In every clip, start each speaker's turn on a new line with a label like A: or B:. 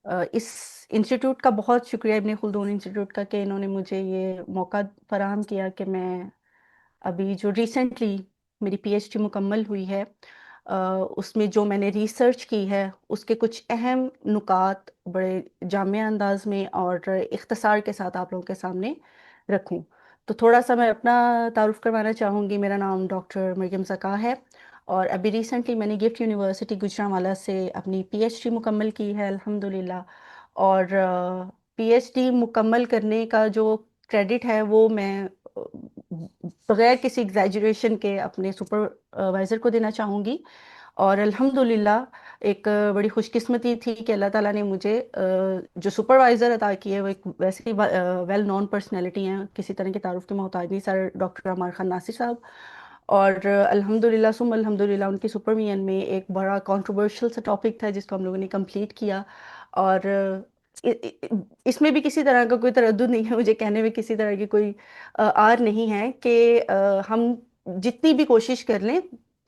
A: اس institute کا بہت شکریہ، ابن خلدون انسٹیٹیوٹ کا، کہ انہوں نے مجھے یہ موقع فراہم کیا کہ میں ابھی جو ریسنٹلی میری پی ایچ ڈی مکمل ہوئی ہے، اس میں جو میں نے ریسرچ کی ہے اس کے کچھ اہم نکات بڑے جامع انداز میں اور اختصار کے ساتھ آپ لوگوں کے سامنے رکھوں۔ تو تھوڑا سا میں اپنا تعارف کروانا چاہوں گی۔ میرا نام ڈاکٹر مریم زکا ہے، اور ابھی ریسنٹلی میں نے گفٹ یونیورسٹی گوجرانوالہ سے اپنی پی ایچ ڈی مکمل کی ہے الحمدللہ۔ اور پی ایچ ڈی مکمل کرنے کا جو کریڈٹ ہے وہ میں بغیر کسی ایگزیجریشن کے اپنے سپروائزر کو دینا چاہوں گی۔ اور الحمدللہ ایک بڑی خوش قسمتی تھی کہ اللہ تعالیٰ نے مجھے جو سپروائزر عطا کی ہے وہ ایک ویسے ہی ویل نون پرسنالٹی ہیں، کسی طرح کے تعارف کے محتاج نہیں، سر ڈاکٹر عمار خان ناصر صاحب۔ اور الحمدللہ ثم الحمدللہ ان کی سپرمین میں ایک بڑا کنٹروورشل سا ٹاپک تھا جس کو ہم لوگوں نے کمپلیٹ کیا۔ اور اس میں بھی کسی طرح کا کوئی تردد نہیں ہے، مجھے کہنے میں کسی طرح کی کوئی آر نہیں ہے کہ ہم جتنی بھی کوشش کر لیں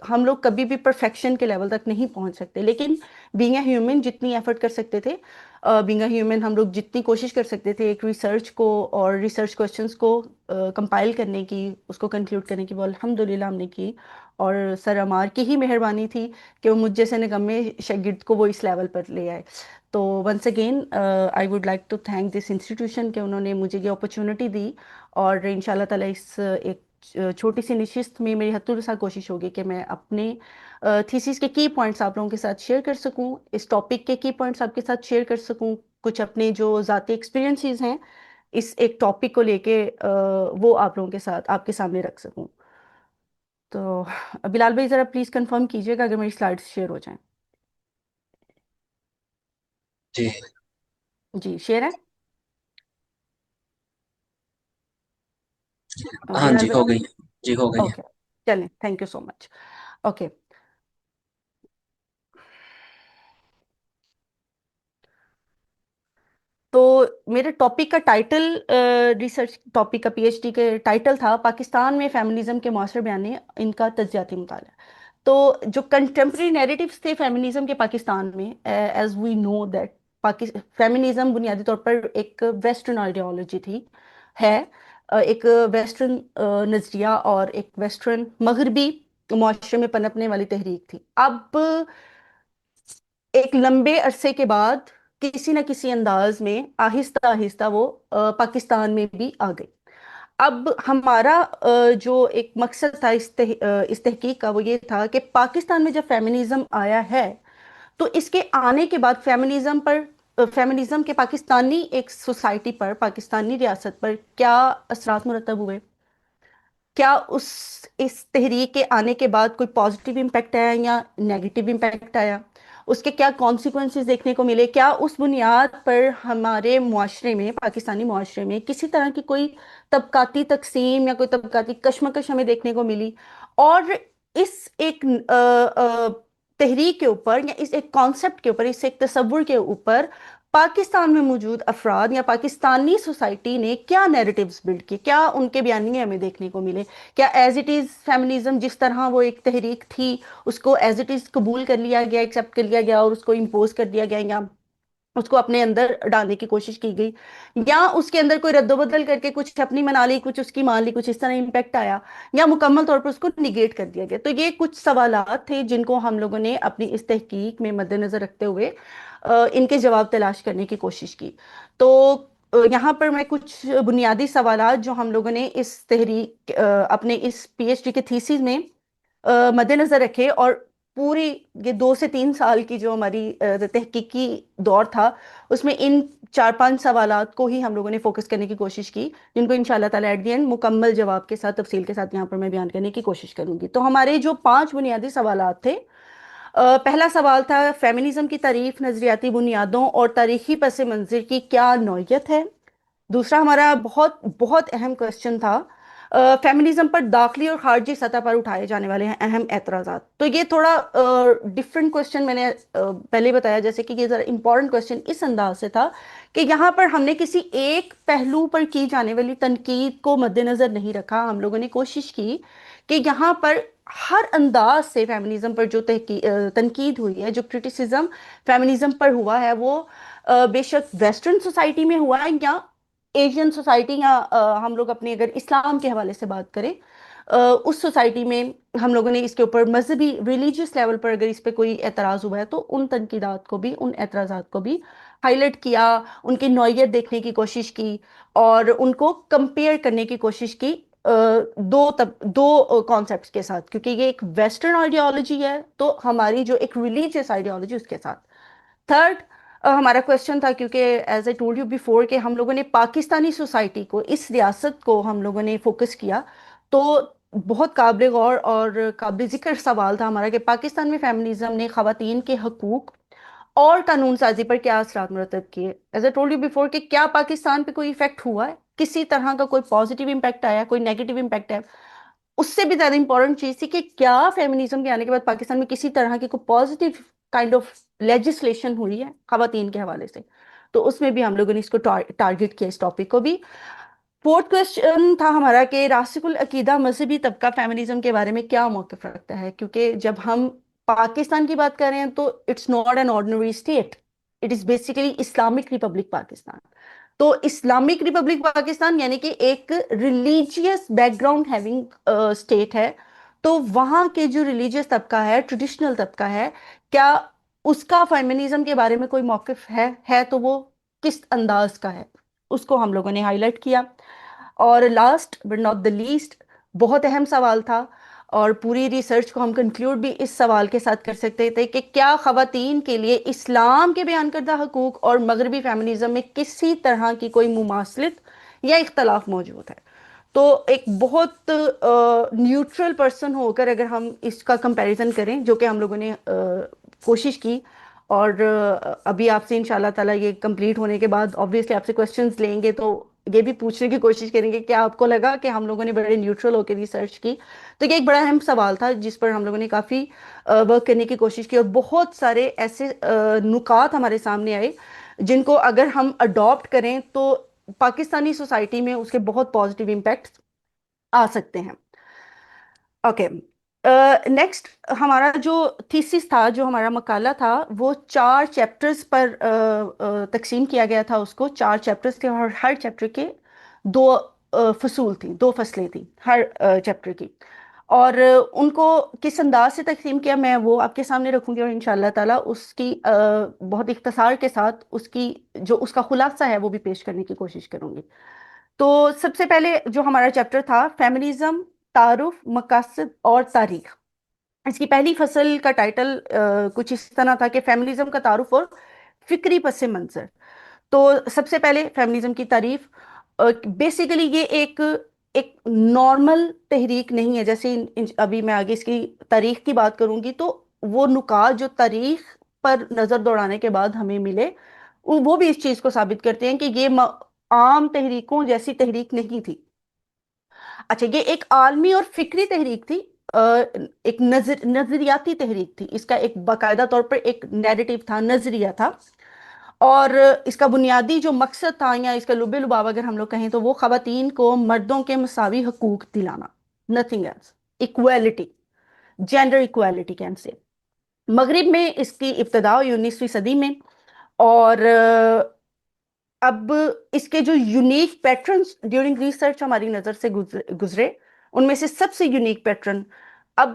A: ہم لوگ کبھی بھی پرفیکشن کے لیول تک نہیں پہنچ سکتے، لیکن بینگ اے ہیومن جتنی ایفرٹ کر سکتے تھے، بینگ اے ہیومن ہم لوگ جتنی کوشش کر سکتے تھے ایک ریسرچ کو اور ریسرچ کوشچنس کو کمپائل کرنے کی، اس کو کنکلیوڈ کرنے کی، وہ الحمدللہ ہم نے کی۔ اور سر عمار کی ہی مہربانی تھی کہ وہ مجھ جیسے نکمے شاگرد کو وہ اس لیول پر لے آئے۔ تو once again I would like to thank this institution کہ انہوں نے مجھے یہ اپرچونٹی دی، اور ان شاء اللہ تعالیٰ اس ایک چھوٹی سی نشست میں میری حد الوسع کوشش ہوگی کہ میں اپنے تھیسس کے کی پوائنٹس آپ لوگوں کے ساتھ شیئر کر سکوں، اس ٹاپک کے کی پوائنٹس آپ کے ساتھ شیئر کر سکوں، کچھ اپنے جو ذاتی ایکسپیرینسز ہیں اس ایک ٹاپک کو لے کے وہ آپ لوگوں کے ساتھ آپ کے سامنے رکھ سکوں۔ تو بلال بھائی ذرا پلیز کنفرم کیجیے گا اگر میری سلائڈس شیئر ہو جائیں۔
B: جی
A: جی شیئر ہے
B: ہاں
A: بلال
B: جی
A: بھائی؟
B: ہو گئی، جی ہو گئی ہے۔
A: اوکے، چلیں، thank you so much. Okay, تو میرے ٹاپک کا ٹائٹل، ریسرچ ٹاپک کا پی ایچ ڈی کے ٹائٹل تھا پاکستان میں فیمنزم کے معاصر بیانے، ان کا تجزیاتی مطالعہ۔ تو جو کنٹمپریری نیریٹیوز تھے فیمنزم کے پاکستان میں، as we know that feminism بنیادی طور پر ایک ویسٹرن آئیڈیالوجی تھی، ہے ایک ویسٹرن نظریہ اور ایک ویسٹرن مغربی معاشرے میں پنپنے والی تحریک تھی۔ اب ایک لمبے عرصے کے بعد کسی نہ کسی انداز میں آہستہ آہستہ وہ پاکستان میں بھی آ گئی۔ اب ہمارا جو ایک مقصد تھا اس تحقیق کا، وہ یہ تھا کہ پاکستان میں جب فیمنزم آیا ہے تو اس کے آنے کے بعد فیمنزم کے پاکستانی ایک سوسائٹی پر، پاکستانی ریاست پر کیا اثرات مرتب ہوئے؟ کیا اس تحریک کے آنے کے بعد کوئی پازیٹیو امپیکٹ آیا یا نیگیٹو امپیکٹ آیا؟ اس کے کیا کانسیکوینسز دیکھنے کو ملے؟ کیا اس بنیاد پر ہمارے معاشرے میں، پاکستانی معاشرے میں کسی طرح کی کوئی طبقاتی تقسیم یا کوئی طبقاتی کشمکش ہمیں دیکھنے کو ملی؟ اور اس ایک تحریک کے اوپر یا اس ایک کانسیپٹ کے اوپر، اس ایک تصور کے اوپر پاکستان میں موجود افراد یا پاکستانی سوسائٹی نے کیا نیریٹیوز بلڈ کیے، کیا ان کے بیانیے ہمیں دیکھنے کو ملے؟ کیا ایز اٹ از فیمنزم جس طرح وہ ایک تحریک تھی اس کو ایز اٹ از قبول کر لیا گیا، ایکسیپٹ کر لیا گیا اور اس کو امپوز کر دیا گیا، یا اس کو اپنے اندر ڈالنے کی کوشش کی گئی، یا اس کے اندر کوئی رد و بدل کر کے کچھ اپنی منا لی، کچھ اس کی مان لی، کچھ اس طرح امپیکٹ آیا، یا مکمل طور پر اس کو نگیٹ کر دیا گیا؟ تو یہ کچھ سوالات تھے جن کو ہم لوگوں نے اپنی اس تحقیق میں مد نظر رکھتے ہوئے ان کے جواب تلاش کرنے کی کوشش کی۔ تو یہاں پر میں کچھ بنیادی سوالات جو ہم لوگوں نے اس تحریک اپنے اس پی ایچ ڈی کے تھیسس میں مد نظر رکھے، اور پوری یہ 2 سے 3 سال کی جو ہماری تحقیقی دور تھا اس میں ان 4 5 سوالات کو ہی ہم لوگوں نے فوکس کرنے کی کوشش کی، جن کو انشاءاللہ تعالیٰ ایٹ دی اینڈ مکمل جواب کے ساتھ، تفصیل کے ساتھ یہاں پر میں بیان کرنے کی کوشش کروں گی۔ تو ہمارے جو 5 بنیادی سوالات تھے، پہلا سوال تھا فیمنزم کی تعریف، نظریاتی بنیادوں اور تاریخی پس منظر کی کیا نوعیت ہے؟ دوسرا ہمارا بہت بہت اہم کوشچن تھا فیمنزم پر داخلی اور خارجی سطح پر اٹھائے جانے والے ہیں اہم اعتراضات۔ تو یہ تھوڑا ڈفرینٹ کوشچن میں نے پہلے بتایا، جیسے کہ یہ ذرا امپورٹنٹ کوشچن اس انداز سے تھا کہ یہاں پر ہم نے کسی ایک پہلو پر کی جانے والی تنقید کو مد نظر نہیں رکھا، ہم لوگوں نے کوشش کی کہ یہاں پر ہر انداز سے فیمنزم پر جو تنقید ہوئی ہے، جو کرٹیسزم فیمنزم پر ہوا ہے، وہ بے شک ویسٹرن سوسائٹی میں ہوا ہے یا ایشین سوسائٹی، یا ہم لوگ اپنے اگر اسلام کے حوالے سے بات کریں، اس سوسائٹی میں ہم لوگوں نے اس کے اوپر مذہبی ریلیجیس لیول پر اگر اس پہ کوئی اعتراض ہوا ہے تو ان تنقیدات کو بھی، ان اعتراضات کو بھی ہائی لائٹ کیا، ان کی نوعیت دیکھنے کی کوشش کی، اور ان کو کمپیئر کرنے کی کوشش کی دو کانسیپٹس کے ساتھ، کیونکہ یہ ایک ویسٹرن آئیڈیالوجی ہے تو ہماری جو ایک ریلیجیس آئیڈیالوجی اس کے ساتھ۔ تھرڈ، ہمارا کوشچن تھا، کیونکہ as I told you before کہ ہم لوگوں نے پاکستانی سوسائٹی کو، اس ریاست کو ہم لوگوں نے فوکس کیا، تو بہت قابل غور اور قابل ذکر سوال تھا ہمارا کہ پاکستان میں فیمنزم نے خواتین کے حقوق اور قانون سازی پر کیا اثرات مرتب کیے۔ As I told you before کہ کیا پاکستان پہ کوئی ایفیکٹ ہوا ہے، کسی طرح کا کوئی پازیٹیو امپیکٹ آیا، کوئی نیگیٹو امپیکٹ ہے؟ اس سے بھی زیادہ امپورٹنٹ چیز تھی کہ کیا فیمنزم کے آنے کے بعد پاکستان میں کسی طرح کی کوئی پازیٹیو کائنڈ آف لیجسلیشن ہوئی ہے خواتین کے حوالے سے؟ تو اس میں بھی ہم لوگوں نے اس کو ٹارگٹ کیا، اس ٹاپک کو بھی۔ فورتھ کوشچن تھا ہمارا کہ راسخ العقیدہ مذہبی طبقہ فیمنزم کے بارے میں کیا موقف رکھتا ہے، کیونکہ جب ہم پاکستان کی بات کر رہے ہیں تو it's not an ordinary state, it is basically Islamic republic Pakistan. تو اسلامک ریپبلک پاکستان یعنی کہ ایک religious background having state ہے، تو وہاں کے جو ریلیجیس طبقہ ہے، ٹریڈیشنل طبقہ ہے، کیا اس کا فیمنزم کے بارے میں کوئی موقف ہے تو وہ کس انداز کا ہے، اس کو ہم لوگوں نے ہائی لائٹ کیا۔ اور last but not the list, بہت اہم سوال تھا، اور پوری ریسرچ کو ہم کنکلوڈ بھی اس سوال کے ساتھ کر سکتے تھے کہ کیا خواتین کے لیے اسلام کے بیان کردہ حقوق اور مغربی فیمنزم میں کسی طرح کی کوئی مماثلت یا اختلاف موجود ہے؟ تو ایک بہت نیوٹرل پرسن ہو کر اگر ہم اس کا کمپیریزن کریں، جو کہ ہم لوگوں نے کوشش کی، اور ابھی آپ سے انشاءاللہ تعالیٰ یہ کمپلیٹ ہونے کے بعد آبویسلی آپ سے کوشچنز لیں گے، تو یہ بھی پوچھنے کی کوشش کریں گے کہ آپ کو لگا کہ ہم لوگوں نے بڑے نیوٹرل ہو کے ریسرچ کی؟ تو یہ ایک بڑا اہم سوال تھا جس پر ہم لوگوں نے کافی ورک کرنے کی کوشش کی، اور بہت سارے ایسے نکات ہمارے سامنے آئے جن کو اگر ہم اڈاپٹ کریں تو پاکستانی سوسائٹی میں اس کے بہت پازیٹیو امپیکٹس آ سکتے ہیں۔ اوکے، نیکسٹ ہمارا جو تھیسس تھا، جو ہمارا مقالہ تھا، وہ 4 چیپٹرز پر تقسیم کیا گیا تھا۔ اس کو 4 چیپٹرز تھے، اور ہر چیپٹر کے 2 فصول تھیں، 2 فصلیں تھیں ہر چیپٹر کی، اور ان کو کس انداز سے تقسیم کیا میں وہ آپ کے سامنے رکھوں گی، اور انشاءاللہ تعالیٰ اس کی بہت اختصار کے ساتھ اس کی جو اس کا خلاصہ ہے وہ بھی پیش کرنے کی کوشش کروں گی۔ تو سب سے پہلے جو ہمارا چیپٹر تھا، فیمنزم، تعارف، مقاصد اور تاریخ، اس کی پہلی فصل کا ٹائٹل کچھ اس طرح تھا کہ فیمنزم کا تعارف اور فکری پس منظر۔ تو سب سے پہلے فیمنزم کی تعریف، بیسیکلی یہ ایک نارمل تحریک نہیں ہے، جیسے ابھی میں آگے اس کی تاریخ کی بات کروں گی تو وہ نکات جو تاریخ پر نظر دوڑانے کے بعد ہمیں ملے، وہ بھی اس چیز کو ثابت کرتے ہیں کہ یہ عام تحریکوں جیسی تحریک نہیں تھی۔ اچھا، یہ ایک عالمی اور فکری تحریک تھی، ایک نظریاتی تحریک تھی، اس کا ایک باقاعدہ طور پر ایک نیریٹو تھا، نظریہ تھا، اور اس کا بنیادی جو مقصد تھا یا اس کا لب لباب اگر ہم لوگ کہیں تو وہ خواتین کو مردوں کے مساوی حقوق دلانا، nothing else, equality, gender equality can say. مغرب میں اس کی ابتدا ہوئی 19ویں صدی میں، اور اب اس کے جو یونیک پیٹرنز ڈیورنگ ریسرچ ہماری نظر سے گزرے، ان میں سے سب سے یونیک پیٹرن، اب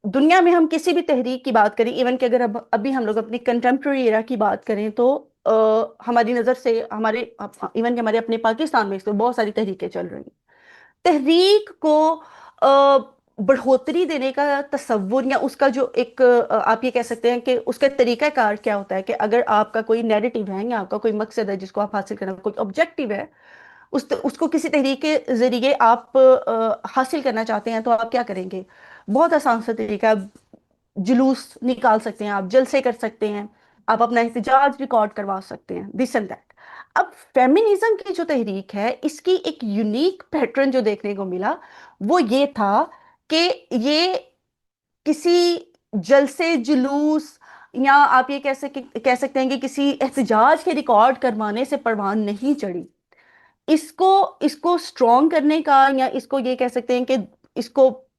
A: دنیا میں ہم کسی بھی تحریک کی بات کریں، ایون کہ اگر ابھی ہم لوگ اپنی کنٹمپرری ایرا کی بات کریں تو ہماری نظر سے ہمارے ایون کہ ہمارے اپنے پاکستان میں اس میں بہت ساری تحریکیں چل رہی ہیں۔ تحریک کو بڑھوتری دینے کا تصور، یا اس کا جو ایک آپ یہ کہہ سکتے ہیں کہ اس کا طریقہ کار کیا ہوتا ہے کہ اگر آپ کا کوئی نیریٹو ہے یا آپ کا کوئی مقصد ہے جس کو آپ حاصل کرنا، کوئی آبجیکٹو ہے، اس کو کسی تحریک کے ذریعے آپ حاصل کرنا چاہتے ہیں تو آپ کیا کریں گے؟ بہت آسان سا طریقہ، جلوس نکال سکتے ہیں، آپ جلسے کر سکتے ہیں، آپ اپنا احتجاج ریکارڈ کروا سکتے ہیں، دس اینڈ دیٹ۔ اب فیمنزم کی جو تحریک ہے، اس کی ایک یونیک پیٹرن جو دیکھنے کو ملا وہ یہ تھا کہ یہ کسی جلسے، جلوس، یا آپ یہ کہہ سکتے ہیں کہ کسی احتجاج کے ریکارڈ کروانے سے پروان نہیں چڑھی۔ اس کو اسٹرانگ کرنے کا، یا اس کو یہ کہہ سکتے ہیں کہ اس کو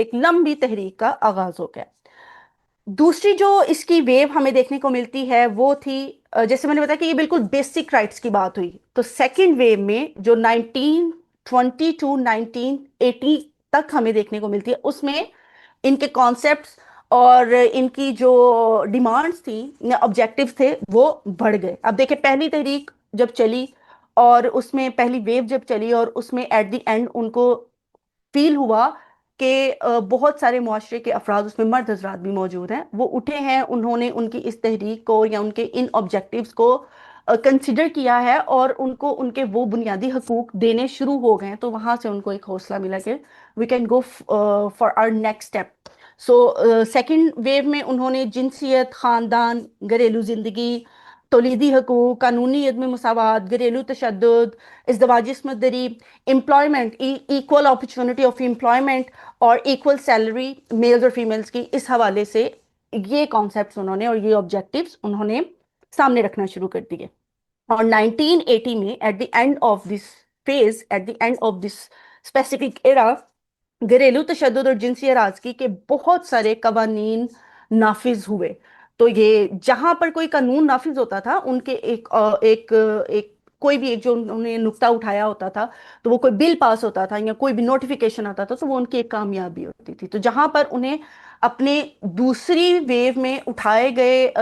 A: ایک لمبی تحریک کا آغاز ہو گیا۔ دوسری جو اس کی ویو ہمیں دیکھنے کو ملتی ہے وہ تھی، جیسے میں نے بتایا کہ یہ بالکل بیسک رائٹس کی بات ہوئی، تو سیکنڈ ویو میں جو 1920 ٹو 1980 تک ہمیں دیکھنے کو ملتی ہے، اس میں ان کے کانسیپٹس اور ان کی جو ڈیمانڈس تھیں، آبجیکٹیوز تھے، وہ بڑھ گئے۔ اب دیکھیں پہلی تحریک جب چلی اور اس میں پہلی ویو جب چلی اور اس میں ایٹ دی اینڈ ان کو فیل ہوا کہ بہت سارے معاشرے کے افراد، اس میں مرد حضرات بھی موجود ہیں، وہ اٹھے ہیں، انہوں نے ان کی اس تحریک کو یا ان کے ان آبجیکٹیوز کو کنسیڈر کیا ہے اور ان کو ان کے وہ بنیادی حقوق دینے شروع ہو گئے ہیں، تو وہاں سے ان کو ایک حوصلہ ملا کہ we can go for our next step. So second wave میں انہوں نے جنسیت، خاندان، گھریلو زندگی، تولیدی حقوق، قانونی عدم مساوات، گھریلو تشدد، ازدواجی عصمت دری، employment, equal opportunity of employment اور ایکول سیلری میلز اور فیمیلز کی، اس حوالے سے یہ کانسیپٹس انہوں نے اور یہ آبجیکٹیوز انہوں نے سامنے رکھنا شروع کر دیے۔ اور 1980 میں at the end of this phase, at the end of this specific era, گھریلو تشدد اور جنسی ہراسگی کے بہت سارے قوانین نافذ ہوئے۔ تو یہ جہاں پر کوئی قانون نافذ ہوتا تھا، ان کے ایک کوئی بھی ایک جو انہوں نے نقطہ اٹھایا ہوتا تھا، تو وہ کوئی بل پاس ہوتا تھا یا کوئی بھی نوٹیفیکیشن آتا تھا، تو وہ ان کی ایک کامیابی ہوتی تھی۔ تو جہاں پر انہیں اپنے دوسری ویو میں اٹھائے گئے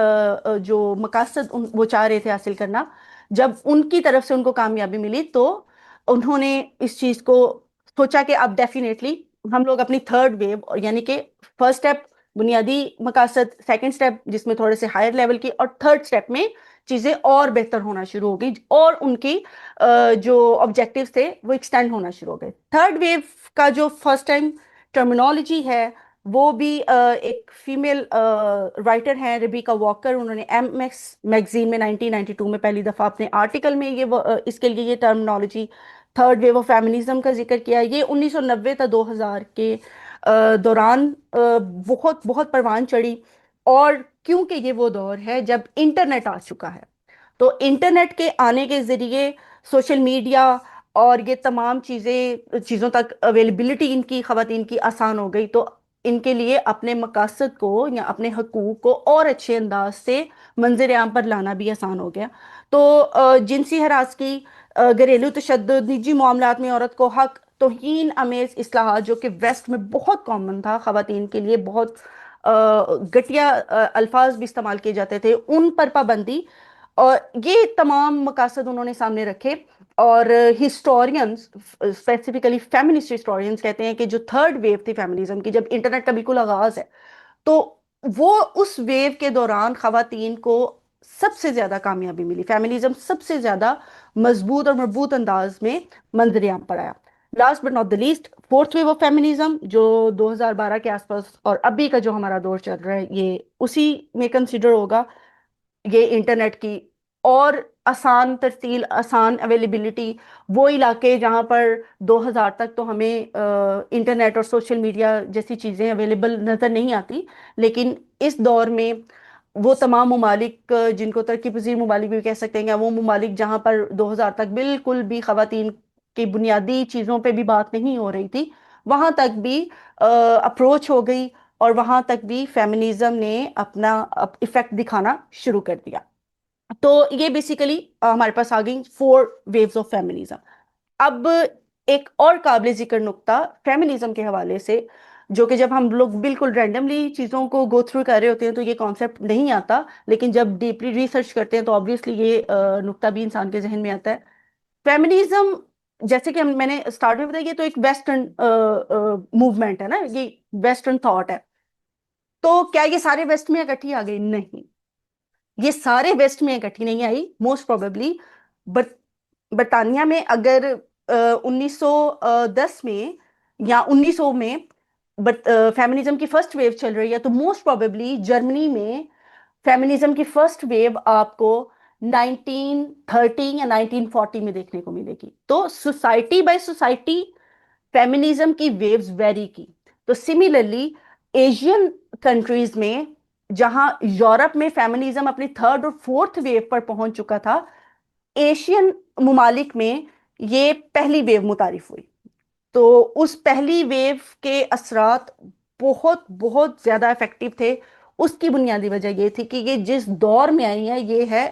A: جو مقاصد وہ چاہ رہے تھے حاصل کرنا، جب ان کی طرف سے ان کو کامیابی ملی، تو انہوں نے اس چیز کو سوچا کہ اب ڈیفینیٹلی ہم لوگ اپنی تھرڈ ویو، یعنی کہ فرسٹ اسٹیپ بنیادی مقاصد، سیکنڈ اسٹیپ جس میں تھوڑے سے ہائر لیول کی، اور تھرڈ اسٹیپ میں چیزیں اور بہتر ہونا شروع ہو گئی اور ان کی جو آبجیکٹیوز تھے وہ ایکسٹینڈ ہونا شروع ہو گئے۔ تھرڈ ویو کا جو فرسٹ ٹائم ٹرمینالوجی ہے وہ بھی ایک فیمیل رائٹر ہیں، ریبیکا واکر، انہوں نے ایم ایکس میگزین میں 1992 میں پہلی دفعہ اپنے آرٹیکل میں اس کے لیے یہ terminology third wave of feminism کا ذکر کیا۔ یہ 1990 تا 2000 کے دوران بہت بہت پروان چڑھی، اور کیونکہ یہ وہ دور ہے جب انٹرنیٹ آ چکا ہے، تو انٹرنیٹ کے آنے کے ذریعے سوشل میڈیا اور یہ تمام چیزوں تک اویلیبلٹی ان کی خواتین کی آسان ہو گئی، تو ان کے لیے اپنے مقاصد کو یا اپنے حقوق کو اور اچھے انداز سے منظر عام پر لانا بھی آسان ہو گیا۔ تو جنسی ہراسگی، گھریلو تشدد، نجی معاملات میں عورت کو حق، توہین آمیز اصلاحات جو کہ ویسٹ میں بہت کامن تھا، خواتین کے لیے بہت گھٹیا الفاظ بھی استعمال کیے جاتے تھے، ان پر پابندی، اور یہ تمام مقاصد انہوں نے سامنے رکھے۔ اور ہسٹورینز، اسپیسیفکلی فیمنسٹ ہسٹورینز، کہتے ہیں کہ جو تھرڈ ویو تھی فیمنزم کی، جب انٹرنیٹ کا بالکل آغاز ہے، تو وہ اس ویو کے دوران خواتین کو سب سے زیادہ کامیابی ملی، فیمنزم سب سے زیادہ مضبوط اور مربوط انداز میں منظر عام پر آیا۔ Last but not the least, fourth wave of feminism جو 2012 کے آس پاس اور ابھی کا جو ہمارا دور چل رہا ہے، یہ اسی میں کنسیڈر ہوگا۔ یہ انٹرنیٹ کی اور آسان ترسیل، آسان اویلیبلٹی، وہ علاقے جہاں پر 2000 تک تو ہمیں انٹرنیٹ اور سوشل میڈیا جیسی چیزیں اویلیبل نظر نہیں آتی، لیکن اس دور میں وہ تمام ممالک جن کو ترقی پذیر ممالک بھی کہہ سکتے ہیں، وہ ممالک جہاں پر 2000 تک بالکل بھی خواتین کی بنیادی چیزوں پہ بھی بات نہیں ہو رہی تھی، وہاں تک بھی اپروچ ہو گئی اور وہاں تک بھی فیمنزم نے اپنا ایفیکٹ دکھانا شروع کر دیا۔ تو یہ بیسیکلی ہمارے پاس آ گئی 4 ویوز آف فیمنزم۔ اب ایک اور قابل ذکر نقطہ فیمنزم کے حوالے سے، جو کہ جب ہم لوگ بالکل رینڈملی چیزوں کو گو تھرو کر رہے ہوتے ہیں تو یہ کانسیپٹ نہیں آتا، لیکن جب ڈیپلی ریسرچ کرتے ہیں تو آبویسلی یہ نقطہ بھی انسان کے ذہن میں آتا ہے۔ فیمنزم، جیسے کہ میں نے اسٹارٹ میں بتایا، یہ تو ایک ویسٹرن موومنٹ ہے نا، یہ ویسٹرن تھاٹ ہے۔ تو کیا یہ سارے ویسٹ میں اکٹھی آ گئی؟ نہیں، یہ سارے ویسٹ میں اکٹھی نہیں آئی، موسٹ پروبیبلی برطانیہ میں اگر 1910 میں یا 1900 میں فیمنزم کی فرسٹ ویو چل رہی ہے، تو موسٹ پروبیبلی جرمنی میں فیمنزم کی فرسٹ ویو آپ کو 1930 یا 1940 میں دیکھنے کو ملے گی۔ تو سوسائٹی بائی سوسائٹی فیمنزم کی ویوز ویری کی۔ تو سملرلی ایشین کنٹریز میں، جہاں یورپ میں فیمنزم اپنی تھرڈ اور فورتھ ویو پر پہنچ چکا تھا، ایشین ممالک میں یہ پہلی ویو متعارف ہوئی۔ تو اس پہلی ویو کے اثرات بہت بہت زیادہ افیکٹو تھے. اس کی بنیادی وجہ یہ تھی کہ یہ جس دور میں آئی ہے یہ ہے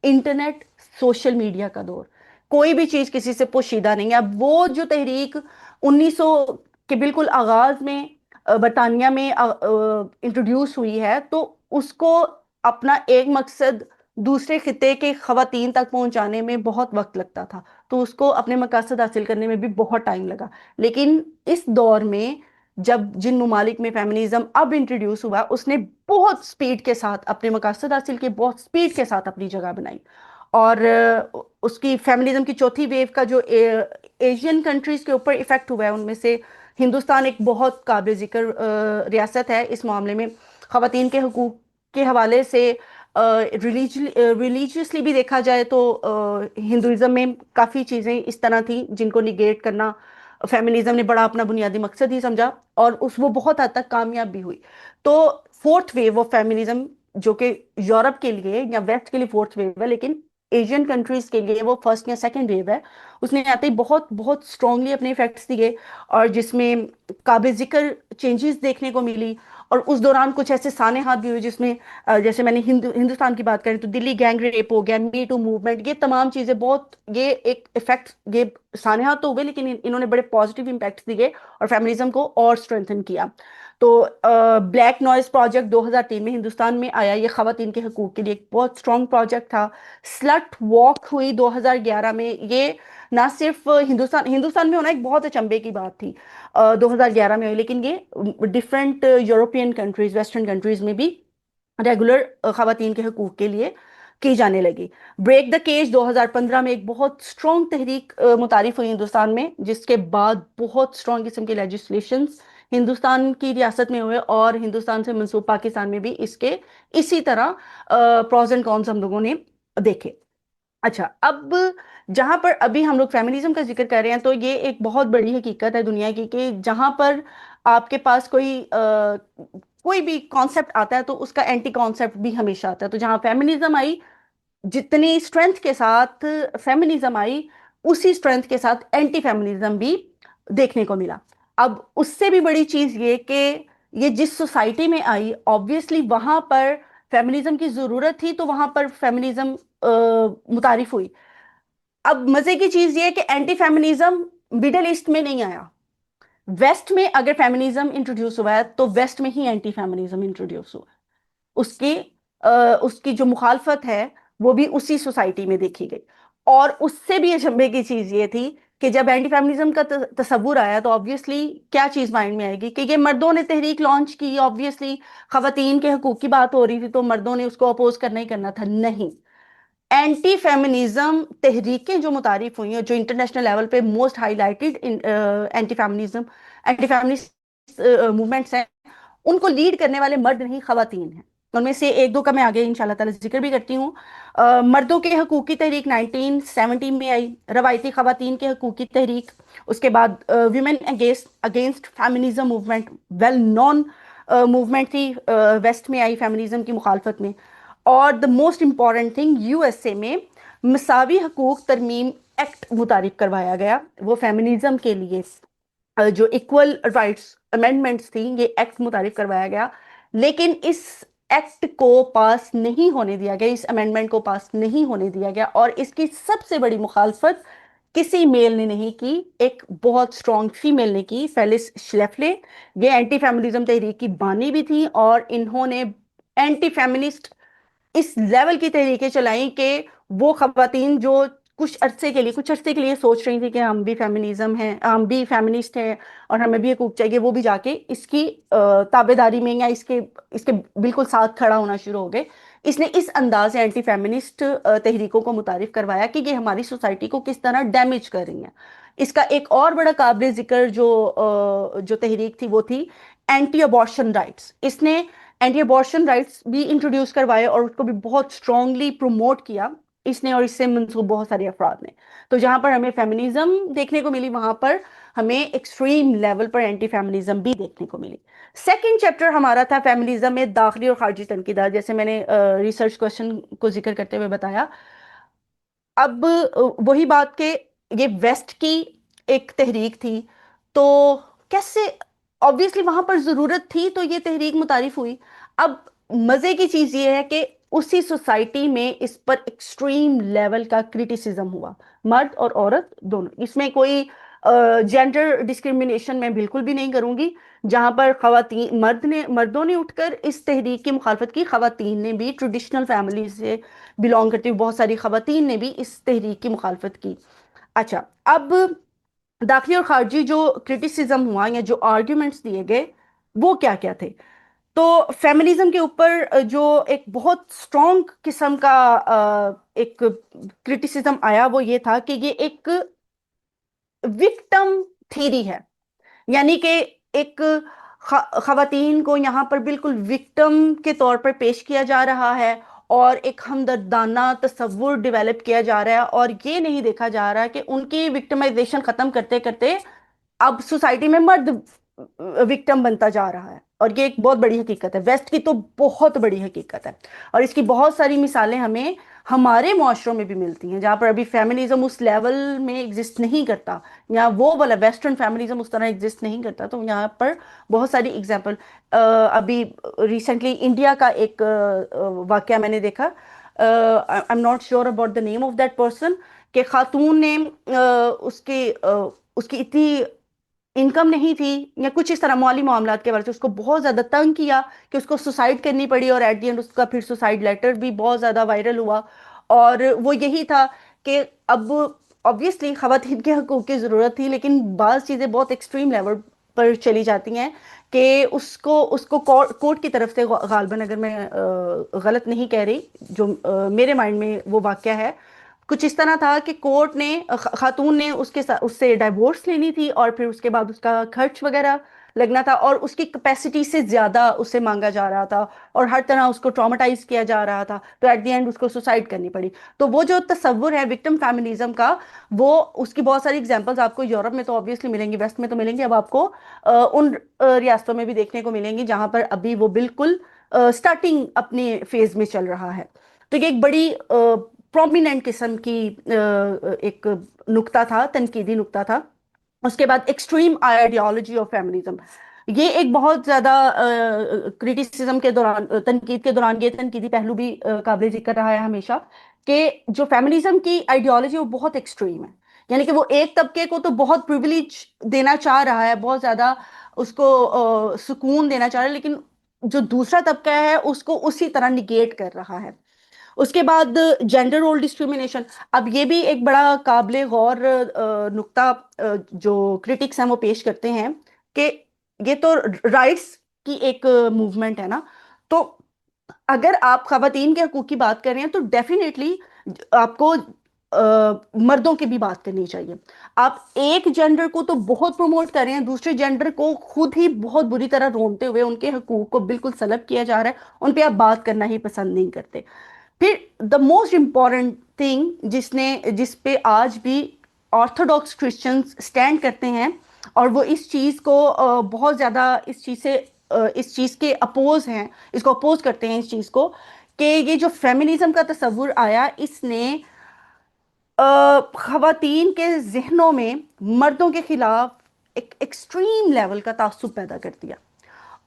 A: انٹرنیٹ، سوشل میڈیا کا دور. کوئی بھی چیز کسی سے پوشیدہ نہیں ہے. اب وہ جو تحریک 1900 کے بالکل آغاز میں برطانیہ میں انٹروڈیوس ہوئی ہے، تو اس کو اپنا ایک مقصد دوسرے خطے کے خواتین تک پہنچانے میں بہت وقت لگتا تھا، تو اس کو اپنے مقاصد حاصل کرنے میں بھی بہت ٹائم لگا. لیکن اس دور میں جب جن ممالک میں فیمنزم اب انٹروڈیوس ہوا، اس نے بہت سپیڈ کے ساتھ اپنے مقاصد حاصل کیے، بہت سپیڈ کے ساتھ اپنی جگہ بنائی. اور اس کی فیمنزم کی چوتھی ویو کا جو ایشین کنٹریز کے اوپر ایفیکٹ ہوا ہے، ان میں سے ہندوستان ایک بہت قابل ذکر ریاست ہے اس معاملے میں. خواتین کے حقوق کے حوالے سے ریلیجیسلی بھی دیکھا جائے تو ہندوازم میں کافی چیزیں اس طرح تھیں جن کو نگیٹ کرنا فیمنزم نے بڑا اپنا بنیادی مقصد ہی سمجھا، اور وہ بہت حد تک کامیاب بھی ہوئی. تو فورتھ ویو آف فیمنزم جو کہ یورپ کے لیے یا ویسٹ کے لیے فورتھ ویو ہے، لیکن ایشین کنٹریز کے لیے وہ فرسٹ یا سیکنڈ ویو ہے. اس نے آتے ہی بہت بہت اسٹرانگلی اپنے افیکٹس دیے، اور جس میں قابل ذکر چینجز دیکھنے کو ملی. اور اس دوران کچھ ایسے سانحات بھی ہوئے جس میں جیسے میں نے ہندوستان کی بات کریں تو دلی گینگ ریپ ہو گیا، می ٹو موومنٹ، یہ تمام چیزیں بہت، یہ ایک افیکٹ، یہ سانحات تو ہوئے لیکن انہوں نے بڑے پازیٹیو امپیکٹ دیے اور فیمنزم کو اور اسٹرینتھن کیا. تو بلیک نوائز پروجیکٹ 2003 میں ہندوستان میں آیا، یہ خواتین کے حقوق کے لیے ایک بہت اسٹرانگ پروجیکٹ تھا. سلٹ واک ہوئی 2011 میں، یہ نہ صرف ہندوستان میں ہونا ایک بہت اچنبے کی بات تھی 2011 میں ہوئی، لیکن یہ different European countries, western countries میں بھی ریگولر خواتین کے حقوق کے لیے کی جانے لگی. بریک دا کیج 2015 میں ایک بہت اسٹرانگ تحریک متعارف ہوئی ہندوستان میں، جس کے بعد بہت اسٹرانگ قسم کے لیجسلیشنز ہندوستان کی ریاست میں ہوئے، اور ہندوستان سے منسوب پاکستان میں بھی اس کے اسی طرح پروز اینڈ کونس ہم لوگوں نے دیکھے. اچھا، اب جہاں پر ابھی ہم لوگ فیمنزم کا ذکر کر رہے ہیں، تو یہ ایک بہت بڑی حقیقت ہے دنیا کی کہ جہاں پر آپ کے پاس کوئی بھی کانسیپٹ آتا ہے تو اس کا اینٹی کانسیپٹ بھی ہمیشہ آتا ہے. تو جہاں فیمنزم آئی، جتنی اسٹرینتھ کے ساتھ فیمنزم آئی، اسی اسٹرینتھ کے ساتھ اینٹی فیمنزم بھی دیکھنے کو ملا. اب اس سے بھی بڑی چیز یہ کہ یہ جس سوسائٹی میں آئی، آبویسلی وہاں پر فیمنزم کی ضرورت تھی، تو وہاں پر فیمنزم متعارف ہوئی. اب مزے کی چیز یہ کہ اینٹی فیمنزم مڈل ایسٹ میں نہیں آیا. ویسٹ میں اگر فیمنزم انٹروڈیوس ہوا ہے تو ویسٹ میں ہی اینٹی فیمنزم انٹروڈیوس ہوا ہے. اس کی اس کی جو مخالفت ہے وہ بھی اسی سوسائٹی میں دیکھی گئی. اور اس سے بھی اچنبے کی چیز یہ تھی کہ جب اینٹی فیمنزم کا تصور آیا تو آبویسلی کیا چیز مائنڈ میں آئے گی کہ یہ مردوں نے تحریک لانچ کی، آبویسلی خواتین کے حقوق کی بات ہو رہی تھی تو مردوں نے اس کو اپوز کرنا ہی کرنا تھا. نہیں، اینٹی فیمنزم تحریکیں جو متعارف ہوئی ہیں، جو انٹرنیشنل لیول پہ most highlighted anti feminist movements ہیں، ان کو لیڈ کرنے والے مرد نہیں، خواتین ہیں. ان میں سے ایک دو کا میں آگے انشاءاللہ تعالی ذکر بھی کرتی ہوں. مردوں کے حقوق کی تحریک 1970 میں آئی، روایتی خواتین کے حقوق کی تحریک. اس کے بعد women against feminism movement, well known movement تھی، ویسٹ میں آئی فیمنزم کی مخالفت میں. اور the most important thing, U S A میں مساوی حقوق ترمیم ایکٹ متعارف کروایا گیا. وہ فیمنزم کے لیے جو ایکول رائٹس امینڈمنٹس تھیں، یہ ایکٹ متعارف کروایا گیا. لیکن اس ایکٹ کو پاس نہیں ہونے دیا گیا، اس امینڈمنٹ کو پاس نہیں ہونے دیا گیا، اور اس کی سب سے بڑی مخالفت کسی میل نے نہیں کی، ایک بہت اسٹرانگ فیمیل نے کی، فیلس شلیفلے. یہ اینٹی فیمنزم تحریک کی بانی بھی تھی، اور انہوں نے اینٹی فیمنسٹ اس لیول کی تحریکیں چلائیں کہ وہ خواتین جو کچھ عرصے کے لیے سوچ رہی تھی کہ ہم بھی فیمنزم ہیں، ہم بھی فیمنسٹ ہیں اور ہمیں بھی حقوق چاہیے، وہ بھی جا کے اس کی تابے داری میں یا اس کے بالکل ساتھ کھڑا ہونا شروع ہو گئے. اس نے اس انداز سے اینٹی فیمنسٹ تحریکوں کو متعارف کروایا کہ یہ ہماری سوسائٹی کو کس طرح ڈیمیج کر رہی ہیں. اس کا ایک اور بڑا قابل ذکر جو تحریک تھی وہ تھی اینٹی ابارشن رائٹس. اس نے اینٹی ابارشن رائٹس بھی انٹروڈیوس کروائے اور اس کو بھی بہت اسٹرانگلی پروموٹ کیا اس نے اور اس سے منسوب بہت سارے افراد نے. تو جہاں پر ہمیں فیمنزم دیکھنے کو ملی، وہاں پر ہمیں ایکسٹریم لیول پر اینٹی فیمنزم بھی دیکھنے کو ملی. سیکنڈ چیپٹر ہمارا تھا فیمنزم میں داخلی اور خارجی تنقیدات، جیسے میں نے ریسرچ کوشچن کو ذکر کرتے ہوئے بتایا. اب وہی بات کہ یہ ویسٹ کی ایک تحریک تھی، تو کیسے، آبویسلی وہاں پر ضرورت تھی تو یہ تحریک متعارف ہوئی. اب مزے کی چیز یہ ہے کہ اسی سوسائٹی میں اس پر ایکسٹریم لیول کا کریٹیسزم ہوا، مرد اور عورت دونوں. اس میں کوئی جینڈر ڈسکرمنیشن میں بالکل بھی نہیں کروں گی. جہاں پر خواتین، مردوں نے اٹھ کر اس تحریک کی مخالفت کی، خواتین نے بھی، ٹریڈیشنل فیملی سے بلونگ کرتی ہوئی بہت ساری خواتین نے بھی اس تحریک کی مخالفت کی. اچھا، اب داخلی اور خارجی جو کرٹیسزم ہوا یا جو آرگیومنٹس دیے گئے وہ کیا کیا تھے. تو فیمنزم کے اوپر جو ایک بہت اسٹرانگ قسم کا ایک کرٹیسزم آیا وہ یہ تھا کہ یہ ایک وکٹم تھیری ہے. یعنی کہ ایک خواتین کو یہاں پر بالکل وکٹم کے طور پر پیش کیا جا رہا ہے، اور ایک ہمدردانہ تصور ڈیولپ کیا جا رہا ہے، اور یہ نہیں دیکھا جا رہا کہ ان کی وکٹمائزیشن ختم کرتے کرتے اب سوسائٹی میں مرد وکٹم بنتا جا رہا ہے. اور یہ ایک بہت بڑی حقیقت ہے، ویسٹ کی تو بہت بڑی حقیقت ہے. اور اس کی بہت ساری مثالیں ہمیں ہمارے معاشروں میں بھی ملتی ہیں، جہاں پر ابھی فیمنزم اس لیول میں ایگزسٹ نہیں کرتا، یا وہ والا ویسٹرن فیمنزم اس طرح ایگزسٹ نہیں کرتا. تو یہاں پر بہت ساری اگزامپل، ابھی ریسنٹلی انڈیا کا ایک واقعہ میں نے دیکھا. I am not sure about the name of that person, کہ خاتون نے اس کی اتنی انکم نہیں تھی یا کچھ اس طرح مالی معاملات کے وجہ سے اس کو بہت زیادہ تنگ کیا کہ اس کو سوسائڈ کرنی پڑی، اور ایٹ دی اینڈ اس کا پھر سوسائڈ لیٹر بھی بہت زیادہ وائرل ہوا. اور وہ یہی تھا کہ اب obviously خواتین کے حقوق کی ضرورت تھی، لیکن بعض چیزیں بہت ایکسٹریم لیول پر چلی جاتی ہیں کہ اس کو کورٹ کی طرف سے غالباً، اگر میں غلط نہیں کہہ رہی، جو میرے مائنڈ میں وہ واقعہ ہے، کچھ اس طرح تھا کہ کورٹ نے خاتون نے اس سے ڈائیورس لینی تھی، اور پھر اس کے بعد اس کا خرچ وغیرہ لگنا تھا، اور اس کی کیپیسٹی سے زیادہ اسے مانگا جا رہا تھا، اور ہر طرح اس کو ٹرامیٹائز کیا جا رہا تھا. تو ایٹ دی اینڈ اس کو سوسائڈ کرنی پڑی. تو وہ جو تصور ہے وکٹم فیمنزم کا، وہ اس کی بہت ساری اگزامپلز آپ کو یورپ میں تو آبویسلی ملیں گی، ویسٹ میں تو ملیں گی، اب آپ کو ان ریاستوں میں بھی دیکھنے کو ملیں گی جہاں پر ابھی وہ بالکل سٹارٹنگ اپنے فیز میں چل رہا ہے. تو یہ ایک بڑی پرومیننٹ قسم کی ایک نکتہ تھا، تنقیدی نکتہ تھا. اس کے بعد ایکسٹریم آئیڈیالوجی آف فیمنزم، یہ ایک بہت زیادہ کریٹیسزم کے دوران، تنقید کے دوران یہ تنقیدی پہلو بھی قابل ذکر رہا ہے ہمیشہ، کہ جو فیمنزم کی آئیڈیالوجی وہ بہت ایکسٹریم ہے. یعنی کہ وہ ایک طبقے کو تو بہت پریویلیج دینا چاہ رہا ہے، بہت زیادہ اس کو سکون دینا چاہ رہا ہے، لیکن جو دوسرا طبقہ ہے اس کو اسی طرح نگیٹ کر رہا ہے. اس کے بعد جینڈر رول ڈسکریمنیشن، اب یہ بھی ایک بڑا قابل غور نقطہ جو کرٹکس ہیں وہ پیش کرتے ہیں کہ یہ تو رائٹس کی ایک موومنٹ ہے نا. تو اگر آپ خواتین کے حقوق کی بات کر رہے ہیں تو ڈیفینیٹلی آپ کو مردوں کی بھی بات کرنی چاہیے. آپ ایک جینڈر کو تو بہت پروموٹ کر رہے ہیں، دوسرے جینڈر کو خود ہی بہت بری طرح رونتے ہوئے ان کے حقوق کو بالکل سلب کیا جا رہا ہے، ان پہ آپ بات کرنا ہی پسند نہیں کرتے. پھر دا موسٹ امپورٹنٹ تھنگ جس پہ آج بھی آرتھوڈاکس کرسچنز اسٹینڈ کرتے ہیں، اور وہ اس چیز کو بہت زیادہ اس چیز کے اپوز ہیں، اس کو اپوز کرتے ہیں اس چیز کو، کہ یہ جو فیمنزم کا تصور آیا اس نے خواتین کے ذہنوں میں مردوں کے خلاف ایک ایکسٹریم لیول کا تعصب پیدا کر دیا.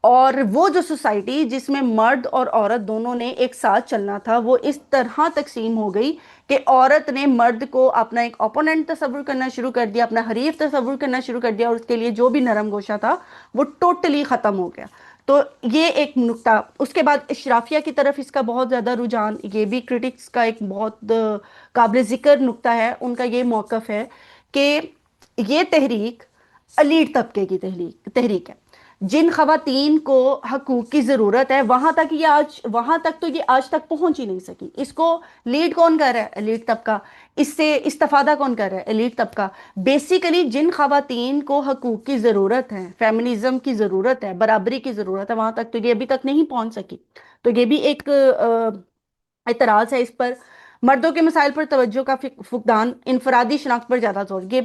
A: اور وہ جو سوسائٹی جس میں مرد اور عورت دونوں نے ایک ساتھ چلنا تھا وہ اس طرح تقسیم ہو گئی کہ عورت نے مرد کو اپنا ایک اوپوننٹ تصور کرنا شروع کر دیا، اپنا حریف تصور کرنا شروع کر دیا، اور اس کے لیے جو بھی نرم گوشہ تھا وہ ٹوٹلی ختم ہو گیا. تو یہ ایک نکتہ. اس کے بعد اشرافیہ کی طرف اس کا بہت زیادہ رجحان، یہ بھی کرٹکس کا ایک بہت قابل ذکر نکتہ ہے. ان کا یہ موقف ہے کہ یہ تحریک الیٹ طبقے کی تحریک ہے. جن خواتین کو حقوق کی ضرورت ہے وہاں تک تو یہ آج تک پہنچ ہی نہیں سکی. اس کو لیڈ کون کر رہا ہے؟ ایلیٹ طبقہ. اس سے استفادہ کون کر رہا ہے؟ ایلیٹ طبقہ. بیسیکلی جن خواتین کو حقوق کی ضرورت ہے، فیمنزم کی ضرورت ہے، برابری کی ضرورت ہے، وہاں تک تو یہ ابھی تک نہیں پہنچ سکی. تو یہ بھی ایک اعتراض ہے اس پر. مردوں کے مسائل پر توجہ کا فقدان، انفرادی شناخت پر زیادہ زور. یہ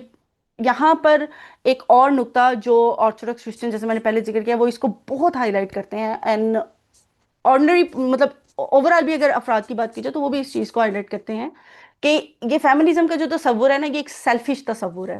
A: یہاں پر ایک اور نکتہ جو آرتھوڈاکس کرسچن، جیسے میں نے پہلے ذکر کیا، وہ اس کو بہت ہائی لائٹ کرتے ہیں. اینڈ آرڈنری مطلب اوور آل بھی اگر افراد کی بات کی جائے تو وہ بھی اس چیز کو ہائی لائٹ کرتے ہیں کہ یہ فیمنزم کا جو تصور ہے نا، یہ ایک سیلفش تصور ہے.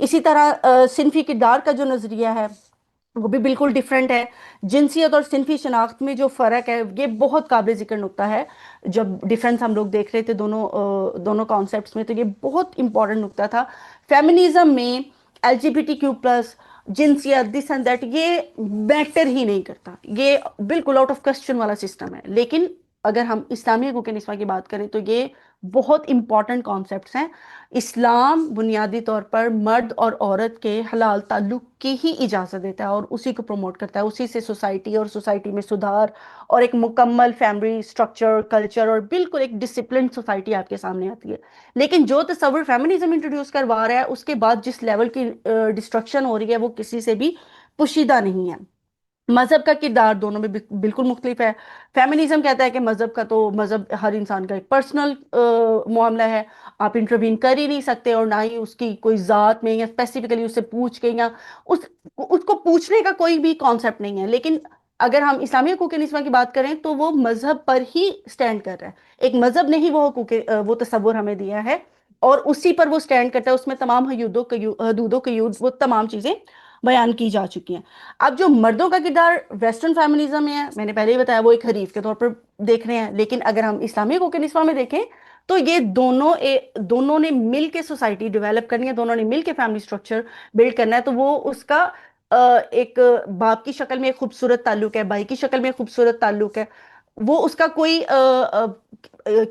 A: اسی طرح صنفی کردار کا جو نظریہ ہے وہ بھی بالکل ڈفرینٹ ہے. جنسیت اور صنفی شناخت میں جو فرق ہے یہ بہت قابل ذکر نکتہ ہے. جب ڈفرینس ہم لوگ دیکھ رہے تھے دونوں کانسیپٹس میں، تو یہ بہت امپورٹنٹ نکتہ تھا. فیمنزم میں LGBTQ+، جنسیت، دس اینڈ دیٹ، یہ میٹر ہی نہیں کرتا، یہ بالکل آؤٹ آف کوسچن والا سسٹم ہے. لیکن اگر ہم اسلامی حقوق نسواں کی بات کریں تو یہ بہت امپورٹنٹ کانسیپٹس ہیں. اسلام بنیادی طور پر مرد اور عورت کے حلال تعلق کی ہی اجازت دیتا ہے اور اسی کو پروموٹ کرتا ہے. اسی سے سوسائٹی اور سوسائٹی میں سدھار اور ایک مکمل فیملی سٹرکچر، کلچر اور بالکل ایک ڈسپلنڈ سوسائٹی آپ کے سامنے آتی ہے. لیکن جو تصور فیمنزم انٹروڈیوس کروا رہا ہے اس کے بعد جس لیول کی ڈسٹرکشن ہو رہی ہے وہ کسی سے بھی پوشیدہ نہیں ہے. مذہب کا کردار دونوں میں بالکل مختلف ہے. فیمنزم کہتا ہے کہ مذہب کا تو مذہب ہر انسان کا ایک پرسنل معاملہ ہے، آپ انٹروین کر ہی نہیں سکتے، اور نہ ہی اس کی کوئی ذات میں یا اسپیسیفکلی اس سے پوچھ کے یا اس اس کو پوچھنے کا کوئی بھی کانسیپٹ نہیں ہے. لیکن اگر ہم اسلامی حقوق نسواں کی بات کریں تو وہ مذہب پر ہی سٹینڈ کر رہا ہے. ایک مذہب نے ہی وہ تصور ہمیں دیا ہے اور اسی پر وہ سٹینڈ کرتا ہے. اس میں تمام حدود و قیود وہ تمام چیزیں بیان کی جا چکی ہیں. اب جو مردوں کا کردار ویسٹرن فیمنزم میں ہے، میں نے پہلے ہی بتایا وہ ایک حریف کے طور پر دیکھ رہے ہیں. لیکن اگر ہم اسلامی حقوق نسواں میں دیکھیں تو یہ دونوں نے مل کے سوسائٹی ڈیولپ کرنی ہے، دونوں نے مل کے فیملی سٹرکچر بلڈ کرنا ہے. تو وہ اس کا ایک باپ کی شکل میں ایک خوبصورت تعلق ہے، بھائی کی شکل میں ایک خوبصورت تعلق ہے. وہ اس کا کوئی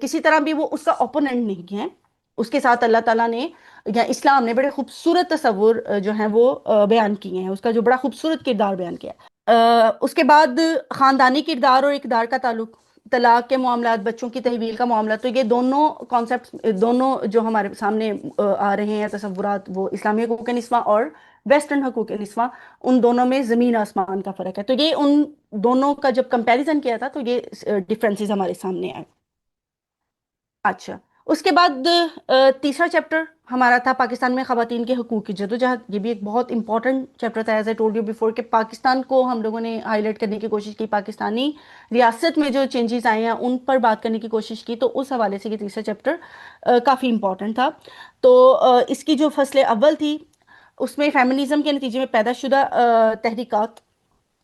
A: کسی طرح بھی وہ اس کا اوپوننٹ نہیں ہے. اس کے ساتھ اللہ تعالیٰ نے یا اسلام نے بڑے خوبصورت تصور جو ہیں وہ بیان کیے ہیں، اس کا جو بڑا خوبصورت کردار بیان کیا ہے. اس کے بعد خاندانی کردار اور اقدار کا تعلق، طلاق کے معاملات، بچوں کی تحویل کا معاملہ، تو یہ دونوں کانسیپٹ، دونوں جو ہمارے سامنے آ رہے ہیں تصورات، وہ اسلامی حقوق نسواں اور ویسٹرن حقوق نسواں، ان دونوں میں زمین آسمان کا فرق ہے. تو یہ ان دونوں کا جب کمپیریزن کیا تھا تو یہ ڈفرینسز ہمارے سامنے آئے. اچھا، اس کے بعد تیسرا چیپٹر ہمارا تھا پاکستان میں خواتین کے حقوق کی جدوجہد. یہ بھی ایک بہت امپورٹنٹ چیپٹر تھا، as I told you before, کہ پاکستان کو ہم لوگوں نے ہائی لائٹ کرنے کی کوشش کی، پاکستانی ریاست میں جو چینجز آئے ہیں ان پر بات کرنے کی کوشش کی. تو اس حوالے سے یہ تیسرا چیپٹر کافی امپورٹنٹ تھا. تو اس کی جو فصل اول تھی اس میں فیمنزم کے نتیجے میں پیدا شدہ تحریکات،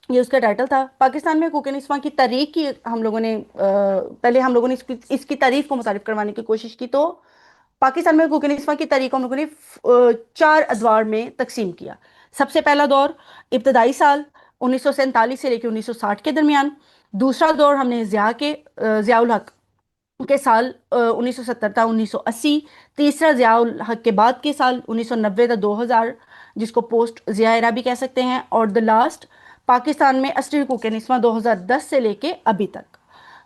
A: یہ اس کا ٹائٹل تھا. پاکستان میں حقوق نسواں کی تاریخ کی ہم لوگوں نے پہلے ہم لوگوں نے اس کی تاریخ کو متعارف کروانے کی کوشش کی. تو پاکستان میں حقوق نسواں کی تاریخ کو ہم لوگوں نے 4 ادوار میں تقسیم کیا. سب سے پہلا دور ابتدائی سال 1947 سے لے کے 1960 کے درمیان. دوسرا دور ہم نے ضیاء الحق کے سال 1970 تا 1980. تیسرا ضیاء الحق کے بعد کے سال 1990 تا 2000، جس کو پوسٹ ضیاء ایرا بھی کہہ سکتے ہیں. اور دا لاسٹ پاکستان میں عصری حقوق نسواں 2010 سے لے کے ابھی تک.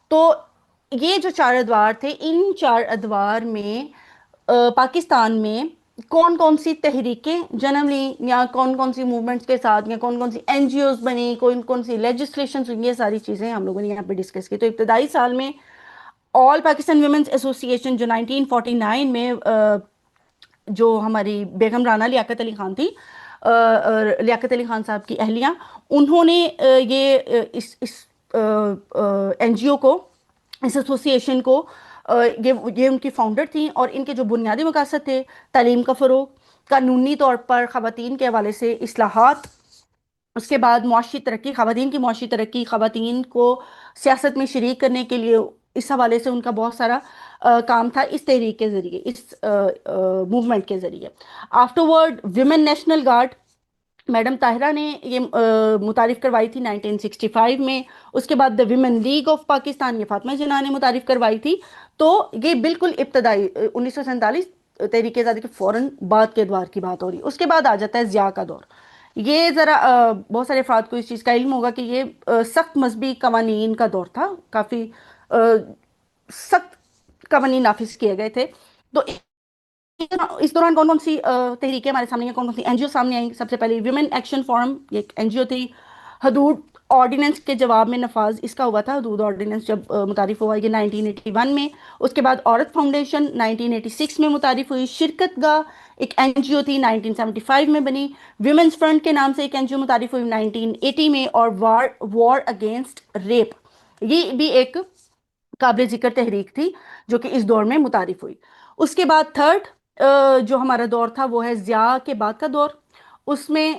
A: تو یہ جو 4 ادوار تھے، ان 4 ادوار میں پاکستان میں کون کون سی تحریکیں جنم لیں، یا کون کون سی موومنٹس کے ساتھ، یا کون کون سی NGOs بنی، کون کون سی لیجسلیشنز ہوئی، یہ ساری چیزیں ہم لوگوں نے یہاں پہ ڈسکس کی. تو ابتدائی سال میں آل پاکستان ویمنز ایسوسی ایشن جو 1949 میں جو ہماری بیگم رانا لیاقت علی خان تھی، لیاقت علی خان صاحب کی اہلیہ، انہوں نے یہ اس NGO کو، اس ایسوسی ایشن کو، یہ ان کی فاؤنڈر تھیں. اور ان کے جو بنیادی مقاصد تھے: تعلیم کا فروغ، قانونی طور پر خواتین کے حوالے سے اصلاحات، اس کے بعد معاشی ترقی، خواتین کی معاشی ترقی، خواتین کو سیاست میں شریک کرنے کے لیے اس حوالے سے ان کا بہت سارا کام تھا، اس تحریک کے ذریعے، اس موومنٹ کے ذریعے. After word women national guard madam Tahira نے یہ متعارف کروائی تھی 1965 میں. اس کے بعد the women league of Pakistan, یہ فاطمہ جناح نے متعارف کروائی تھی. تو یہ بالکل ابتدائی 1947 تحریک آزادی کے فوراً بعد کے ادوار کی بات ہو رہی. اس کے بعد آ جاتا ہے ضیاء کا دور. یہ ذرا بہت سارے افراد کو اس چیز کا علم ہوگا کہ یہ سخت مذہبی قوانین کا دور تھا، کافی سخت قوانین نافذ کیے گئے تھے. تو اس دوران کون کون سی تحریکیں ہمارے سامنے ہیں، کون کون سی NGO سامنے آئیں؟ سب سے پہلے ویمن ایکشن فورم، یہ ایک NGO تھی. حدود آرڈیننس کے جواب میں نفاذ اس کا ہوا تھا. حدود آرڈیننس جب متعارف ہوا یہ 1981 میں. اس کے بعد عورت فاؤنڈیشن 1986 میں متعارف ہوئی. شرکت گاہ ایک NGO تھی، 1975 میں بنی. ویمنز فرنٹ کے نام سے ایک NGO متعارف ہوئی 1980 میں. اور وار اگینسٹ ریپ، یہ بھی ایک قابل ذکر تحریک تھی جو کہ اس دور میں متعارف ہوئی. اس کے بعد تھرڈ جو ہمارا دور تھا وہ ہے ضیاء کے بعد کا دور. اس میں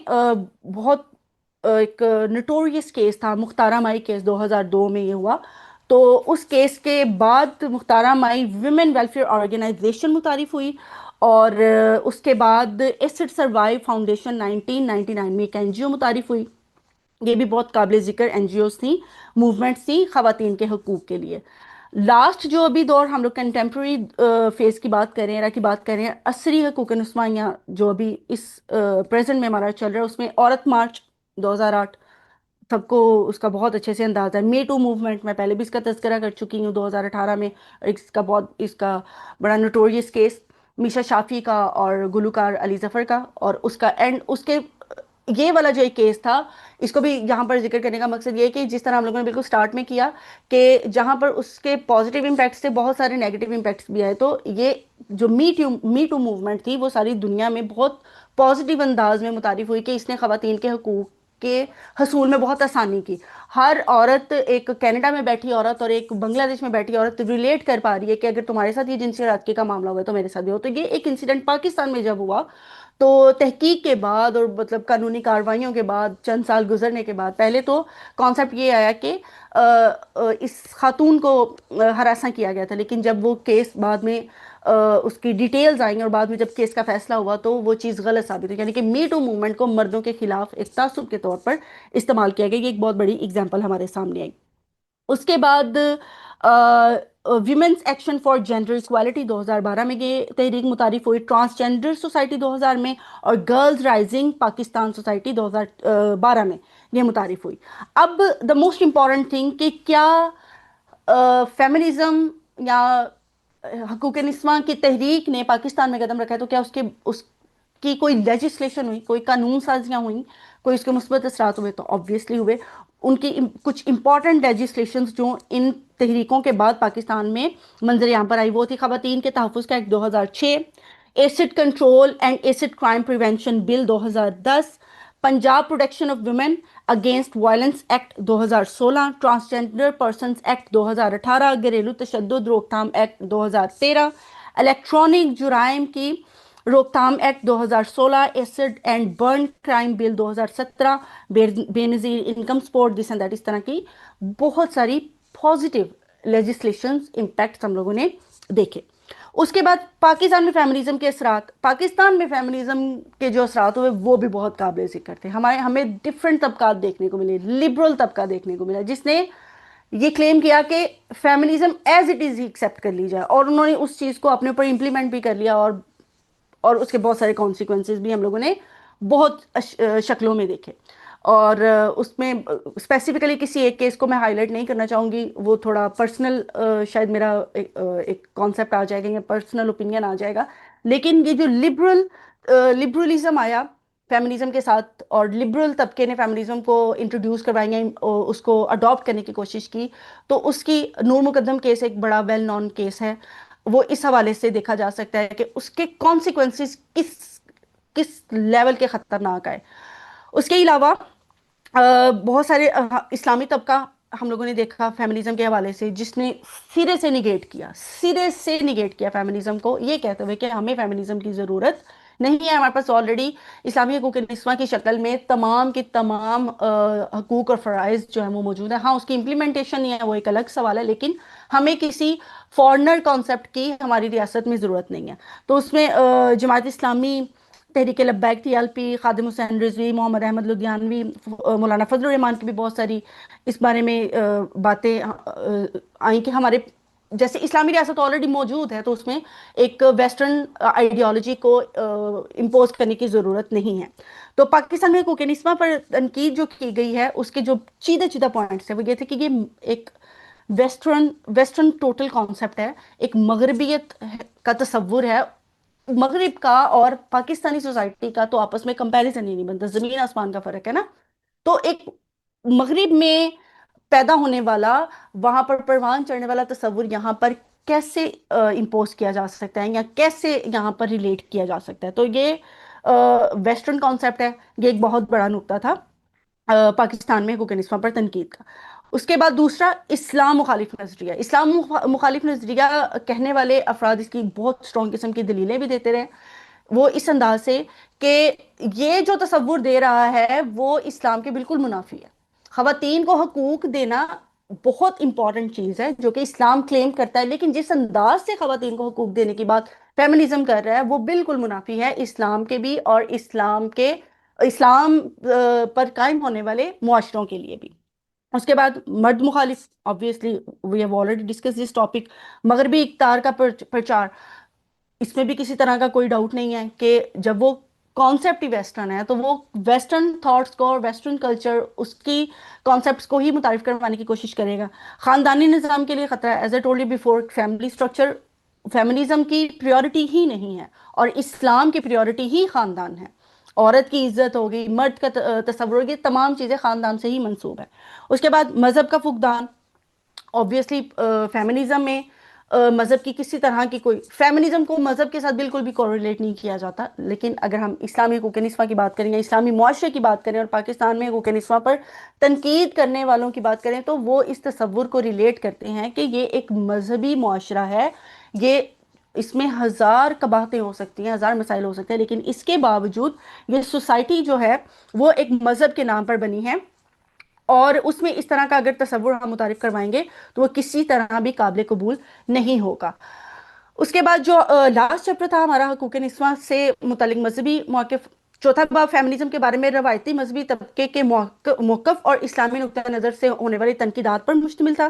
A: بہت ایک نٹوریس کیس تھا مختارہ مائی کیس، 2002 میں یہ ہوا. تو اس کیس کے بعد مختارہ مائی ویمن ویلفیئر آرگنائزیشن متعارف ہوئی، اور اس کے بعد ایسڈ سروائیو فاؤنڈیشن 1999 میں ایک این جی او متعارف ہوئی. یہ بھی بہت قابل ذکر این جی اوز تھیں، موومنٹس تھیں خواتین کے حقوق کے لیے. لاسٹ جو ابھی دور ہم لوگ کنٹمپرری فیز کی بات کریں، ایرا کی بات کریں، عصری حقوق نسواں یا جو ابھی اس پریزنٹ میں ہمارا چل رہا ہے، اس میں عورت مارچ 2008 سب کو اس کا بہت اچھے سے اندازہ ہے. می ٹو موومنٹ میں پہلے بھی اس کا تذکرہ کر چکی ہوں 2018 میں. اس کا بڑا نوٹوریس کیس میشا شافی کا اور گلوکار علی ظفر کا، اور اس کا اینڈ اس کے یہ والا جو ایک کیس تھا، اس کو بھی یہاں پر ذکر کرنے کا مقصد یہ ہے کہ جس طرح ہم لوگوں نے بالکل سٹارٹ میں کیا کہ جہاں پر اس کے پازیٹیو امپیکٹس تھے، بہت سارے نیگیٹو امپیکٹس بھی آئے. تو یہ جو می ٹو موومنٹ تھی وہ ساری دنیا میں بہت پازیٹیو انداز میں متعارف ہوئی کہ اس نے خواتین کے حقوق کے حصول میں بہت آسانی کی. ہر عورت، ایک کینیڈا میں بیٹھی عورت اور ایک بنگلہ دیش میں بیٹھی عورت ریلیٹ کر پا رہی ہے کہ اگر تمہارے ساتھ یہ جنسی رابطے کا معاملہ ہوا ہے تو میرے ساتھ بھی ہو. تو یہ ایک انسیڈنٹ پاکستان میں جب ہوا تو تحقیق کے بعد اور مطلب قانونی کارروائیوں کے بعد چند سال گزرنے کے بعد پہلے تو کانسیپٹ یہ آیا کہ اس خاتون کو ہراساں کیا گیا تھا، لیکن جب وہ کیس بعد میں اس کی ڈیٹیلز آئیں اور بعد میں جب کیس کا فیصلہ ہوا تو وہ چیز غلط ثابت ہوئی. یعنی کہ می ٹو موومنٹ کو مردوں کے خلاف ایک تعصب کے طور پر استعمال کیا گیا. یہ ایک بہت بڑی اگزامپل ہمارے سامنے آئی. اس کے بعد women's action for gender equality 2012 میں یہ تحریک متعارف ہوئی. ٹرانسجینڈر سوسائٹی 2000 میں، اور گرلز رائزنگ پاکستان سوسائٹی 2012 میں یہ متعارف ہوئی. اب دا موسٹ امپورٹنٹ تھنگ کہ کیا فیمنزم یا حقوق نسواں کی تحریک نے پاکستان میں قدم رکھا ہے، تو کیا اس کی کوئی لیجسلیشن ہوئی، کوئی قانون سازیاں ہوئیں، کوئی اس کے مثبت اثرات ہوئے؟ تو آبویسلی ہوئے. ان کی کچھ امپورٹنٹ لیجسلیشنز جو ان تحریکوں کے بعد پاکستان میں منظر عام پر آئی وہ تھی خواتین کے تحفظ کا act 2006، acid control and acid crime prevention bill 2010، Punjab protection of women against violence act 2016، transgender persons act 2018، گھریلو تشدد روک تھام ایکٹ 2013، الیکٹرانک جرائم کی روک تھام act 2016، acid and burn crime bill 2017، Benazir income support this and that. اس طرح کی بہت ساری پازیٹیو لیجسلیشنز امپیکٹس ہم لوگوں نے دیکھے. اس کے بعد پاکستان میں فیمنزم کے اثرات، پاکستان میں فیمنزم کے جو اثرات ہوئے وہ بھی بہت قابل ذکر تھے. ہمیں ڈفرینٹ طبقات دیکھنے کو ملے، لبرل طبقہ دیکھنے کو ملا جس نے یہ کلیم کیا کہ feminism as it is he accept کر لی جائے، اور انہوں نے اس چیز کو اپنے اوپر امپلیمنٹ بھی کر لیا، اور اس کے بہت سارے کانسیکوینسز بھی ہم لوگوں نے بہت شکلوں میں دیکھے. اور اس میں اسپیسیفکلی کسی ایک کیس کو میں ہائی لائٹ نہیں کرنا چاہوں گی، وہ تھوڑا پرسنل شاید میرا ایک کانسیپٹ آ جائے گا یا پرسنل اوپینین آ جائے گا. لیکن یہ جو لبرلزم آیا فیمنزم کے ساتھ، اور لبرل طبقے نے فیمنزم کو انٹروڈیوس کروائیں، اس کو اڈاپٹ کرنے کی کوشش کی، تو اس کی نور مقدم کیس ایک بڑا ویل نون کیس ہے. وہ اس حوالے سے دیکھا جا سکتا ہے کہ اس کے کانسیکوینسز کس لیول کے خطرناک آئے. اس کے علاوہ بہت سارے اسلامی طبقہ ہم لوگوں نے دیکھا فیمنزم کے حوالے سے جس نے سرے سے نگیٹ کیا فیمنزم کو، یہ کہتے ہوئے کہ ہمیں فیمنزم کی ضرورت نہیں ہے، ہمارے پاس آلریڈی اسلامی حقوق نسواں کی شکل میں تمام کی تمام حقوق اور فرائض جو ہیں وہ موجود ہیں. ہاں اس کی امپلیمنٹیشن نہیں ہے، وہ ایک الگ سوال ہے، لیکن ہمیں کسی فارنر کانسیپٹ کی ہماری ریاست میں ضرورت نہیں ہے. تو اس میں Jamaat Islami, Tehreek Labbaik T L P, Khadim Hussain Rizvi, محمد احمد لدھیانوی، مولانا فضل الرحمان کی بھی بہت ساری اس بارے میں باتیں آئیں کہ ہمارے جیسے اسلامی ریاست آلریڈی موجود ہے تو اس میں ایک ویسٹرن آئیڈیالوجی کو امپوز کرنے کی ضرورت نہیں ہے. تو پاکستان میں حقوق نسواں پر تنقید جو کی گئی ہے اس کے جو چیدہ پوائنٹس ہیں وہ یہ تھے کہ یہ ایک ویسٹرن ٹوٹل کانسیپٹ ہے، ایک مغربیت کا تصور ہے. مغرب کا اور پاکستانی سوسائٹی کا تو آپس میں کمپیریزن ہی نہیں بنتا، زمین آسمان کا فرق ہے نا. تو ایک مغرب میں پیدا ہونے والا، وہاں پر پروان چڑھنے والا تصور یہاں پر کیسے امپوز کیا جا سکتا ہے یا کیسے یہاں پر ریلیٹ کیا جا سکتا ہے. تو یہ ویسٹرن کانسیپٹ ہے، یہ ایک بہت بڑا نقطہ تھا پاکستان میں حقوق نسواں پر تنقید کا. اس کے بعد دوسرا اسلام مخالف نظریہ، اسلام مخالف نظریہ کہنے والے افراد اس کی بہت اسٹرانگ قسم کی دلیلیں بھی دیتے رہے، وہ اس انداز سے کہ یہ جو تصور دے رہا ہے وہ اسلام کے بالکل منافی ہے۔ خواتین کو حقوق دینا بہت امپورٹنٹ چیز ہے جو کہ اسلام کلیم کرتا ہے، لیکن جس انداز سے خواتین کو حقوق دینے کی بات فیمنزم کر رہا ہے وہ بالکل منافی ہے اسلام کے بھی، اور اسلام پر قائم ہونے والے معاشروں کے لیے بھی۔ اس کے بعد مرد مخالف، obviously we have already discussed this topic، مغربی اقتدار کا پرچار، اس میں بھی کسی طرح کا کوئی ڈاؤٹ نہیں ہے کہ جب وہ کانسیپٹ ہی ویسٹرن ہے تو وہ ویسٹرن تھاٹس کو اور ویسٹرن کلچر اس کی کانسیپٹس کو ہی متعارف کروانے کی کوشش کرے گا۔ خاندانی نظام کے لیے خطرہ ہے، as I told you before, family structure feminism کی پریورٹی ہی نہیں ہے، اور اسلام کی پریورٹی ہی خاندان ہے۔ عورت کی عزت ہوگی، مرد کا تصور ہوگی، تمام چیزیں خاندان سے ہی منسوب ہے۔ اس کے بعد مذہب کا فقدان، obviously فیمنزم میں مذہب کی کسی طرح کی کوئی، فیمنزم کو مذہب کے ساتھ بالکل بھی کوریلیٹ نہیں کیا جاتا، لیکن اگر ہم اسلامی حقوق نسواں کی بات کریں یا اسلامی معاشرے کی بات کریں اور پاکستان میں حقوق نسواں پر تنقید کرنے والوں کی بات کریں تو وہ اس تصور کو ریلیٹ کرتے ہیں کہ یہ ایک مذہبی معاشرہ ہے، یہ اس میں ہزار قباحتیں ہو سکتی ہیں، ہزار مسائل ہو سکتے ہیں، لیکن اس کے باوجود یہ سوسائٹی جو ہے وہ ایک مذہب کے نام پر بنی ہے، اور اس میں اس طرح کا اگر تصور ہم متعارف کروائیں گے تو وہ کسی طرح بھی قابل قبول نہیں ہوگا۔ اس کے بعد جو لاسٹ چیپٹر تھا ہمارا حقوق نسواں سے متعلق مذہبی موقف، چوتھا باب فیمنزم کے بارے میں روایتی مذہبی طبقے کے موقف اور اسلامی نقطہ نظر سے ہونے والی تنقیدات پر مشتمل تھا۔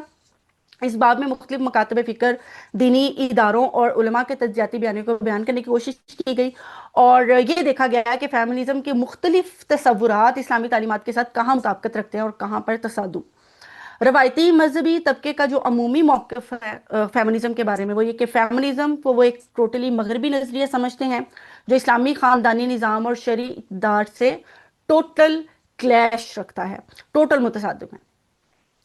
A: اس باب میں مختلف مکاتب فکر، دینی اداروں اور علماء کے تجزیاتی بیانیوں کو بیان کرنے کی کوشش کی گئی، اور یہ دیکھا گیا کہ فیمنزم کے مختلف تصورات اسلامی تعلیمات کے ساتھ کہاں مطابقت رکھتے ہیں اور کہاں پر تصادم۔ روایتی مذہبی طبقے کا جو عمومی موقف ہے فیمنزم کے بارے میں وہ یہ کہ فیمنزم کو وہ ایک ٹوٹلی مغربی نظریہ سمجھتے ہیں جو اسلامی خاندانی نظام اور شرعی اقدار سے ٹوٹل کلیش رکھتا ہے، ٹوٹل متصادم ہے۔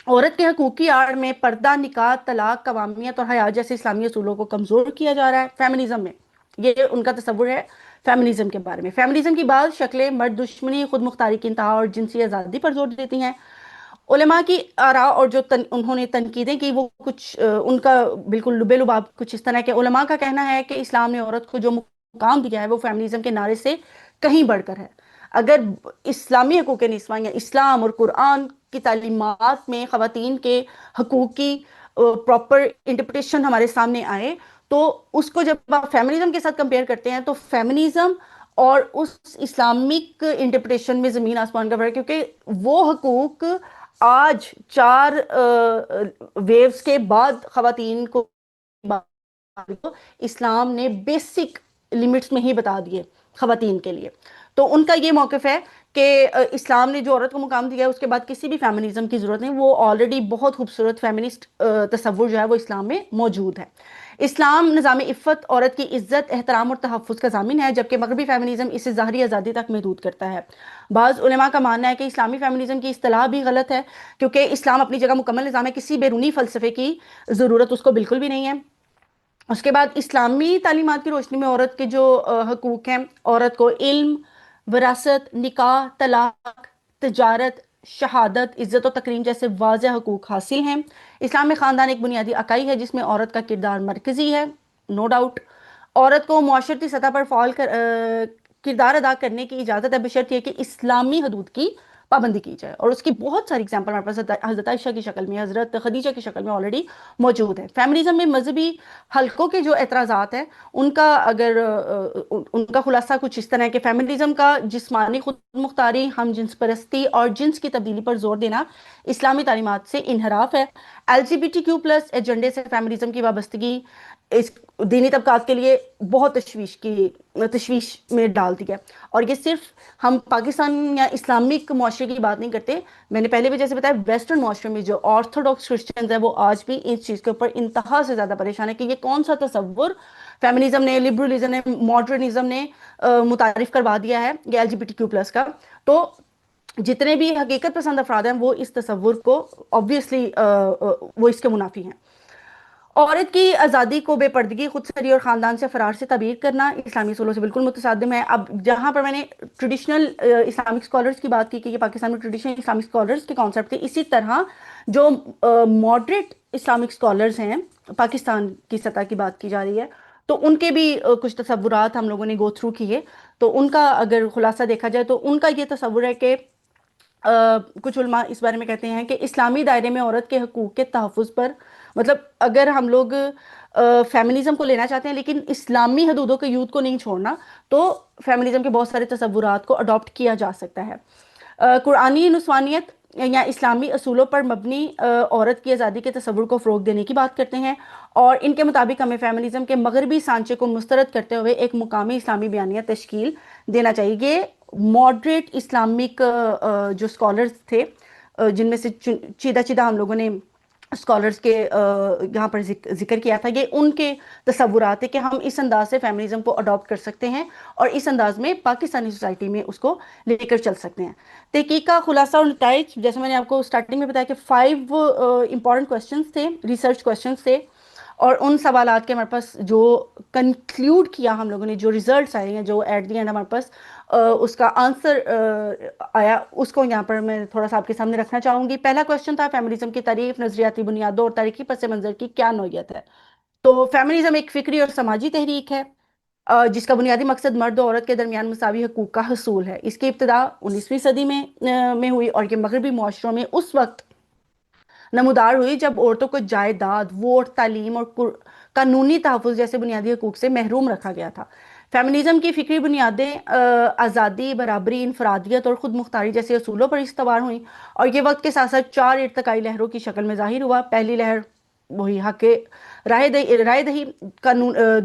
A: عورت کے حقوق کی آڑ میں پردہ، نکاح، طلاق، قوامیت اور حیات جیسے اسلامی اصولوں کو کمزور کیا جا رہا ہے فیمنزم میں، یہ ان کا تصور ہے فیمنزم کے بارے میں۔ فیمنزم کی بعض شکلیں مرد دشمنی، خود مختاری کی انتہا اور جنسی آزادی پر زور دیتی ہیں۔ علماء کی آراء اور جو انہوں نے تنقیدیں کی وہ کچھ ان کا بالکل لبے لباب کچھ اس طرح کے، علماء کا کہنا ہے کہ اسلام نے عورت کو جو مقام دیا ہے وہ فیمنزم کے نعرے سے کہیں بڑھ کر ہے۔ اگر اسلامی حقوق نسواں یا اسلام اور قرآن کی تعلیمات میں خواتین کے حقوق کی پراپر انٹرپریٹیشن ہمارے سامنے آئے تو اس کو جب آپ فیمنزم کے ساتھ کمپیئر کرتے ہیں تو فیمنزم اور اس اسلامک انٹرپریٹیشن میں زمین آسمان کا فرق ہے، کیونکہ وہ حقوق آج 4 ویوز کے بعد خواتین کو اسلام نے بیسک لمٹس میں ہی بتا دیے خواتین کے لیے۔ تو ان کا یہ موقف ہے کہ اسلام نے جو عورت کو مقام دیا ہے اس کے بعد کسی بھی فیمنزم کی ضرورت نہیں، وہ آلریڈی بہت خوبصورت فیمنسٹ تصور جو ہے وہ اسلام میں موجود ہے۔ اسلام نظام عفت، عورت کی عزت، احترام اور تحفظ کا ضامن ہے، جبکہ مغربی فیمنزم اسے ظاہری آزادی تک محدود کرتا ہے۔ بعض علماء کا ماننا ہے کہ اسلامی فیمنزم کی اصطلاح بھی غلط ہے، کیونکہ اسلام اپنی جگہ مکمل نظام ہے، کسی بیرونی فلسفے کی ضرورت اس کو بالکل بھی نہیں ہے۔ اس کے بعد اسلامی تعلیمات کی روشنی میں عورت کے جو حقوق ہیں، عورت کو علم، وراثت، نکاح، طلاق، تجارت، شہادت، عزت و تکریم جیسے واضح حقوق حاصل ہیں۔ اسلام میں خاندان ایک بنیادی اکائی ہے جس میں عورت کا کردار مرکزی ہے، نو ڈاؤٹ۔ عورت کو معاشرتی سطح پر فعال کردار ادا کرنے کی اجازت ہے بشرط یہ کہ اسلامی حدود کی پابندی کی جائے، اور اس کی بہت ساری اگزامپل ہمارے پاس حضرت عائشہ کی شکل میں، حضرت خدیجہ کی شکل میں آلریڈی موجود ہے۔ فیمنزم میں مذہبی حلقوں کے جو اعتراضات ہیں ان کا اگر ان کا خلاصہ کچھ اس طرح ہے کہ فیمنزم کا جسمانی خود مختاری، ہم جنس پرستی اور جنس کی تبدیلی پر زور دینا اسلامی تعلیمات سے انحراف ہے۔ LGBTQ+ ایجنڈے سے فیمنزم کی وابستگی اس دینی طبقات کے لیے بہت تشویش میں ڈال دی ہے، اور یہ صرف ہم پاکستان یا اسلامک معاشرے کی بات نہیں کرتے، میں نے پہلے بھی جیسے بتایا ویسٹرن معاشرے میں جو آرتھوڈاکس کرسچنز ہیں وہ آج بھی اس چیز کے اوپر انتہا سے زیادہ پریشان ہے کہ یہ کون سا تصور فیمنزم نے، لبرلزم نے، ماڈرنزم نے متعارف کروا دیا ہے یہ LGBTQ+ کا۔ تو جتنے بھی حقیقت پسند افراد ہیں وہ اس تصور کو obviously وہ اس کے منافی ہیں۔ عورت کی آزادی کو بے پردگی، خود سری اور خاندان سے فرار سے تعبیر کرنا اسلامی اصولوں سے بالکل متصادم ہے۔ اب جہاں پر میں نے ٹریڈیشنل اسلامک اسکالرس کی بات کی کہ یہ پاکستان میں ٹریڈیشنل اسلامک اسکالرس کے کانسیپٹ تھے، اسی طرح جو ماڈریٹ اسلامک اسکالرس ہیں، پاکستان کی سطح کی بات کی جا رہی ہے، تو ان کے بھی کچھ تصورات ہم لوگوں نے گو تھرو کیے۔ تو ان کا اگر خلاصہ دیکھا جائے تو ان کا یہ تصور ہے کہ کچھ علماء اس بارے میں کہتے ہیں کہ اسلامی دائرے میں عورت کے حقوق کے تحفظ پر، مطلب اگر ہم لوگ فیمنزم کو لینا چاہتے ہیں لیکن اسلامی حدودوں کے یوتھ کو نہیں چھوڑنا، تو فیمنزم کے بہت سارے تصورات کو اڈاپٹ کیا جا سکتا ہے۔ قرآنی نسوانیت یا اسلامی اصولوں پر مبنی عورت کی آزادی کے تصور کو فروغ دینے کی بات کرتے ہیں، اور ان کے مطابق ہمیں فیمنزم کے مغربی سانچے کو مسترد کرتے ہوئے ایک مقامی اسلامی بیانیہ تشکیل دینا چاہیے۔ یہ ماڈریٹ اسلامک جو اسکالرس تھے، جن میں سے چیدہ چیدہ ہم لوگوں نے اسکالرس کے یہاں پر ذکر کیا تھا، یہ ان کے تصورات ہے کہ ہم اس انداز سے فیمنزم کو اڈاپٹ کر سکتے ہیں اور اس انداز میں پاکستانی سوسائٹی میں اس کو لے کر چل سکتے ہیں۔ تحقیق کا خلاصہ اور نتائج، جیسے میں نے آپ کو سٹارٹنگ میں بتایا کہ 5 امپورٹنٹ کوسچنز تھے، ریسرچ کوسچنز تھے، اور ان سوالات کے ہمارے پاس جو کنکلیوڈ کیا ہم لوگوں نے، جو ریزلٹس آئے ہیں، جو ایٹ دی اینڈ ہمارے پاس اس کا آنسر آیا، اس کو یہاں پر میں تھوڑا سا آپ کے سامنے رکھنا چاہوں گی۔ پہلا کوسچن تھا فیمنزم کی تعریف، نظریاتی بنیادوں اور تاریخی پس منظر کی کیا نوعیت ہے؟ تو فیمنزم ایک فکری اور سماجی تحریک ہے جس کا بنیادی مقصد مرد و عورت کے درمیان مساوی حقوق کا حصول ہے۔ اس کی ابتدا 19ویں صدی میں ہوئی، اور یہ مغربی معاشروں میں اس وقت نمودار ہوئی جب عورتوں کو جائیداد، ووٹ، تعلیم اور قانونی تحفظ جیسے بنیادی حقوق سے محروم رکھا گیا تھا۔ فیمنزم کی فکری بنیادیں آزادی، برابری، انفرادیت اور خود مختاری جیسے اصولوں پر استوار ہوئیں، اور یہ وقت کے ساتھ ساتھ 4 ارتقائی لہروں کی شکل میں ظاہر ہوا۔ پہلی لہر وہی حق رائے دہی،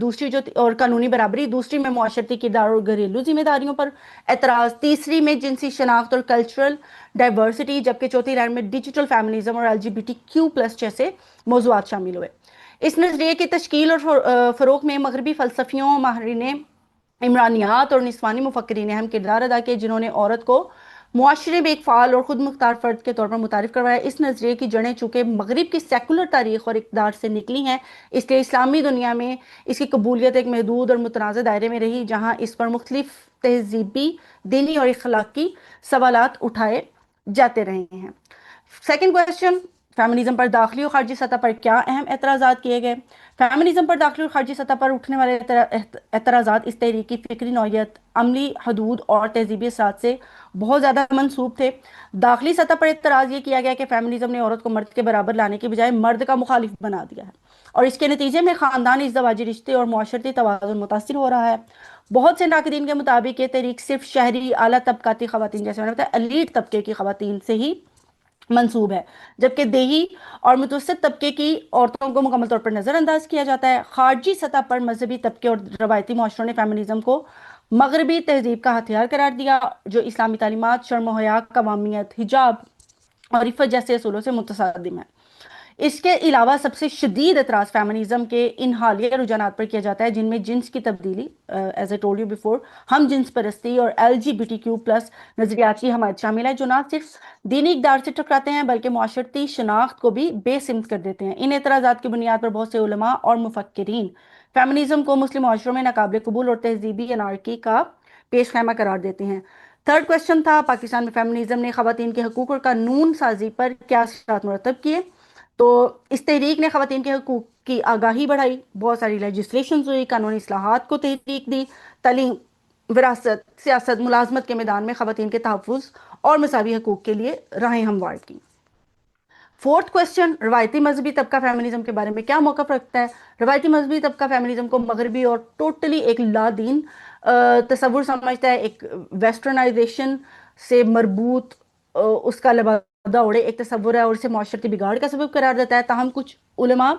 A: دوسری جو اور قانونی برابری، دوسری میں معاشرتی کردار اور گھریلو ذمہ داریوں پر اعتراض، تیسری میں جنسی شناخت اور کلچرل ڈائیورسٹی، جبکہ چوتھی لہر میں ڈیجیٹل فیمنزم اور LGBTQ+ جیسے موضوعات شامل ہوئے۔ اس نظریے کی تشکیل اور فروغ میں مغربی فلسفیوں، ماہرین عمرانیات اور نسوانی مفکرین نے اہم کردار ادا کیے، جنہوں نے عورت کو معاشرے میں ایک فعال اور خود مختار فرد کے طور پر متعارف کروایا۔ اس نظریے کی جڑیں چونکہ مغرب کی سیکولر تاریخ اور اقدار سے نکلی ہیں، اس لیے اسلامی دنیا میں اس کی قبولیت ایک محدود اور متنازع دائرے میں رہی، جہاں اس پر مختلف تہذیبی، دینی اور اخلاقی سوالات اٹھائے جاتے رہے ہیں۔ سیکنڈ کوسچن، فیمنزم پر داخلی اور خارجی سطح پر کیا اہم اعتراضات کیے گئے؟ فیمنزم پر داخلی اور خارجی سطح پر اٹھنے والے اعتراضات اس تحریک کی فکری نوعیت، عملی حدود اور تہذیبی اثرات سے بہت زیادہ منسوب تھے۔ داخلی سطح پر اعتراض یہ کیا گیا کہ فیمنزم نے عورت کو مرد کے برابر لانے کے بجائے مرد کا مخالف بنا دیا ہے، اور اس کے نتیجے میں خاندانی ازدواجی رشتے اور معاشرتی توازن متاثر ہو رہا ہے۔ بہت سے ناقدین کے مطابق یہ تحریک صرف شہری اعلیٰ طبقاتی خواتین، جیسے میں نے بتایا ایلیٹ طبقے کی خواتین سے ہی منسوب ہے، جبکہ دیہی اور متوسط طبقے کی عورتوں کو مکمل طور پر نظر انداز کیا جاتا ہے۔ خارجی سطح پر مذہبی طبقے اور روایتی معاشروں نے فیمنزم کو مغربی تہذیب کا ہتھیار قرار دیا، جو اسلامی تعلیمات، شرم و حیا، قوامیت، حجاب اور عفت جیسے اصولوں سے متصادم ہے۔ اس کے علاوہ سب سے شدید اعتراض فیمنزم کے ان حالیہ رجحانات پر کیا جاتا ہے جن میں جنس کی تبدیلی، as I told you before, ہم جنس پرستی اور LGBTQ+ نظریات کی حمایت شامل ہے، جو نہ صرف دینی اقدار سے ٹکراتے ہیں بلکہ معاشرتی شناخت کو بھی بے سمت کر دیتے ہیں۔ ان اعتراضات کی بنیاد پر بہت سے علماء اور مفکرین فیمنزم کو مسلم معاشروں میں ناقابل قبول اور تہذیبی انارکی کا پیش خیمہ قرار دیتے ہیں۔ تھرڈ کوسچن تھا پاکستان میں فیمنزم نے خواتین کے حقوق اور قانون سازی پر کیا اثرات مرتب کیے؟ تو اس تحریک نے خواتین کے حقوق کی آگاہی بڑھائی، بہت ساری لیجسلیشنز ہوئی، قانونی اصلاحات کو تحریک دی، تعلیم، وراثت، سیاست، ملازمت کے میدان میں خواتین کے تحفظ اور مساوی حقوق کے لیے راہیں ہموار کی۔ فورتھ کوسچن، روایتی مذہبی طبقہ فیمنزم کے بارے میں کیا موقف رکھتا ہے؟ روایتی مذہبی طبقہ فیمنزم کو مغربی اور ٹوٹلی ایک لا دین تصور سمجھتا ہے، ایک ویسٹرنائزیشن سے مربوط اس کا لبادہ اوڑے ایک تصور ہے، اور اسے معاشرتی بگاڑ کا سبب قرار دیتا ہے۔ تاہم کچھ علماء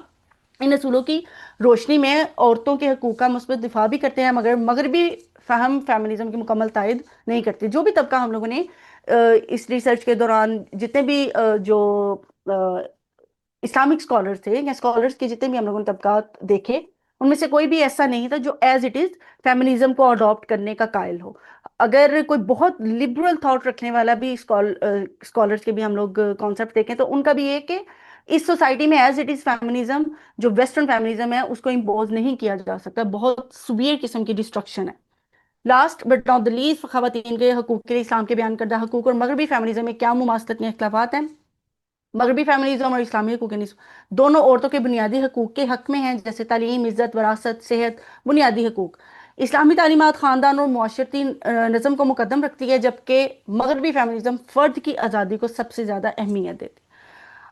A: ان اصولوں کی روشنی میں عورتوں کے حقوق کا مثبت دفاع بھی کرتے ہیں، مگر مغربی فہم فیمنزم کی مکمل تائید نہیں کرتے۔ جو بھی طبقہ ہم لوگوں نے اس ریسرچ کے دوران جتنے بھی جو اسلامک اسکالرس تھے یا اسکالرس کے جتنے بھی ہم لوگوں نے طبقات دیکھے، ان میں سے کوئی بھی ایسا نہیں تھا جو ایز اٹ از فیمنزم کو اڈاپٹ کرنے کا قائل ہو۔ اگر کوئی بہت لبرل تھاٹ رکھنے والا بھی اسکالرس کے بھی ہم لوگ کانسیپٹ دیکھیں تو ان کا بھی یہ کہ اس سوسائٹی میں ایز اٹ از فیمنزم جو ویسٹرن فیمنزم ہے اس کو امپوز نہیں کیا جا سکتا، بہت سویئر قسم کی ڈسٹرکشن ہے۔ Last but not the list, خواتین کے حقوق کے لیے اسلام کے بیان کردہ حقوق اور مغربی فیمنزم میں کیا مماثلت میں اختلافات ہیں؟ مغربی فیمنزم اور اسلامی حقوق دونوں عورتوں کے بنیادی حقوق کے حق میں ہیں، جیسے تعلیم، عزت، وراثت، صحت، بنیادی حقوق۔ اسلامی تعلیمات خاندان اور معاشرتی نظم کو مقدم رکھتی ہے، جبکہ مغربی فیمنزم فرد کی آزادی کو سب سے زیادہ اہمیت دیتی ہے۔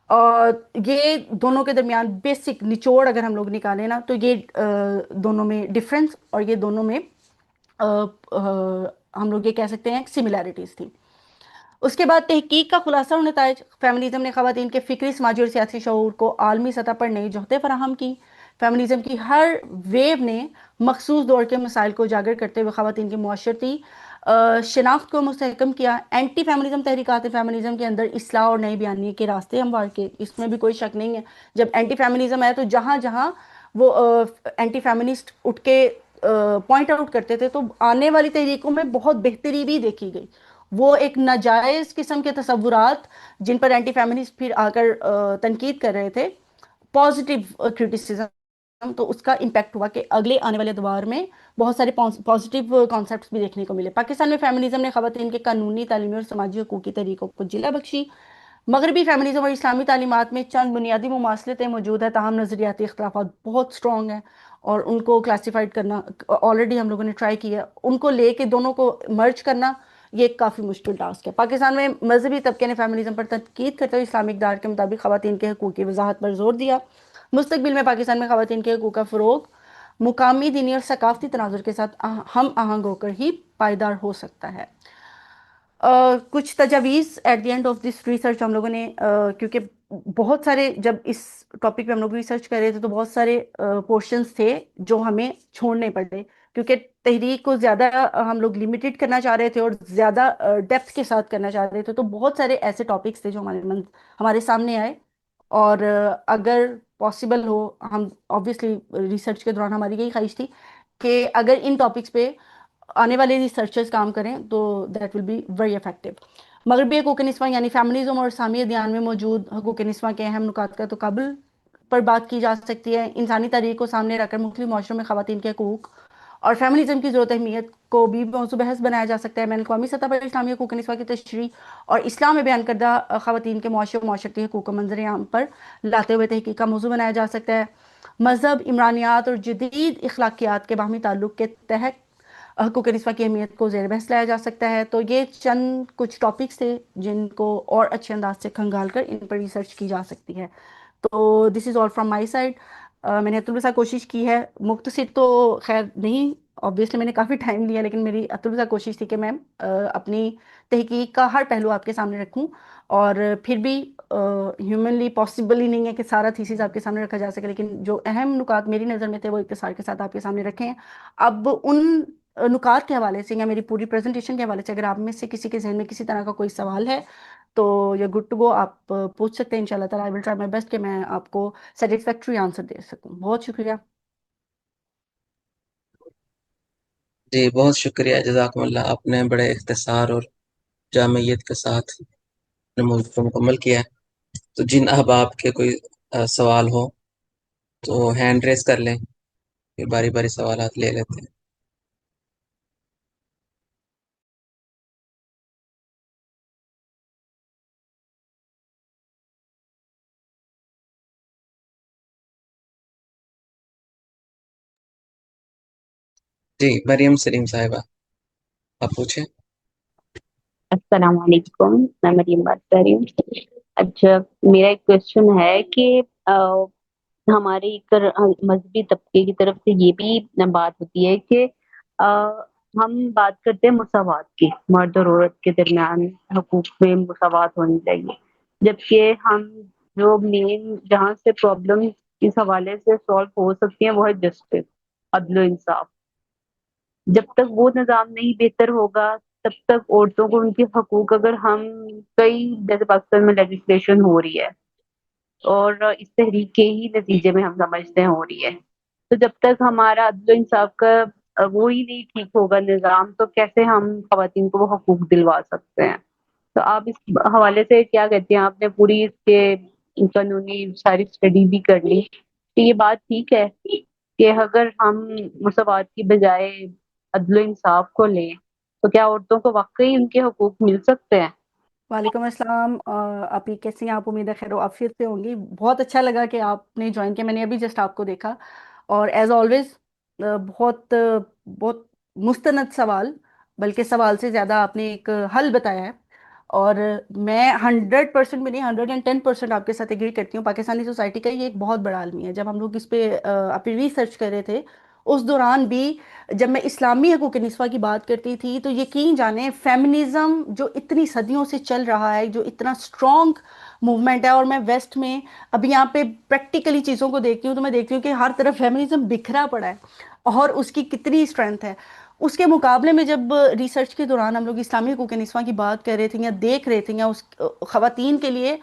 A: اور یہ دونوں کے درمیان بیسک نچوڑ اگر ہم لوگ نکالیں نا، تو یہ دونوں میں ڈفرنس اور یہ دونوں میں ہم لوگ یہ کہہ سکتے ہیں سملیرٹیز تھی۔ اس کے بعد تحقیق کا خلاصہ اور نتائج: فیمنزم نے خواتین کے فکری، سماجی اور سیاسی شعور کو عالمی سطح پر نئی جہتیں فراہم کی۔ فیمنزم کی ہر ویو نے مخصوص دور کے مسائل کو اجاگر کرتے ہوئے خواتین کی معاشرتی شناخت کو مستحکم کیا۔ اینٹی فیمنزم تحریکات فیمنزم کے اندر اصلاح اور نئی بیانیے کے راستے ہموار کیے، اس میں بھی کوئی شک نہیں ہے۔ جب اینٹی فیمنزم ہے تو جہاں جہاں وہ اینٹی فیمنسٹ اٹھ کے پوائنٹ آؤٹ کرتے تھے تو آنے والی تحریکوں میں بہت بہتری بھی دیکھی گئی۔ وہ ایک ناجائز قسم کے تصورات جن پر اینٹی فیمنسٹ پھر آ کر تنقید کر رہے تھے، پازیٹیو کرٹیسزم، تو اس کا امپیکٹ ہوا کہ اگلے آنے والے ادوار میں بہت سارے پازیٹیو کانسیپٹس بھی دیکھنے کو ملے۔ پاکستان میں فیمنزم نے خواتین کے قانونی، تعلیمی اور سماجی حقوقی طریقوں کو جلا بخشی۔ مغربی فیمنزم اور اسلامی تعلیمات میں چند بنیادی مماثلتیں موجود ہیں، تاہم نظریاتی اختلافات بہت سٹرونگ ہیں، اور ان کو کلاسیفائڈ کرنا آلریڈی ہم لوگوں نے ٹرائی کیا، ان کو لے کے دونوں کو مرج کرنا یہ ایک کافی مشکل ٹاسک ہے۔ پاکستان میں مذہبی طبقے نے فیمنزم پر تنقید کرتے ہوئے اسلامک اقدار کے مطابق خواتین کے حقوق کی وضاحت پر زور دیا۔ مستقبل میں پاکستان میں خواتین کے حقوق کا فروغ مقامی، دینی اور ثقافتی تناظر کے ساتھ ہم آہنگ ہو کر ہی پائیدار ہو سکتا ہے۔ کچھ تجاویز at the end of this research ہم لوگوں نے، کیونکہ بہت سارے جب اس ٹاپک پہ ہم لوگ ریسرچ کر رہے تھے تو بہت سارے پورشنز تھے جو ہمیں چھوڑنے پڑے، کیونکہ تحریک کو زیادہ ہم لوگ لمیٹڈ کرنا چاہ رہے تھے اور زیادہ ڈیپتھ کے ساتھ کرنا چاہ رہے تھے، تو بہت سارے ایسے ٹاپکس تھے جو ہمارے سامنے آئے۔ اور اگر پاسبل ہو، ہم آبویسلی ریسرچ کے دوران ہماری یہی خواہش تھی کہ اگر ان ٹاپکس پہ آنے والے ریسرچرز کام کریں تو that will be very effective. مغربی حقوق نسواں یعنی فیمنزم اور اسلامی ادیان میں موجود حقوق نسواں کے اہم نکات کا تقابل پر بات کی جا سکتی ہے۔ انسانی تاریخ کو سامنے رکھ کر مختلف معاشروں میں خواتین کے حقوق اور فیمنزم کی ضرورت اہمیت کو بھی موضوع بحث بنایا جا سکتا ہے۔ بین الاقوامی سطح پر اسلامی حقوق نسواں کی تشریح اور اسلام میں بیان کردہ خواتین کے معاشرے اور معاشرتی حقوق کو منظر عام پر لاتے ہوئے تحقیق کا موضوع بنایا جا سکتا ہے۔ مذہب، عمرانیات اور جدید اخلاقیات کے باہمی تعلق کے تحت حقوق نسواں کی اہمیت کو زیر بحث لایا جا سکتا ہے۔ تو یہ چند کچھ ٹاپکس تھے جن کو اور اچھے انداز سے کھنگال کر ان پر ریسرچ کی جا سکتی ہے۔ تو دس از آل فرام مائی سائڈ۔ میں نے اتنا کوشش کی ہے، مختصر تو خیر نہیں، obviously میں نے کافی ٹائم لیا، لیکن میری اتنا کوشش تھی کہ میں اپنی تحقیق کا ہر پہلو آپ کے سامنے رکھوں، اور پھر بھی ہیومنلی پاسبل ہی نہیں ہے کہ سارا تھیسس آپ کے سامنے رکھا جا سکے، لیکن جو اہم نکات میری نظر میں تھے وہ اختصار کے ساتھ آپ کے سامنے رکھے ہیں۔ اب ان نکات کے حوالے سے یا میری پوری پریزنٹیشن کے حوالے سے اگر آپ میں سے کسی کے ذہن میں کسی طرح کا کوئی سوال ہے تو یہ گڈ ٹو گو، آپ پوچھ سکتے ہیں انشاءاللہ تعالیٰ۔ I will try my best کہ میں آپ کو سیٹسفیکٹری آنسر دے سکوں۔ بہت شکریہ۔
B: جی بہت شکریہ، جزاکم اللہ، آپ نے بڑے اختصار اور جامعیت کے ساتھ اپنے موضوع کو مکمل کیا ہے۔ تو جن احباب کے کوئی سوال ہو تو ہینڈ ریز کر لیں، پھر باری باری سوالات لے لیتے ہیں۔ جی مریم سلیم صاحبہ، آپ پوچھیں۔
C: السلام علیکم، میں مریم بات کر رہی ہوں۔ اچھا، میرا ایک کوشچن ہے کہ ہمارے ایک مذہبی طبقے کی طرف سے یہ بھی بات ہوتی ہے کہ ہم بات کرتے ہیں مساوات کی، مرد اور عورت کے درمیان حقوق میں مساوات ہونی چاہیے، جبکہ ہم جو مین جہاں سے پرابلم اس حوالے سے سالو ہو سکتی ہیں وہ ہے جسٹس، عدل و انصاف۔ جب تک وہ نظام نہیں بہتر ہوگا تب تک عورتوں کو ان کے حقوق، اگر ہم کئی جیسے پاکستان میں لیجسلیشن ہو رہی ہے اور اس تحریک کے ہی نتیجے میں ہم سمجھتے ہیں ہو رہی ہے، تو جب تک ہمارا عدل و انصاف کا وہ ہی نہیں ٹھیک ہوگا نظام، تو کیسے ہم خواتین کو وہ حقوق دلوا سکتے ہیں؟ تو آپ اس حوالے سے کیا کہتے ہیں؟ آپ نے پوری اس کے قانونی ساری اسٹڈی بھی کر لی، تو یہ بات ٹھیک ہے کہ اگر ہم مساوات کی بجائے عدل و انصاف کو لیں تو کیا عورتوں کو واقعی ان کے حقوق مل سکتے ہیں؟
A: وعلیکم السلام، آپ یہ کیسی ہیں؟ آپ امید ہے خیر و عافیت سے ہوں گی۔ بہت اچھا لگا کہ آپ نے جوائن کیا، میں نے ابھی جسٹ آپ کو دیکھا، اور ایز آلویز بہت مستند سوال، بلکہ سوال سے زیادہ آپ نے ایک حل بتایا ہے، اور میں 100% میں نہیں 110% آپ کے ساتھ ایگری کرتی ہوں۔ پاکستانی سوسائٹی کا یہ ایک بہت بڑا عالمی ہے۔ جب ہم لوگ اس پہ اپنی ریسرچ کر رہے تھے، اس دوران بھی جب میں اسلامی حقوق نسواں کی بات کرتی تھی، تو یقین جانیں فیمنزم جو اتنی صدیوں سے چل رہا ہے، جو اتنا اسٹرانگ موومنٹ ہے، اور میں ویسٹ میں ابھی یہاں پہ پریکٹیکلی چیزوں کو دیکھتی ہوں تو میں دیکھتی ہوں کہ ہر طرف فیمنزم بکھرا پڑا ہے، اور اس کی کتنی اسٹرینتھ ہے۔ اس کے مقابلے میں جب ریسرچ کے دوران ہم لوگ اسلامی حقوق نسواں کی بات کر رہے تھے یا دیکھ رہے تھے، یا اس خواتین کے لیے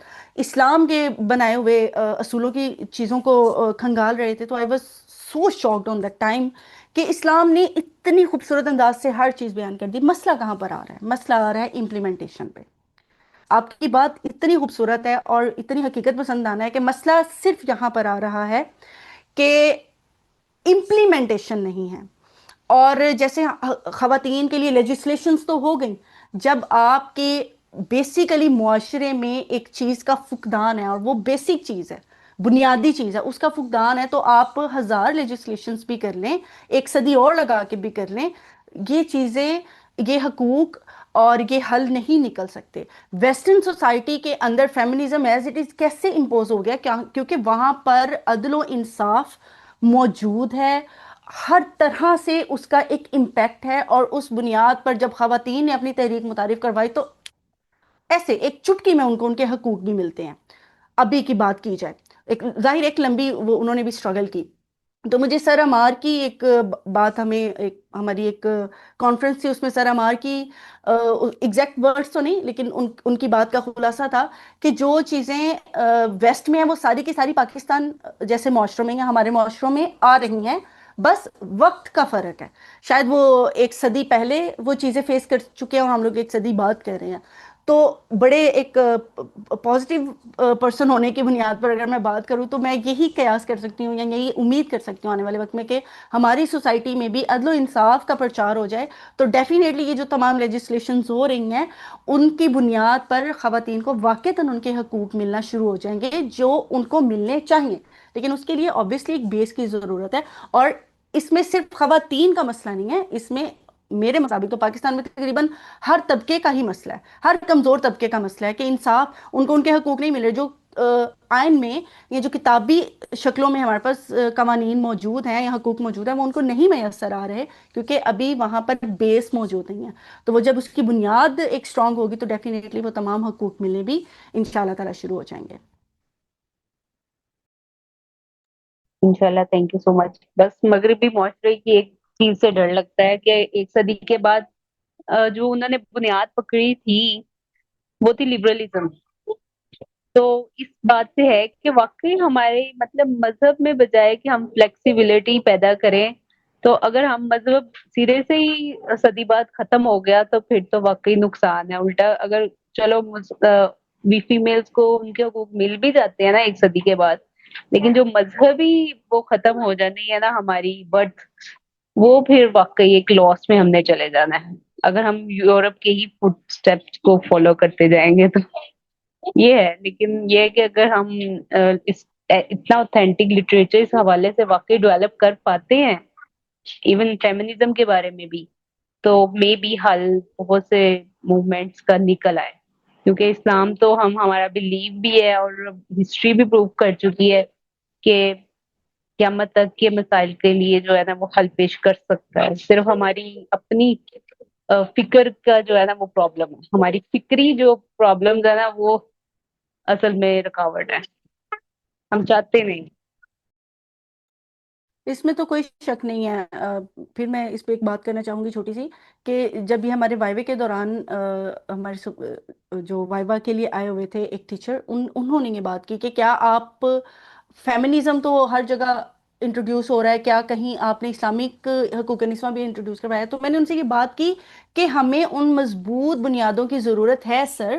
A: اسلام کے بنائے ہوئے اصولوں کی چیزوں کو کھنگال رہے تھے، تو I was so shocked on that time کہ اسلام نے اتنی خوبصورت انداز سے ہر چیز بیان کر دی۔ مسئلہ کہاں پر آ رہا ہے؟ مسئلہ آ رہا ہے امپلیمنٹیشن پہ۔ آپ کی بات اتنی خوبصورت ہے اور اتنی حقیقت پسندانہ ہے کہ مسئلہ صرف یہاں پر آ رہا ہے کہ امپلیمنٹیشن نہیں ہے۔ اور جیسے خواتین کے لیے لیجسلیشنز تو ہو گئیں، جب آپ کے بیسیکلی معاشرے میں ایک چیز کا فقدان ہے، اور وہ بیسک چیز ہے، بنیادی چیز ہے، اس کا فقدان ہے، تو آپ ہزار لیجسلیشنز بھی کر لیں، ایک صدی اور لگا کے بھی کر لیں، یہ چیزیں، یہ حقوق اور یہ حل نہیں نکل سکتے۔ ویسٹرن سوسائٹی کے اندر فیمنزم ایز اٹ از کیسے امپوز ہو گیا؟ کیونکہ وہاں پر عدل و انصاف موجود ہے، ہر طرح سے اس کا ایک امپیکٹ ہے، اور اس بنیاد پر جب خواتین نے اپنی تحریک متعارف کروائی تو ایسے ایک چٹکی میں ان کو ان کے حقوق بھی ملتے ہیں۔ ابھی کی بات کی جائے، ایک ظاہر ایک لمبی وہ انہوں نے بھی اسٹرگل کی، تو مجھے سر امار کی ایک بات، ہماری ایک کانفرنس تھی، اس میں سر امار کی ایگزیکٹ ورڈز تو نہیں، لیکن ان کی بات کا خلاصہ تھا کہ جو چیزیں ویسٹ میں ہیں وہ ساری کی ساری پاکستان جیسے معاشروں میں یا ہمارے معاشروں میں آ رہی ہیں، بس وقت کا فرق ہے۔ شاید وہ ایک صدی پہلے وہ چیزیں فیس کر چکے ہیں، اور ہم لوگ ایک صدی بات کر رہے ہیں۔ تو بڑے ایک پازیٹیو پرسن ہونے کی بنیاد پر اگر میں بات کروں تو میں یہی قیاس کر سکتی ہوں یا یہی امید کر سکتی ہوں آنے والے وقت میں کہ ہماری سوسائٹی میں بھی عدل و انصاف کا پرچار ہو جائے، تو ڈیفینیٹلی یہ جو تمام لیجسلیشنز ہو رہی ہیں ان کی بنیاد پر خواتین کو واقعتاً ان کے حقوق ملنا شروع ہو جائیں گے جو ان کو ملنے چاہیے۔ لیکن اس کے لیے آبویسلی ایک بیس کی ضرورت ہے، اور اس میں صرف خواتین کا مسئلہ نہیں ہے، اس میں میرے مطابق تو پاکستان میں تقریباً ہر طبقے کا ہی مسئلہ ہے، ہر کمزور طبقے کا مسئلہ ہے کہ انصاف ان کو ان کے حقوق نہیں مل رہے۔ جو آئین میں یہ جو کتابی شکلوں میں ہمارے پاس قوانین موجود ہیں یا حقوق موجود ہیں وہ ان کو نہیں میسر آ رہے، کیونکہ ابھی وہاں پر بیس موجود نہیں ہے۔ تو وہ جب اس کی بنیاد ایک سٹرانگ ہوگی تو ڈیفینیٹلی وہ تمام حقوق ملنے بھی انشاءاللہ تعالی شروع ہو جائیں گے۔
C: انشاءاللہ، تھینک یو سو مچ۔ بس مغربی معاشرے کی ایک چیز سے ڈر لگتا ہے کہ ایک صدی کے بعد جو انہوں نے بنیاد پکڑی تھی وہ تھی لبرلزم۔ تو اس بات سے ہے کہ واقعی ہمارے مطلب مذہب میں بجائے کہ ہم فلیکسیبلٹی پیدا کریں، تو اگر ہم مذہب سرے سے ہی صدی بعد ختم ہو گیا تو پھر تو واقعی نقصان ہے۔ الٹا اگر چلو وی فیمیلز کو ان کے حقوق مل بھی جاتے ہیں نا ایک صدی کے بعد، لیکن جو مذہبی وہ ختم ہو جانی ہے نا ہماری برتھ، وہ پھر واقعی ایک لاس میں ہم نے چلے جانا ہے اگر ہم یورپ کے ہی فٹ اسٹیپس کو فالو کرتے جائیں گے تو۔ یہ ہے، لیکن یہ ہے کہ اگر ہم اتنا اوتھینٹک لٹریچر اس حوالے سے واقعی ڈیولپ کر پاتے ہیں، ایون فیمنزم کے بارے میں بھی، تو مے بی حل بہت سے موومنٹس کا نکل آئے، کیونکہ اسلام تو ہمارا بلیو بھی ہے اور ہسٹری بھی پروو کر چکی ہے کہ قیامت تک کے مسائل کے لیے جو ہے نا وہ حل پیش کر سکتا ہے۔ صرف ہماری اپنی فکر کا جو ہے نا وہ پرابلم ہے، ہماری فکری جو پرابلمز ہے نا وہ اصل میں رکاوٹ ہے، ہم چاہتے نہیں۔
A: اس میں تو کوئی شک نہیں ہے۔ پھر میں اس پہ ایک بات کرنا چاہوں گی چھوٹی سی، کہ جب یہ ہمارے وائوے کے دوران ہمارے جو وائوا کے لیے آئے ہوئے تھے ایک ٹیچر، انہوں نے یہ بات کی کہ کیا آپ فیمنزم تو ہر جگہ انٹروڈیوس ہو رہا ہے، کیا کہیں آپ نے اسلامک حقوق نسواں بھی انٹروڈیوس کروایا ہے؟ تو میں نے ان سے یہ بات کی کہ ہمیں ان مضبوط بنیادوں کی ضرورت ہے سر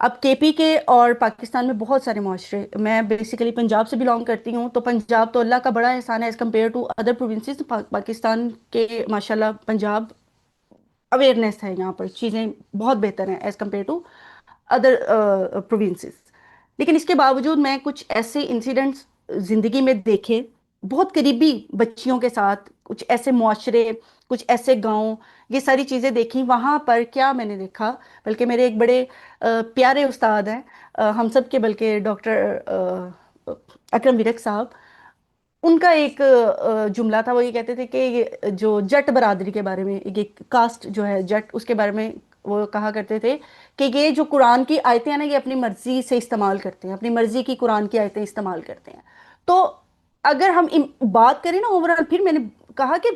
A: اب کے پی کے اور پاکستان میں بہت سارے معاشرے، میں بیسیکلی پنجاب سے بلانگ کرتی ہوں، تو پنجاب تو اللہ کا بڑا احسان ہے as compare to other provinces, Pakistan کے ماشاءاللہ پنجاب اویئرنیس ہے، یہاں پر چیزیں بہت بہتر ہیں as compare to other provinces. لیکن اس کے باوجود میں کچھ ایسے انسیڈنٹس زندگی میں دیکھے، بہت قریبی بچیوں کے ساتھ، کچھ ایسے معاشرے، کچھ ایسے گاؤں، یہ ساری چیزیں دیکھی. وہاں پر کیا میں نے دیکھا، بلکہ میرے ایک بڑے پیارے استاد ہیں، ہم سب کے، بلکہ ڈاکٹر اکرم ورک صاحب، ان کا ایک جملہ تھا. وہ یہ کہتے تھے کہ یہ جو جٹ برادری کے بارے میں، ایک کاسٹ جو ہے جٹ، اس کے بارے میں وہ کہا کرتے تھے کہ یہ جو قرآن کی آیتیں ہیں نا، یہ اپنی مرضی سے استعمال کرتے ہیں، اپنی مرضی کی قرآن کی آیتیں استعمال کرتے ہیں. تو اگر ہم بات کریں نا اوورال، پھر میں نے کہا کہ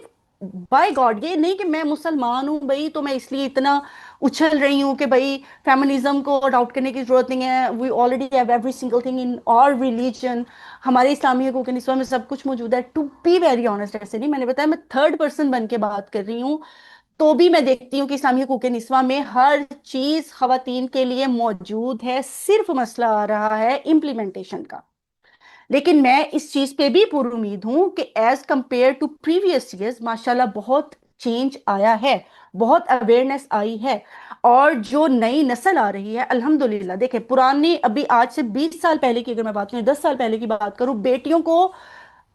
A: بائی گاڈ، یہ نہیں کہ میں مسلمان ہوں بھائی تو میں اس لیے اتنا اچھل رہی ہوں کہ بھائی فیمنزم کو ڈاؤٹ کرنے کی ضرورت نہیں ہے. We already have every single thing in our religion. ہمارے اسلامی حقوق نسواں میں سب کچھ موجود ہے. ٹو بی ویری آنےسٹ، ایسے نہیں، میں نے بتایا میں تھرڈ پرسن بن کے بات کر رہی ہوں، تو بھی میں دیکھتی ہوں کہ اسلامی حقوق نسواں میں ہر چیز خواتین کے لیے موجود ہے. صرف مسئلہ آ رہا ہے امپلیمنٹیشن کا. لیکن میں اس چیز پہ بھی پر امید ہوں کہ as compare to previous years ماشاءاللہ بہت چینج آیا ہے، بہت اویئرنیس آئی ہے. اور جو نئی نسل آ رہی ہے الحمدللہ، دیکھیں پرانی، ابھی آج سے 20 سال پہلے کی اگر میں بات کروں، 10 سال پہلے کی بات کروں، بیٹیوں کو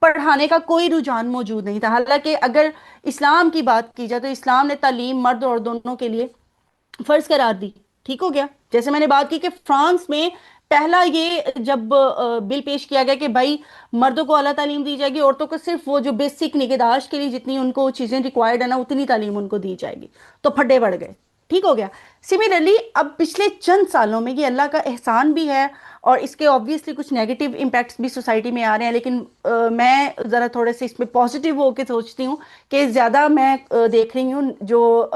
A: پڑھانے کا کوئی رجحان موجود نہیں تھا. حالانکہ اگر اسلام کی بات کی جائے تو اسلام نے تعلیم مرد اور دونوں کے لیے فرض قرار دی. ٹھیک ہو گیا. جیسے میں نے بات کی کہ فرانس میں پہلا یہ جب بل پیش کیا گیا کہ بھائی مردوں کو اعلیٰ تعلیم دی جائے گی، عورتوں کو صرف وہ جو بیسک نگہداشت کے لیے جتنی ان کو چیزیں ریکوائرڈ ہے نا، اتنی تعلیم ان کو دی جائے گی، تو پھڈے بڑھ گئے. ٹھیک ہو گیا. سملرلی اب پچھلے چند سالوں میں یہ اللہ کا احسان بھی ہے، اور اس کے آبویسلی کچھ نیگیٹو امپیکٹس بھی سوسائٹی میں آ رہے ہیں. لیکن میں ذرا تھوڑے سے اس میں پازیٹیو ہو کے سوچتی ہوں کہ زیادہ میں دیکھ رہی ہوں جو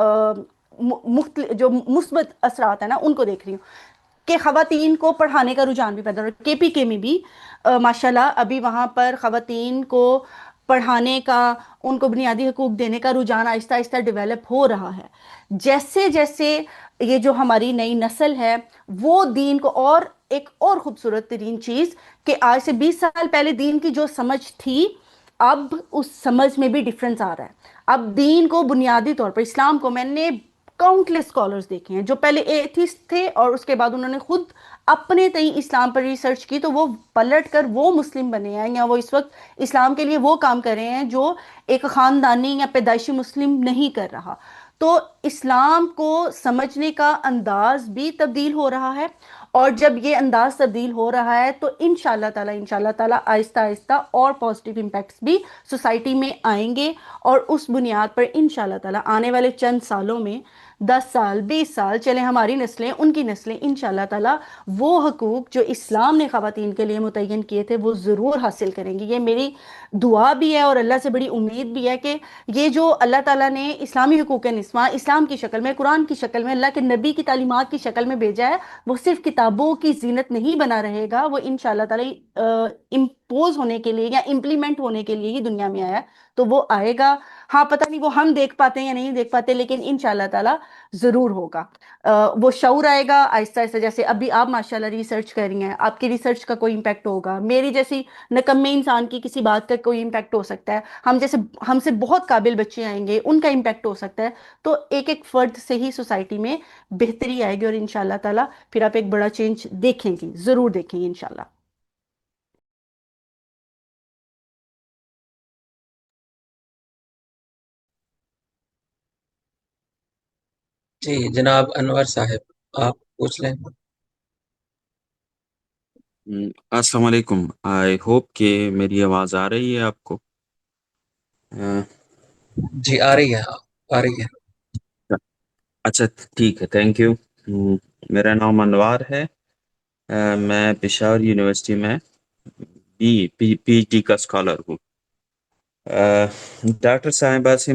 A: جو مثبت اثرات ہیں نا، ان کو دیکھ رہی ہوں کہ خواتین کو پڑھانے کا رجحان بھی پیدا ہو رہا ہے. کے پی کے میں بھی ماشاءاللہ ابھی وہاں پر خواتین کو پڑھانے کا، ان کو بنیادی حقوق دینے کا رجحان آہستہ آہستہ ڈیولپ ہو رہا ہے. جیسے جیسے یہ جو ہماری نئی نسل ہے وہ دین کو، اور ایک اور خوبصورت ترین چیز کہ آج سے 20 سال پہلے دین کی جو سمجھ تھی، اب اس سمجھ میں بھی ڈفرنس آ رہا ہے. اب دین کو بنیادی طور پر، اسلام کو، میں نے کاؤنٹلیس اسکالرز دیکھے ہیں جو پہلے ایتھسٹ تھے اور اس کے بعد انہوں نے خود اپنے تئیں اسلام پر ریسرچ کی تو وہ پلٹ کر وہ مسلم بنے ہیں، یا وہ اس وقت اسلام کے لیے وہ کام کر رہے ہیں جو ایک خاندانی یا پیدائشی مسلم نہیں کر رہا. تو اسلام کو سمجھنے کا انداز بھی تبدیل ہو رہا ہے، اور جب یہ انداز تبدیل ہو رہا ہے تو انشاءاللہ آہستہ آہستہ اور پازیٹیو امپیکٹس بھی سوسائٹی میں آئیں گے. اور اس بنیاد پر انشاءاللہ تعالی آنے والے چند سالوں میں، 10 سال، 20 سال چلے، ہماری نسلیں، ان کی نسلیں، انشاءاللہ تعالی وہ حقوق جو اسلام نے خواتین کے لیے متعین کیے تھے وہ ضرور حاصل کریں گی. یہ میری دعا بھی ہے اور اللہ سے بڑی امید بھی ہے کہ یہ جو اللہ تعالیٰ نے اسلامی حقوق نسواں اسلام کی شکل میں، قرآن کی شکل میں، اللہ کے نبی کی تعلیمات کی شکل میں بھیجا ہے، وہ صرف کتابوں کی زینت نہیں بنا رہے گا، وہ انشاءاللہ تعالی امپوز ہونے کے لیے یا امپلیمنٹ ہونے کے لیے ہی دنیا میں آیا. تو وہ آئے گا. ہاں پتہ نہیں وہ ہم دیکھ پاتے ہیں یا نہیں دیکھ پاتے، لیکن انشاءاللہ تعالی ضرور ہوگا. وہ شعور آئے گا آہستہ آہستہ. جیسے ابھی آپ ماشاءاللہ ریسرچ کر رہی ہیں، آپ کی ریسرچ کا کوئی امپیکٹ ہوگا، میری جیسی نکمے انسان کی کسی بات کا کوئی امپیکٹ ہو سکتا ہے، ہم سے بہت قابل بچے آئیں گے، ان کا امپیکٹ ہو سکتا ہے. تو ایک ایک فرد سے ہی سوسائٹی میں بہتری آئے گی، اور انشاءاللہ تعالی پھر آپ ایک بڑا چینج دیکھیں گی، ضرور دیکھیں گی انشاءاللہ.
B: جی جناب انور صاحب، آپ پوچھ لیں.
D: السلام علیکم. آئی ہوپ کہ میری آواز آ رہی ہے آپ کو.
B: جی آ رہی ہے، آ رہی ہے.
D: اچھا ٹھیک ہے، تھینک یو. میرا نام انوار ہے. میں پشاور یونیورسٹی میں پی ایچ ڈی کا اسکالر ہوں. ڈاکٹر صاحبہ سے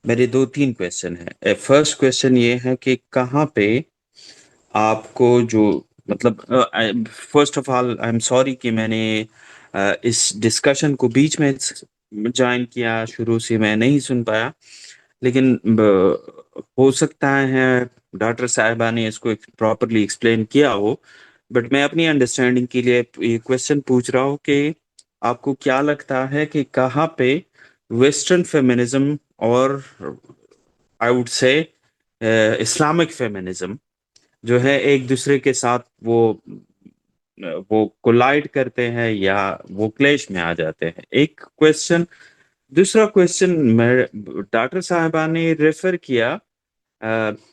D: میرے 2-3 کویشچن ہیں. فرسٹ کویشچن یہ ہے کہ کہاں پہ آپ کو جو مطلب first of all I am sorry کہ میں نے اس ڈسکشن کو بیچ میں جوائن کیا، شروع سے میں نہیں سن پایا، لیکن ہو سکتا ہے ڈاکٹر صاحبہ نے اس کو پراپرلی ایکسپلین کیا ہو، بٹ میں اپنی انڈرسٹینڈنگ کے لیے یہ کوشچن پوچھ رہا ہوں کہ آپ کو کیا لگتا ہے کہ کہاں پہ ویسٹرن فیمنزم اور I would say Islamic feminism جو ہے ایک دوسرے کے ساتھ وہ کولائڈ کرتے ہیں یا وہ کلیش میں آ جاتے ہیں؟ ایک کوشچن. دوسرا کوشچن میں ڈاکٹر صاحبہ نے ریفر کیا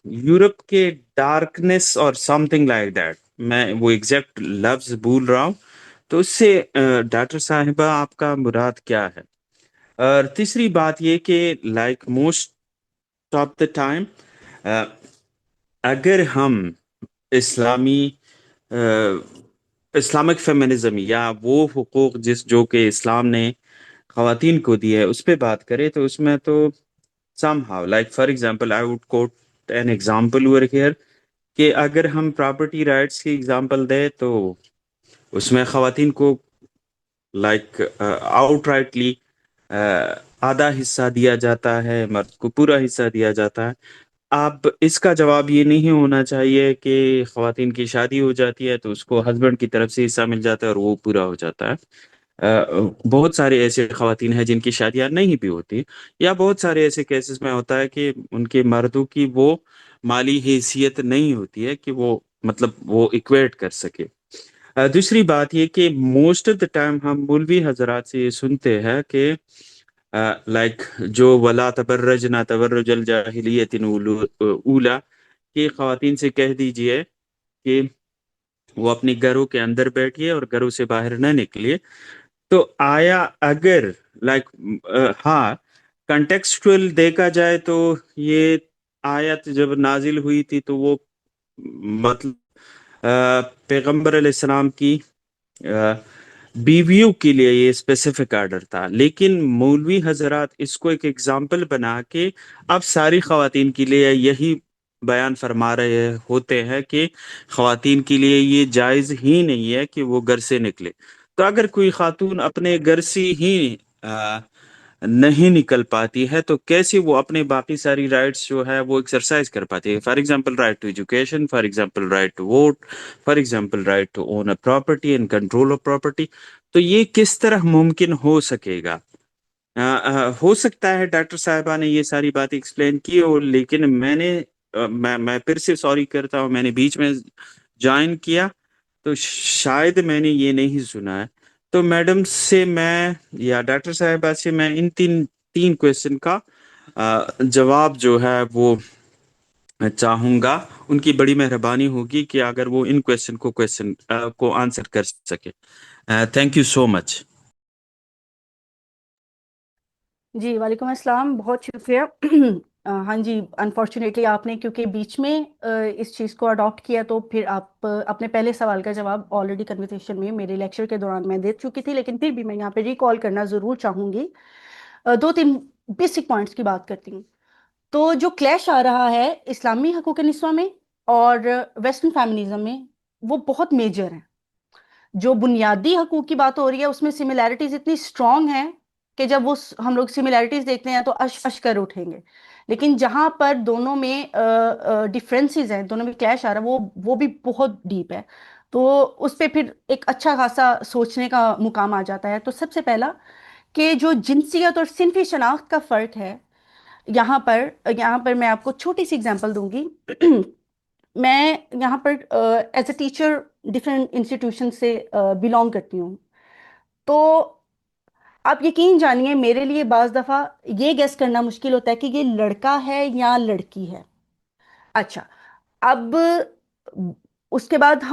D: یورپ کے ڈارکنیس اور سم تھنگ لائک دیٹ، میں وہ ایگزیکٹ لفظ بھول رہا ہوں، تو اس سے ڈاکٹر صاحبہ آپ کا مراد کیا ہے؟ اور تیسری بات یہ کہ like most of the time اگر ہم اسلامی اسلامک فیمنزم یا وہ حقوق جو کہ اسلام نے خواتین کو دی ہے اس پہ بات کریں تو اس میں تو somehow like for example I would quote an example over here کہ اگر ہم پراپرٹی رائٹس کی ایگزامپل دیں تو اس میں خواتین کو لائک آؤٹ رائٹلی آدھا حصہ دیا جاتا ہے، مرد کو پورا حصہ دیا جاتا ہے. اب اس کا جواب یہ نہیں ہونا چاہیے کہ خواتین کی شادی ہو جاتی ہے تو اس کو ہسبینڈ کی طرف سے حصہ مل جاتا ہے اور وہ پورا ہو جاتا ہے. بہت سارے ایسے خواتین ہیں جن کی شادیاں نہیں بھی ہوتی، یا بہت سارے ایسے کیسز میں ہوتا ہے کہ ان کے مردوں کی وہ مالی حیثیت نہیں ہوتی ہے کہ وہ مطلب وہ اکویٹ کر سکے. دوسری بات یہ کہ موسٹ آف دا ٹائم ہم مولوی حضرات سے یہ سنتے ہیں کہ لائک جو ولا تبرجنا تبرج الجاہلیت اولا، کہ خواتین سے کہہ دیجئے کہ وہ اپنی گھروں کے اندر بیٹھیے اور گھروں سے باہر نہ نکلیے. تو آیا اگر لائک ہاں کنٹیکسچوئل دیکھا جائے تو یہ آیت جب نازل ہوئی تھی تو وہ مطلب پیغمبر علیہ السلام کی بیویوں کے لیے یہ اسپیسیفک آرڈر تھا، لیکن مولوی حضرات اس کو ایک ایگزامپل بنا کے اب ساری خواتین کے لیے یہی بیان فرما رہے ہوتے ہیں کہ خواتین کے لیے یہ جائز ہی نہیں ہے کہ وہ گھر سے نکلے. تو اگر کوئی خاتون اپنے گھر سے ہی نہیں نکل پاتی ہے تو کیسے وہ اپنے باقی ساری رائٹس جو ہے وہ ایکسرسائز کر پاتی ہے؟ For example right to education, for example right to vote, for example right to own a property and control of property. تو یہ کس طرح ممکن ہو سکے گا؟ ہو سکتا ہے ڈاکٹر صاحبہ نے یہ ساری باتیں ایکسپلین کی ہو، لیکن میں پھر سے سوری کرتا ہوں، میں نے بیچ میں جوائن کیا تو شاید میں نے یہ نہیں سنا ہے. تو میڈم سے میں یا ڈاکٹر صاحبہ سے میں ان تین کویشچن کا جواب جو ہے وہ چاہوں گا. ان کی بڑی مہربانی ہوگی کہ اگر وہ ان کویشچن کو آنسر کر سکے. تھینک یو سو مچ.
A: جی وعلیکم السلام، بہت شکریہ. ہاں جی، انفارچونیٹلی آپ نے کیونکہ بیچ میں اس چیز کو اڈاپٹ کیا تو پھر آپ اپنے پہلے سوال کا جواب آلریڈی کنورسیشن میں میرے لیکچر کے دوران میں دے چکی تھی، لیکن پھر بھی میں یہاں پہ ریکال کرنا ضرور چاہوں گی. 2-3 بیسک پوائنٹس کی بات کرتی ہوں. تو جو کلیش آ رہا ہے اسلامی حقوق نسواں میں اور ویسٹرن فیمنزم میں وہ بہت میجر ہیں. جو بنیادی حقوق کی بات ہو رہی ہے اس میں سملیرٹیز اتنی اسٹرانگ ہیں کہ جب وہ ہم لوگ سملیرٹیز دیکھتے ہیں تو اش کر اٹھیں گے. لیکن جہاں پر دونوں میں ڈفرینسز ہیں، دونوں میں کلیش آ رہا ہے، وہ بھی بہت ڈیپ ہے. تو اس پہ پھر ایک اچھا خاصا سوچنے کا مقام آ جاتا ہے. تو سب سے پہلا کہ جو جنسیت اور صنفی شناخت کا فرق ہے، یہاں پر میں آپ کو چھوٹی سی اگزامپل دوں گی. میں یہاں پر as a teacher different institution سے بلانگ کرتی ہوں. تو آپ یقین جانیے میرے لیے بعض دفعہ یہ گیس کرنا مشکل ہوتا ہے کہ یہ لڑکا ہے یا لڑکی ہے. اچھا، اب اس کے بعد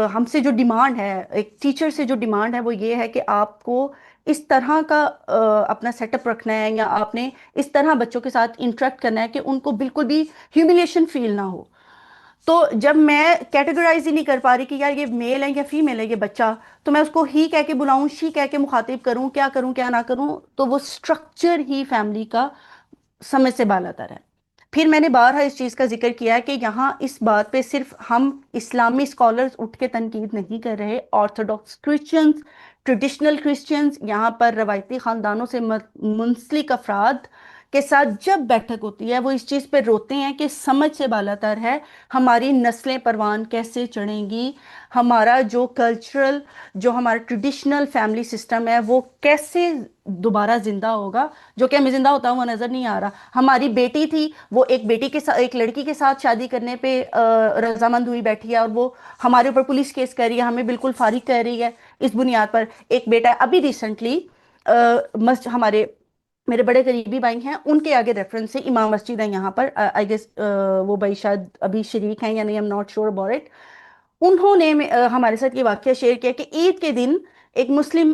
A: ہم سے جو ڈیمانڈ ہے، ایک ٹیچر سے جو ڈیمانڈ ہے وہ یہ ہے کہ آپ کو اس طرح کا اپنا سیٹ اپ رکھنا ہے، یا آپ نے اس طرح بچوں کے ساتھ انٹریکٹ کرنا ہے کہ ان کو بالکل بھی ہیوملیشن فیل نہ ہو. تو جب میں کیٹیگرائز ہی نہیں کر پا رہی کہ یار یہ میل ہے یا فیمیل ہے یہ بچہ، تو میں اس کو ہی کہہ کے بلاؤں، شی کہہ کے مخاطب کروں کیا نہ کروں، تو وہ سٹرکچر ہی فیملی کا سمجھ سے بالا تر ہے. پھر میں نے بارہا اس چیز کا ذکر کیا ہے کہ یہاں اس بات پہ صرف ہم اسلامی اسکالرز اٹھ کے تنقید نہیں کر رہے، آرتھوڈاکس کرسچنز، ٹریڈیشنل کرسچنز، یہاں پر روایتی خاندانوں سے منسلک افراد کے ساتھ جب بیٹھک ہوتی ہے وہ اس چیز پہ روتے ہیں کہ سمجھ سے بالاتر ہے ہماری نسلیں پروان کیسے چڑھیں گی، ہمارا جو کلچرل، جو ہمارا ٹریڈیشنل فیملی سسٹم ہے وہ کیسے دوبارہ زندہ ہوگا، جو کہ ہمیں زندہ ہوتا ہوا نظر نہیں آ رہا. ہماری بیٹی تھی، وہ ایک بیٹی کے ساتھ، ایک لڑکی کے ساتھ شادی کرنے پہ رضامند ہوئی بیٹھی ہے، اور وہ ہمارے اوپر پولیس کیس کر رہی ہے، ہمیں بالکل فارغ کر رہی ہے اس بنیاد پر. ایک بیٹا ہے ابھی ریسنٹلی ہمارے میرے بڑے قریبی بھائی ہیں، ان کے آگے ریفرنس سے امام مسجد ہے یہاں پر، آئی گیس وہ بھائی شاید ابھی شریک ہیں یا نہیں، am not sure about it. انہوں نے ہمارے ساتھ یہ واقعہ شیئر کیا کہ عید کے دن ایک مسلم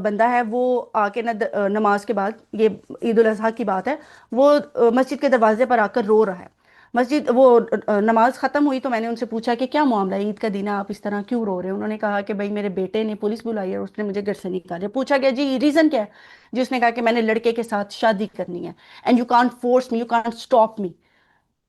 A: بندہ ہے، وہ آ کے نماز کے بعد، یہ عید الاضحیٰ کی بات ہے، وہ مسجد کے دروازے پر آ کر رو رہا ہے. مسجد وہ نماز ختم ہوئی تو میں نے ان سے پوچھا کہ کیا معاملہ ہے، عید کا دن ہے، آپ اس طرح کیوں رو رہے ہیں؟ انہوں نے کہا کہ بھائی میرے بیٹے نے پولیس بلائی ہے اور اس نے مجھے گھر سے نکالا. پوچھا گیا جی ریزن کیا ہے؟ جی اس نے کہا کہ میں نے لڑکے کے ساتھ شادی کرنی ہے، and you can't force me, you can't stop me.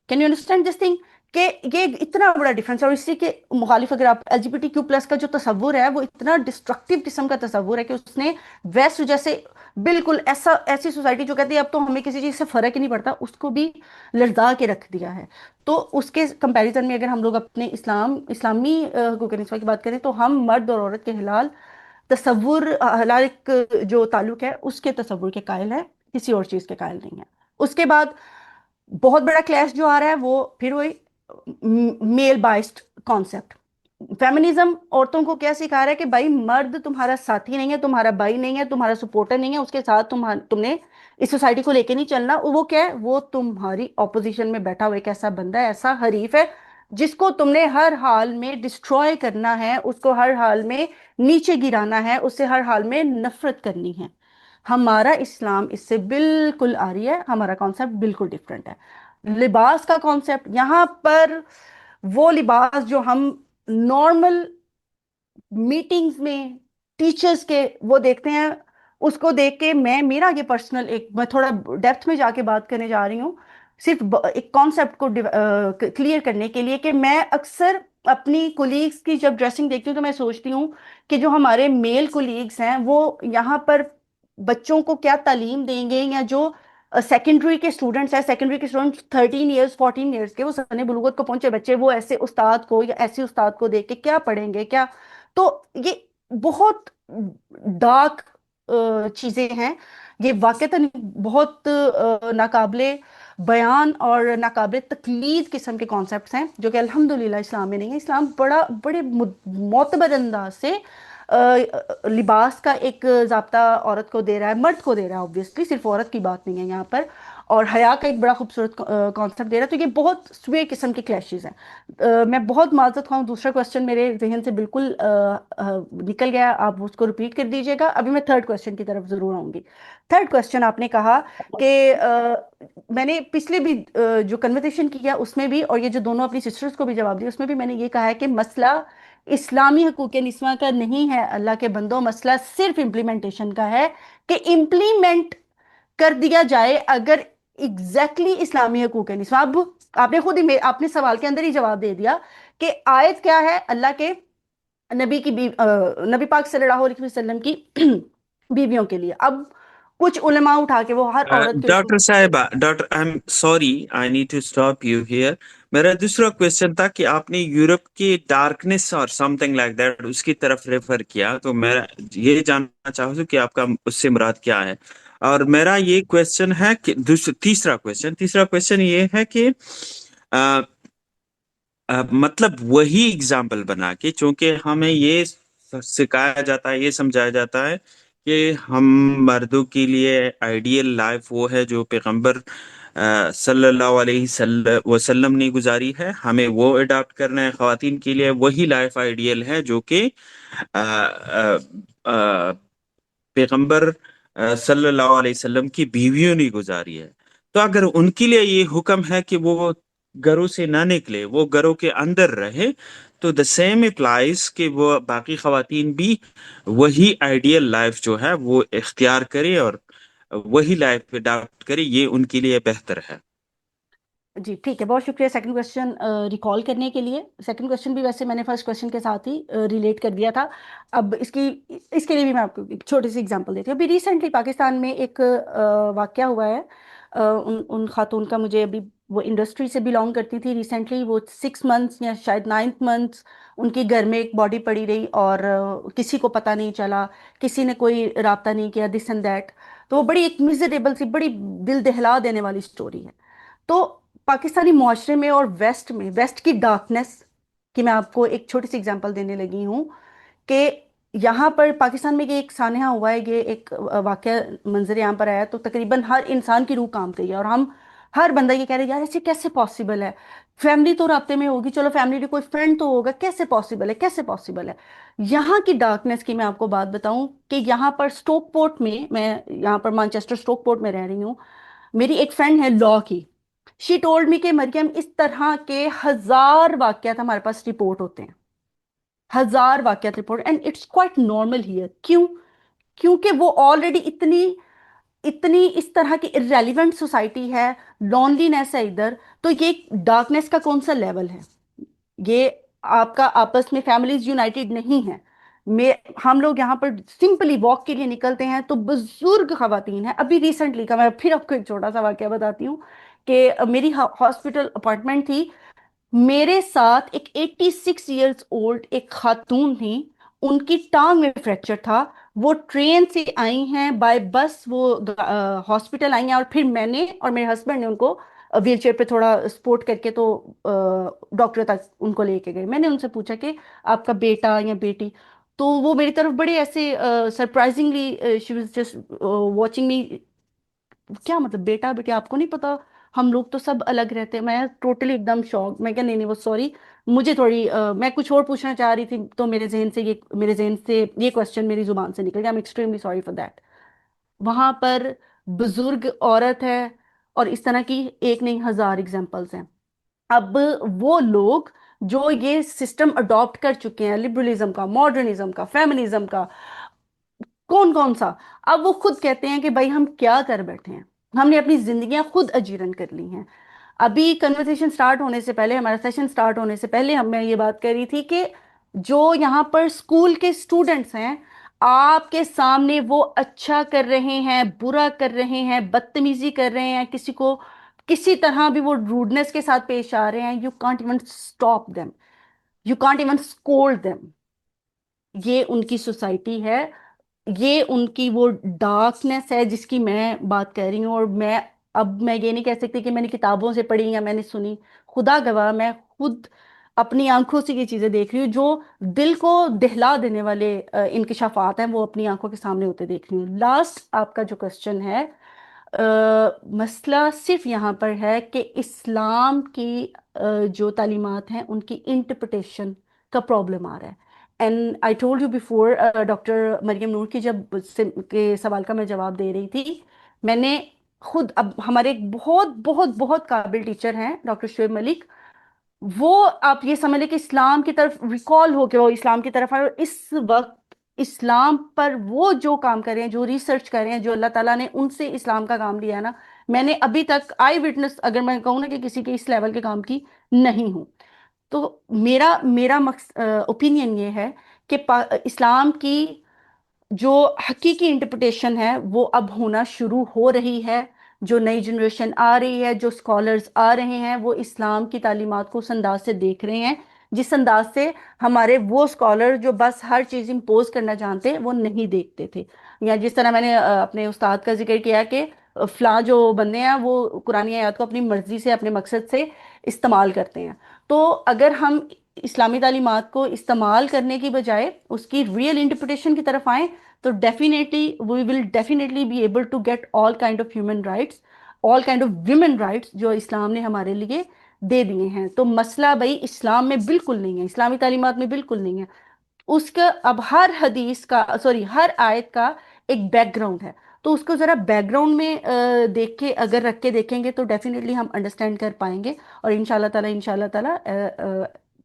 A: Can you understand this thing? کہ یہ اتنا بڑا ڈفرنس ہے. اور اسی کے مخالف اگر آپ L G B T Q plus کا جو تصور ہے وہ اتنا ڈسٹرکٹیو قسم کا تصور ہے کہ اس نے ویسٹ جیسے بالکل ایسی سوسائٹی جو کہتی ہے اب تو ہمیں کسی چیز سے فرق ہی نہیں پڑتا، اس کو بھی لرزا کے رکھ دیا ہے. تو اس کے کمپیریزن میں اگر ہم لوگ اپنے اسلامی حقوق نسواں کی بات کریں تو ہم مرد اور عورت کے حلال جو تعلق ہے اس کے تصور کے قائل ہیں، کسی اور چیز کے قائل نہیں ہے. اس کے بعد بہت بڑا کلیش جو آ رہا ہے وہ پھر وہی میل بائسڈ کانسیپٹ. فیمنزم عورتوں کو کیا سکھا رہا ہے کہ بھائی مرد تمہارا ساتھی نہیں ہے، تمہارا بھائی نہیں ہے، تمہارا سپورٹر نہیں ہے، اس کے ساتھ تم نے اس سوسائٹی کو لے کے نہیں چلنا. وہ کیا ہے؟ وہ تمہاری اپوزیشن میں بیٹھا ہوا ایک ایسا بندہ ہے، ایسا حریف ہے جس کو تم نے ہر حال میں ڈسٹروائے کرنا ہے، اس کو ہر حال میں نیچے گرانا ہے، اس سے ہر حال میں نفرت کرنی ہے. ہمارا اسلام اس سے بالکل آ رہی ہے، ہمارا کانسیپٹ بالکل ڈفرینٹ ہے. لباس کا کانسیپٹ یہاں پر، وہ لباس جو ہم نارمل میٹنگز میں ٹیچرز کے وہ دیکھتے ہیں، اس کو دیکھ کے میرا یہ پرسنل میں تھوڑا ڈیپتھ میں جا کے بات کرنے جا رہی ہوں صرف ایک کانسیپٹ کو کلیئر کرنے کے لیے، کہ میں اکثر اپنی کولیگز کی جب ڈریسنگ دیکھتی ہوں تو میں سوچتی ہوں کہ جو ہمارے میل کولیگز ہیں وہ یہاں پر بچوں کو کیا تعلیم دیں گے، یا جو سیکنڈری کے اسٹوڈنٹس ہیں، سیکنڈری کے اسٹوڈنٹس 13 ایئرس 14 ایئرس کے، وہ سن بلوغت کو پہنچے بچے، وہ ایسے استاد کو یا ایسی استاد کو دیکھ کے کیا پڑھیں گے کیا؟ تو یہ بہت ڈارک چیزیں ہیں، یہ واقعتاً بہت ناقابل بیان اور ناقابل تقلید قسم کے کانسیپٹس ہیں جو کہ الحمدللہ اسلام میں نہیں ہے. اسلام بڑے معتبر انداز سے لباس کا ایک ضابطہ عورت کو دے رہا ہے، مرد کو دے رہا ہے، obviously صرف عورت کی بات نہیں ہے یہاں پر، اور حیا کا ایک بڑا خوبصورت کانسیپٹ دے رہا ہے. تو یہ بہت سوے قسم کے کلیشز ہیں. میں بہت معذرت خواہ ہوں، دوسرا کویسچن میرے ذہن سے بالکل نکل گیا، آپ اس کو ریپیٹ کر دیجیے گا. ابھی میں تھرڈ کویسچن کی طرف ضرور آؤں گی. تھرڈ کویسچن آپ نے کہا کہ میں نے پچھلے بھی جو کنورسیشن کیا اس میں بھی، اور یہ جو دونوں اپنی سسٹرز کو بھی جواب دیا اس میں بھی میں نے یہ کہا ہے کہ مسئلہ اسلامی حقوق نسواں کا نہیں ہے اللہ کے بندوں، مسئلہ صرف امپلیمنٹیشن کا ہے کہ امپلیمنٹ کر دیا جائے اگر ایگزیکٹلی اسلامی حقوق نسواں. اب آپ نے خود ہی آپ نے سوال کے اندر ہی جواب دے دیا کہ آیت کیا ہے، اللہ کے نبی کی نبی پاک صلی اللہ علیہ وسلم کی بیویوں کے لیے. اب کچھ علماء اٹھا کے وہ ہر عورت کے
D: ڈاکٹر صاحبہ، doctor I am sorry, I need to stop you here. میرا دوسرا کوشچن تھا کہ آپ نے یورپ کی ڈارکنیس اور سم تھنگ لائک دیٹ اس کی طرف ریفر کیا، تو میں یہ جاننا چاہوں گا کہ آپ کا اس سے مراد کیا ہے. اور میرا یہ کوشچن ہے کہ تیسرا کوشچن یہ ہے کہ مطلب وہی اگزامپل بنا کے، چونکہ ہمیں یہ سکھایا جاتا ہے، یہ سمجھایا جاتا ہے کہ ہم مردوں کے لیے آئیڈیل لائف وہ ہے جو پیغمبر صلی اللہ علیہ وسلم نے گزاری ہے، ہمیں وہ اڈاپٹ کرنا ہے. خواتین کے لیے وہی لائف آئیڈیل ہے جو کہ پیغمبر صلی اللہ علیہ وسلم کی بیویوں نے گزاری ہے. تو اگر ان کے لیے یہ حکم ہے کہ وہ گھروں سے نہ نکلے، وہ گھروں کے اندر رہے، تو دا سیم اپلائز کہ وہ باقی خواتین بھی وہی آئیڈیل لائف جو ہے وہ اختیار کرے اور وہی لائف اڈاپٹ کرے، یہ ان کے لیے بہتر ہے.
A: جی ٹھیک ہے، بہت شکریہ سیکنڈ کویسچن ریکال کرنے کے لیے. سیکنڈ کویسچن بھی ویسے میں نے فرسٹ کویسچن کے ساتھ ہی ریلیٹ کر دیا تھا. اب اس کے لیے بھی میں آپ کو ایک چھوٹی سی ایگزامپل دیتی ہوں. ابھی ریسنٹلی پاکستان میں ایک واقعہ ہوا ہے ان خاتون کا مجھے ابھی، وہ انڈسٹری سے بلانگ کرتی تھی ریسنٹلی، وہ 6 منتھس یا شاید 9 منتھس ان کے گھر میں ایک باڈی پڑی رہی اور کسی کو پتہ نہیں چلا، کسی نے کوئی رابطہ نہیں کیا، دس اینڈ دیٹ. تو وہ بڑی ایک میزریبل سی، بڑی دل دہلا دینے والی سٹوری ہے. تو پاکستانی معاشرے میں اور ویسٹ میں، ویسٹ کی ڈارکنیس کی میں آپ کو ایک چھوٹی سی اگزامپل دینے لگی ہوں کہ یہاں پر پاکستان میں یہ ایک سانحہ ہوا ہے، یہ ایک واقعہ منظر یہاں پر آیا تو تقریباً ہر انسان کی روح کام گئی ہے، اور ہم ہر بندہ یہ کہہ رہے یار ایسے کیسے پاسبل ہے؟ فیملی تو رابطے میں ہوگی، چلو فیملی کے کوئی فرینڈ تو ہوگا، کیسے پاسبل ہے، کیسے پاسبل ہے؟ یہاں کی ڈارکنیس کی میں آپ کو بات بتاؤں کہ یہاں پر سٹوک پورٹ میں یہاں پر مانچسٹر سٹوک پورٹ میں رہ رہی ہوں. میری ایک فرینڈ ہے لا کی. شی ٹولڈ می کہ مریم اس طرح کے 1000 واقعات ہمارے پاس رپورٹ ہوتے ہیں، 1000 واقعات report, and it's quite normal here. کیوں؟ کیونکہ وہ آلریڈی اتنی اتنی اس طرح کی ارریلیونٹ سوسائٹی ہے، لونلی نیس ہے ادھر. تو یہ ڈارکنیس کا کون سا لیول ہے؟ یہ آپ کا آپس میں فیملیز یونائٹڈ نہیں ہیں. ہم لوگ یہاں پر سمپلی واک کے لیے نکلتے ہیں تو بزرگ خواتین ہیں. ابھی ریسنٹلی کا میں پھر آپ کو ایک چھوٹا سا واقعہ بتاتی ہوں کہ میری ہاسپٹل اپارٹمنٹ تھی، میرے ساتھ ایک 86 ایئرز اولڈ ایک خاتون تھی، ان کی ٹانگ میں فریکچر تھا، وہ ٹرین سے آئی ہیں، بائی بس وہ ہاسپٹل آئی ہیں، اور پھر میں نے اور میرے ہسبینڈ نے ان کو ویل چیئر پہ تھوڑا سپورٹ کر کے تو ڈاکٹر تک ان کو لے کے گئے. میں نے ان سے پوچھا کہ آپ کا بیٹا یا بیٹی، تو وہ میری طرف بڑے ایسے surprisingly she was just watching me, کیا مطلب بیٹا بیٹی آپ کو نہیں پتا، ہم لوگ تو سب الگ رہتے ہیں. میں ٹوٹلی ایک دم شاک. میں کہا نہیں نہیں وہ سوری، مجھے تھوڑی میں کچھ اور پوچھنا چاہ رہی تھی تو میرے ذہن سے یہ کوشچن میری زبان سے نکل گیا. Am extremely sorry for that. وہاں پر بزرگ عورت ہے، اور اس طرح کی ایک نہیں 1000 ایگزامپلس ہیں. اب وہ لوگ جو یہ سسٹم اڈاپٹ کر چکے ہیں، لبرلزم کا، ماڈرنزم کا، فیمنزم کا، کون کون سا، اب وہ خود کہتے ہیں کہ بھائی ہم کیا کر بیٹھے ہیں، ہم نے اپنی زندگیاں خود اجیرن کر لی ہیں. ابھی کنورسیشن سٹارٹ ہونے سے پہلے، ہمارا سیشن سٹارٹ ہونے سے پہلے میں یہ بات کر رہی تھی کہ جو یہاں پر اسکول کے اسٹوڈنٹس ہیں، آپ کے سامنے وہ اچھا کر رہے ہیں، برا کر رہے ہیں، بدتمیزی کر رہے ہیں، کسی کو کسی طرح بھی وہ روڈنس کے ساتھ پیش آ رہے ہیں، you can't even stop them, you can't even scold them. یہ ان کی سوسائٹی ہے، یہ ان کی وہ ڈارکنیس ہے جس کی میں بات کر رہی ہوں. اور میں یہ نہیں کہہ سکتی کہ میں نے کتابوں سے پڑھی یا میں نے سنی، خدا گواہ میں خود اپنی آنکھوں سے یہ چیزیں دیکھ رہی ہوں. جو دل کو دہلا دینے والے انکشافات ہیں وہ اپنی آنکھوں کے سامنے ہوتے دیکھ رہی ہوں. لاسٹ آپ کا جو کوشچن ہے، مسئلہ صرف یہاں پر ہے کہ اسلام کی جو تعلیمات ہیں ان کی انٹرپریٹیشن کا پرابلم آ رہا ہے. And I told you before, doctor Maryam Noor کی کے سوال کا میں جواب دے رہی تھی، میں نے خود، اب ہمارے ایک بہت بہت بہت قابل ٹیچر ہیں ڈاکٹر شعیب ملک، وہ آپ یہ سمجھ لیں کہ اسلام کی طرف ریکال ہو کے وہ اسلام کی طرف آئے، اور اس وقت اسلام پر وہ جو کام کر رہے ہیں، جو ریسرچ کر رہے ہیں، جو اللہ تعالیٰ نے ان سے اسلام کا کام لیا ہے نا، میں نے ابھی تک آئی وٹنس اگر میں کہوں نا کہ کسی کے اس لیول کے کام کی نہیں ہوں. تو میرا اوپینین یہ ہے کہ اسلام کی جو حقیقی انٹرپریٹیشن ہے وہ اب ہونا شروع ہو رہی ہے. جو نئی جنریشن آ رہی ہے، جو اسکالرز آ رہے ہیں، وہ اسلام کی تعلیمات کو اس انداز سے دیکھ رہے ہیں جس انداز سے ہمارے وہ اسکالر جو بس ہر چیز امپوز کرنا جانتے وہ نہیں دیکھتے تھے. یا جس طرح میں نے اپنے استاد کا ذکر کیا کہ فلاں جو بندے ہیں وہ قرآن آیات کو اپنی مرضی سے، اپنے مقصد سے استعمال کرتے ہیں. تو اگر ہم اسلامی تعلیمات کو استعمال کرنے کی بجائے اس کی ریئل انٹرپریٹیشن کی طرف آئیں تو definitely we will definitely be able to get all kind of human rights, all kind of women rights جو اسلام نے ہمارے لیے دے دیے ہیں. تو مسئلہ بھائی اسلام میں بالکل نہیں ہے، اسلامی تعلیمات میں بالکل نہیں ہے. اس کا اب ہر حدیث کا، سوری، ہر آیت کا ایک بیک گراؤنڈ ہے، تو اس کو ذرا بیک گراؤنڈ میں دیکھ کے اگر رکھ کے دیکھیں گے تو ڈیفینیٹلی ہم انڈرسٹینڈ کر پائیں گے. اور انشاءاللہ تعالیٰ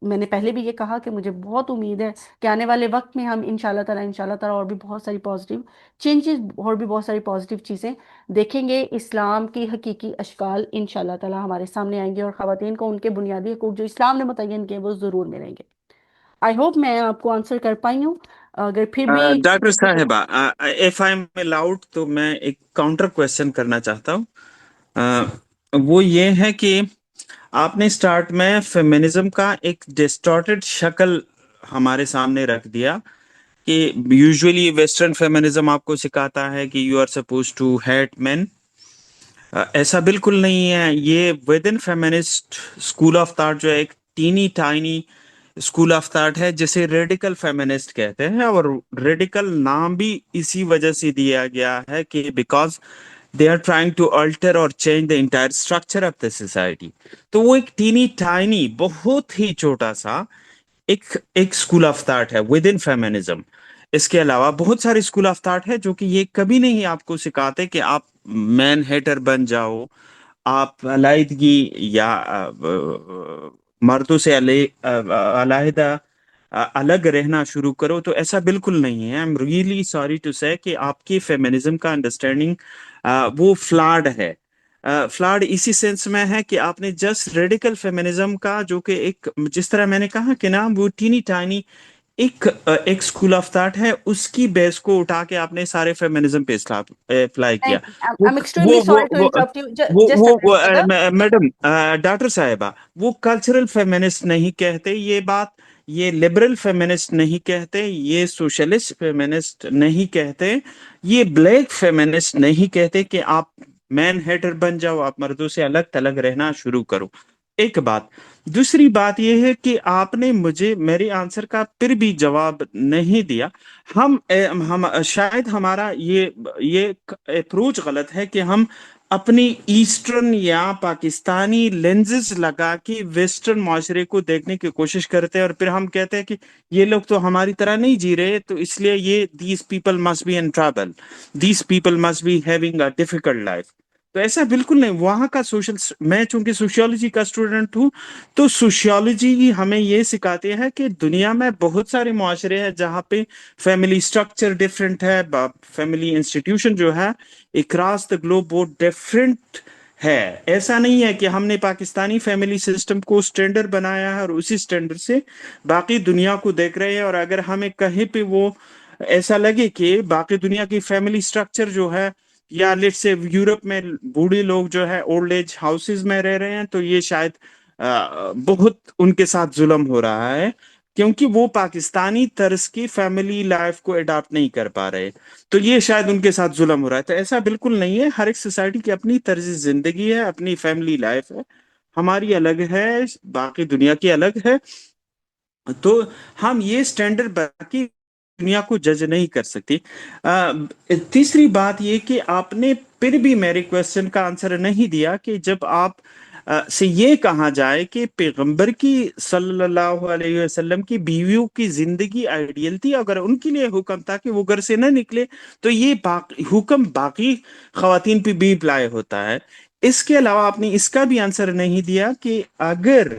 A: میں نے پہلے بھی یہ کہا کہ مجھے بہت امید ہے کہ آنے والے وقت میں ہم انشاءاللہ تعالیٰ اور بھی بہت ساری پازیٹیو چینجز اور بھی بہت ساری پازیٹیو چیزیں دیکھیں گے. اسلام کی حقیقی اشکال انشاءاللہ تعالیٰ ہمارے سامنے آئیں گے، اور خواتین کو ان کے بنیادی حقوق جو اسلام نے متعین کیے وہ ضرور ملیں گے. آئی ہوپ میں آپ کو آنسر کر پائی ہوں. اگر پھر بھی
D: ڈاکٹر صاحبہ، if I'm allowed تو میں ایک کاؤنٹر کوشچن کرنا چاہتا ہوں. وہ یہ ہے کہ آپ نے سٹارٹ میں فیمنزم کا ایک ڈسٹارٹڈ شکل ہمارے سامنے رکھ دیا کہ یوزولی ویسٹرن فیمنزم آپ کو سکھاتا ہے کہ you are suppose to hate men. ایسا بالکل نہیں ہے. یہ within feminist school of thought جو ہے ایک teeny tiny school of thought ہے جسے ریڈیکل فیمنسٹ کہتے ہیں, اور ریڈیکل نام بھی اسی وجہ سے دیا گیا ہے کہ because they are trying to alter اور change the entire structure of the society. تو وہ ایک ٹینی ٹائنی بہت ہی چھوٹا سا ایک اسکول آف تھاٹ ہے ود ان فیمنزم. اس کے علاوہ بہت سارے اسکول آف تھاٹ ہے جو کہ یہ کبھی نہیں آپ کو سکھاتے کہ آپ مین ہیٹر بن جاؤ, آپ علیحدگی یا مردوں سے علیحدہ الگ رہنا شروع کرو. تو ایسا بالکل نہیں ہے. I am really sorry to say کہ آپ کی فیمنزم کا انڈرسٹینڈنگ وہ فلاڈ ہے. فلاڈ اسی سینس میں ہے کہ آپ نے جسٹ ریڈیکل فیمنزم کا جو کہ ایک جس طرح میں نے کہا کہ نا وہ ٹینی ٹائنی ایک اسکول آف تھاٹ ہے, اس کی بیس کو اٹھا کے آپ نے سارے فیمنزم پہ اپلائی کیا. وہ
A: I'm extremely sorry to interrupt you. Just a minute, brother.
D: Madam doctor صاحبہ, وہ کلچرل فیمنسٹ نہیں کہتے یہ بات, یہ لبرل فیمنسٹ نہیں کہتے, یہ سوشلسٹ فیمنسٹ نہیں کہتے, یہ بلیک فیمنسٹ نہیں کہتے کہ آپ مین ہیٹر بن جاؤ, آپ مردوں سے الگ تلگ رہنا شروع کرو. ایک بات. دوسری بات یہ ہے کہ آپ نے مجھے میرے آنسر کا پھر بھی جواب نہیں دیا. ہم شاید ہمارا یہ اپروچ غلط ہے کہ ہم اپنی ایسٹرن یا پاکستانی لینزز لگا کے ویسٹرن معاشرے کو دیکھنے کی کوشش کرتے ہیں, اور پھر ہم کہتے ہیں کہ یہ لوگ تو ہماری طرح نہیں جی رہے, تو اس لیے یہ these people must be in trouble, these people must be having a difficult life. تو ایسا بالکل نہیں. وہاں کا میں چونکہ سوشیولوجی کا اسٹوڈنٹ ہوں, تو سوشیولوجی ہمیں یہ سکھاتی ہے کہ دنیا میں بہت سارے معاشرے ہیں جہاں پہ فیملی اسٹرکچر ڈفرینٹ ہے, فیملی انسٹیٹیوشن جو ہے اکراس دا گلوب وہ ڈفرینٹ ہے. ایسا نہیں ہے کہ ہم نے پاکستانی فیملی سسٹم کو اسٹینڈرڈ بنایا ہے اور اسی اسٹینڈرڈ سے باقی دنیا کو دیکھ رہے ہیں, اور اگر ہمیں کہیں پہ وہ ایسا لگے کہ باقی دنیا کی فیملی اسٹرکچر جو ہے, یا لیٹ سے یورپ میں بوڑھے لوگ جو ہے اولڈ ایج ہاؤسز میں رہ رہے ہیں, تو یہ شاید بہت ان کے ساتھ ظلم ہو رہا ہے, کیونکہ وہ پاکستانی طرز کی فیملی لائف کو اڈاپٹ نہیں کر پا رہے, تو یہ شاید ان کے ساتھ ظلم ہو رہا ہے. تو ایسا بالکل نہیں ہے. ہر ایک سوسائٹی کی اپنی طرز زندگی ہے, اپنی فیملی لائف ہے. ہماری الگ ہے, باقی دنیا کی الگ ہے. تو ہم یہ سٹینڈرڈ باقی دنیا کو جج نہیں کر سکتی. تیسری بات یہ کہ آپ نے پھر بھی میرے کوشچن کا آنسر نہیں دیا کہ جب آپ سے یہ کہا جائے کہ پیغمبر کی صلی اللہ علیہ وسلم کی بیویوں کی زندگی آئیڈیل تھی, اگر ان کے لیے حکم تھا کہ وہ گھر سے نہ نکلے, تو یہ حکم باقی خواتین پہ بھی اپلائی ہوتا ہے. اس کے علاوہ آپ نے اس کا بھی آنسر نہیں دیا کہ اگر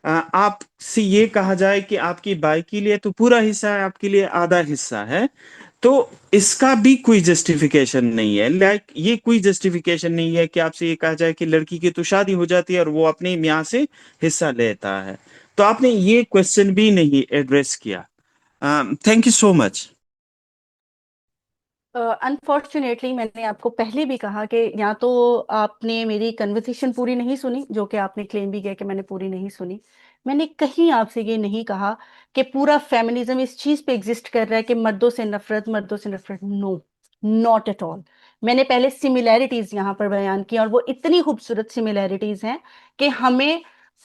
D: آپ سے یہ کہا جائے کہ آپ کی بائی کے لیے تو پورا حصہ ہے, آپ کے لیے آدھا حصہ ہے, تو اس کا بھی کوئی جسٹیفیکیشن نہیں ہے. لائک یہ کوئی جسٹیفیکیشن نہیں ہے کہ آپ سے یہ کہا جائے کہ لڑکی کی تو شادی ہو جاتی ہے اور وہ اپنے میاں سے حصہ لیتا ہے. تو آپ نے یہ کوشچن بھی نہیں ایڈریس کیا. Thank you so much.
A: Unfortunately میں نے آپ کو پہلے بھی کہا کہ یا تو آپ نے میری کنورسیشن پوری نہیں سنی, جو کہ آپ نے کلیم بھی کیا کہ میں نے پوری نہیں سنی. میں نے کہیں آپ سے یہ نہیں کہا کہ پورا فیمنزم اس چیز پہ ایگزسٹ کر رہا ہے کہ مردوں سے نفرت, مردوں سے نفرت. نو, ناٹ ایٹ آل. میں نے پہلے سملیرٹیز یہاں پر بیان کی, اور وہ اتنی خوبصورت سملیرٹیز ہیں کہ ہمیں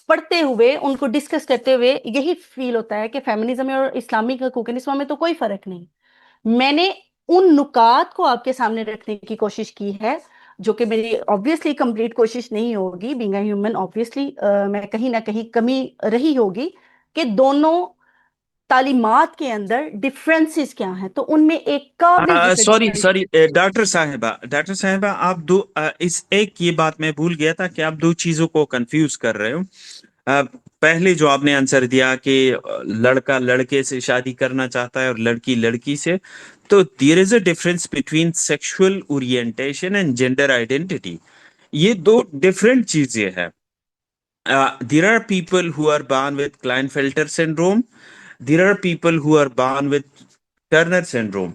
A: پڑھتے ہوئے, ان کو ڈسکس کرتے ہوئے یہی فیل ہوتا ہے کہ فیمنزم اور اسلامک حقوق انسان میں تو کوئی فرق نہیں. میں نے ان نکات کو آپ کے سامنے رکھنے کی کوشش کی ہے, جو کہ میری obviously کمپلیٹ کوشش نہیں ہوگی, بینگ اے ہیومن obviously میں کہیں نہ کہیں کمی رہی ہوگی کہ دونوں تعلیمات کے اندر ڈفرینسز کیا ہیں, تو ان میں ایک قابل ذکر
D: سوری ڈاکٹر صاحبہ آپ دو اس ایک یہ بات میں بھول گیا تھا کہ آپ دو چیزوں کو کنفیوز کر رہے ہو. پہلے جو آپ نے آنسر دیا کہ لڑکا لڑکے سے شادی کرنا چاہتا ہے اور لڑکی لڑکی سے, تو there is a difference between sexual orientation and gender identity. یہ دو ڈفرینٹ چیزیں ہیں. There are people who are born with Klinefelter syndrome. There are people who are born with Turner syndrome.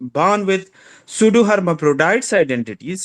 D: born with pseudohermaphrodites identities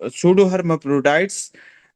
D: pseudohermaphrodites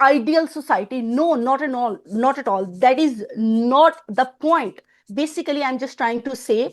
A: ideal society, no, not at all, not at all, that is not the point. Basically I'm just trying to say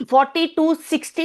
A: 40 to 60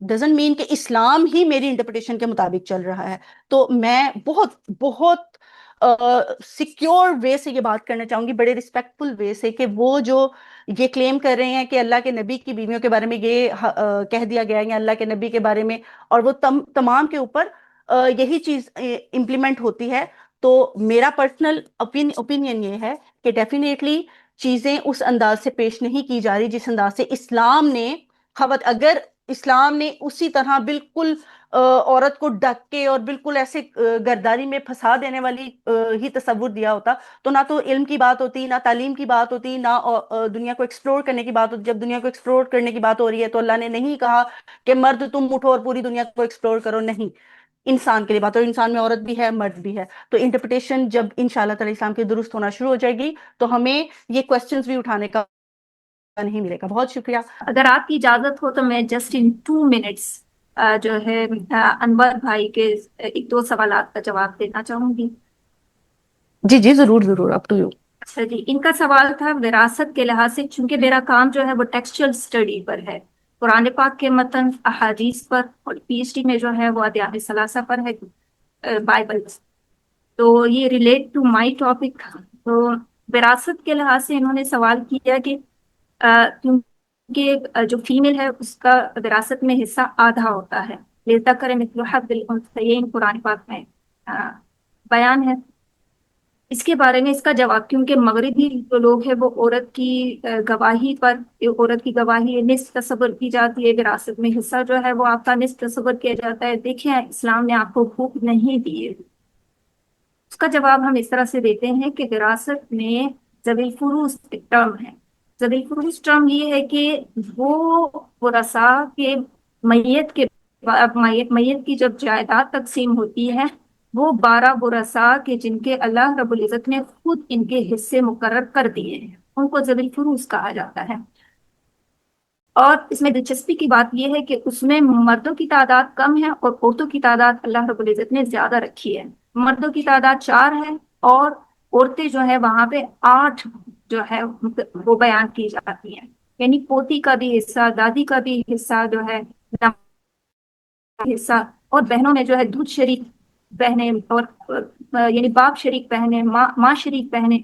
A: doesn't mean کہ اسلام ہی میری interpretation کے مطابق چل رہا ہے. تو میں بہت بہت سیکیور وے سے یہ بات کرنا چاہوں گی، بڑے ریسپیکٹفل وے سے، کہ وہ جو یہ کلیم کر رہے ہیں کہ اللہ کے نبی کی بیویوں کے بارے میں یہ کہہ دیا گیا ہے یا اللہ کے نبی کے بارے میں، اور وہ تمام کے اوپر یہی چیز امپلیمنٹ ہوتی ہے، تو میرا پرسنل اوپینین یہ ہے کہ ڈیفینیٹلی چیزیں اس انداز سے پیش نہیں کی جا رہی جس انداز سے اسلام نے خبر. اگر اسلام نے اسی طرح بالکل عورت کو ڈھک کے اور بالکل ایسے گرداری میں پھنسا دینے والی ہی تصور دیا ہوتا، تو نہ تو علم کی بات ہوتی، نہ تعلیم کی بات ہوتی، نہ دنیا کو ایکسپلور کرنے کی بات ہوتی. جب دنیا کو ایکسپلور کرنے کی بات ہو رہی ہے تو اللہ نے نہیں کہا کہ مرد تم اٹھو اور پوری دنیا کو ایکسپلور کرو، نہیں، انسان کے لیے بات، اور انسان میں عورت بھی ہے مرد بھی ہے. تو انٹرپریٹیشن جب انشاءاللہ تعالی اسلام کی درست ہونا شروع ہو جائے گی تو ہمیں یہ کوسچنز بھی اٹھانے کا نہیں ملے گا. بہت شکریہ.
E: اگر آپ کی اجازت ہو تو میں جسٹ ان 2 منٹس جو ہے انور بھائی کے ایک دو سوالات کا جواب دینا چاہوں گی.
A: جی جی ضرور ضرور، اپ ٹو یو.
E: اچھا جی، ان کا سوال تھا وراثت کے لحاظ سے، چونکہ میرا کام جو ہے وہ ٹیکسچوئل اسٹڈی پر ہے، قرآن پاک کے متن، احادیث پر، اور پی ایچ ڈی میں جو ہے وہ ادیان ثلاثہ پر ہے، بائبل. تو یہ ریلیٹ ٹو مائی ٹاپک. تو وراثت کے لحاظ سے انہوں نے سوال کیا کہ کیونکہ جو فیمیل ہے اس کا وراثت میں حصہ آدھا ہوتا ہے، لِلذَّكَرِ مِثْلُ حَظِّ الْأُنثَيَيْنِ قرآن پاک میں بیان ہے. اس کے بارے میں اس کا جواب، کیونکہ مغربی جو لوگ ہیں وہ عورت کی گواہی پر، عورت کی گواہی نصف تصور کی جاتی ہے، وراثت میں حصہ جو ہے وہ آپ کا نصف تصور کیا جاتا ہے. دیکھیں اسلام نے آپ کو حقوق نہیں دیے. اس کا جواب ہم اس طرح سے دیتے ہیں کہ وراثت میں ذوی الفروض ٹرم ہے. ذوی الفروض ٹرم یہ ہے کہ وہ ورثاء کے میت کی جب جائیداد تقسیم ہوتی ہے، وہ 12 ورثاء کے جن کے اللہ رب العزت نے خود ان کے حصے مقرر کر دیے ہیں، ان کو ذوی الفروض کہا جاتا ہے. اور اس میں دلچسپی کی بات یہ ہے کہ اس میں مردوں کی تعداد کم ہے اور عورتوں کی تعداد اللہ رب العزت نے زیادہ رکھی ہے. مردوں کی تعداد 4 ہے اور عورتیں جو ہے وہاں پہ 8 جو ہے وہ بیان کی جاتی ہیں. یعنی پوتی کا بھی حصہ، دادی کا بھی حصہ جو ہے، حصہ، اور بہنوں میں جو ہے دودھ شریک بہنیں، اور یعنی باپ شریک بہنیں، ماں شریک بہنیں.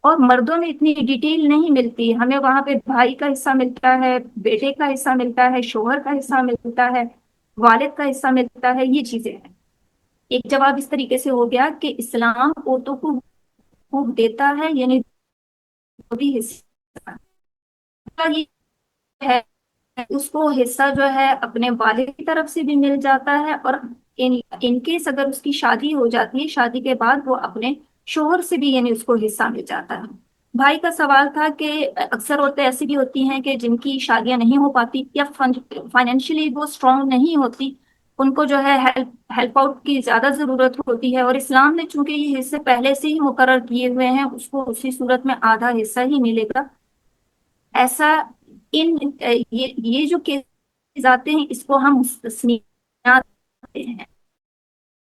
E: اور مردوں میں اتنی ڈیٹیل نہیں ملتی، ہمیں وہاں پہ بھائی کا حصہ ملتا ہے، بیٹے کا حصہ ملتا ہے، شوہر کا حصہ ملتا ہے، والد کا حصہ ملتا ہے. یہ چیزیں ہیں. ایک جواب اس طریقے سے ہو گیا کہ اسلام عورتوں کو حقوق دیتا ہے، یعنی بھی حصہ یہ ہے، اس کو حصہ جو ہے اپنے والد کی طرف سے بھی مل جاتا ہے، اور ان کیس اگر اس کی شادی ہو جاتی ہے، شادی کے بعد وہ اپنے شوہر سے بھی یعنی اس کو حصہ مل جاتا ہے. بھائی کا سوال تھا کہ اکثر عورتیں ایسی بھی ہوتی ہیں کہ جن کی شادیاں نہیں ہو پاتی یا فائنینشلی وہ اسٹرانگ نہیں ہوتی، ان کو جو ہے ہیلپ آؤٹ کی زیادہ ضرورت ہوتی ہے، اور اسلام نے چونکہ یہ حصے پہلے سے ہی مقرر کیے ہوئے ہیں، اس کو اسی صورت میں آدھا حصہ ہی ملے گا. ایسا یہ جو کیسز آتے ہیں اس کو ہم مستثنیات کہتے ہیں،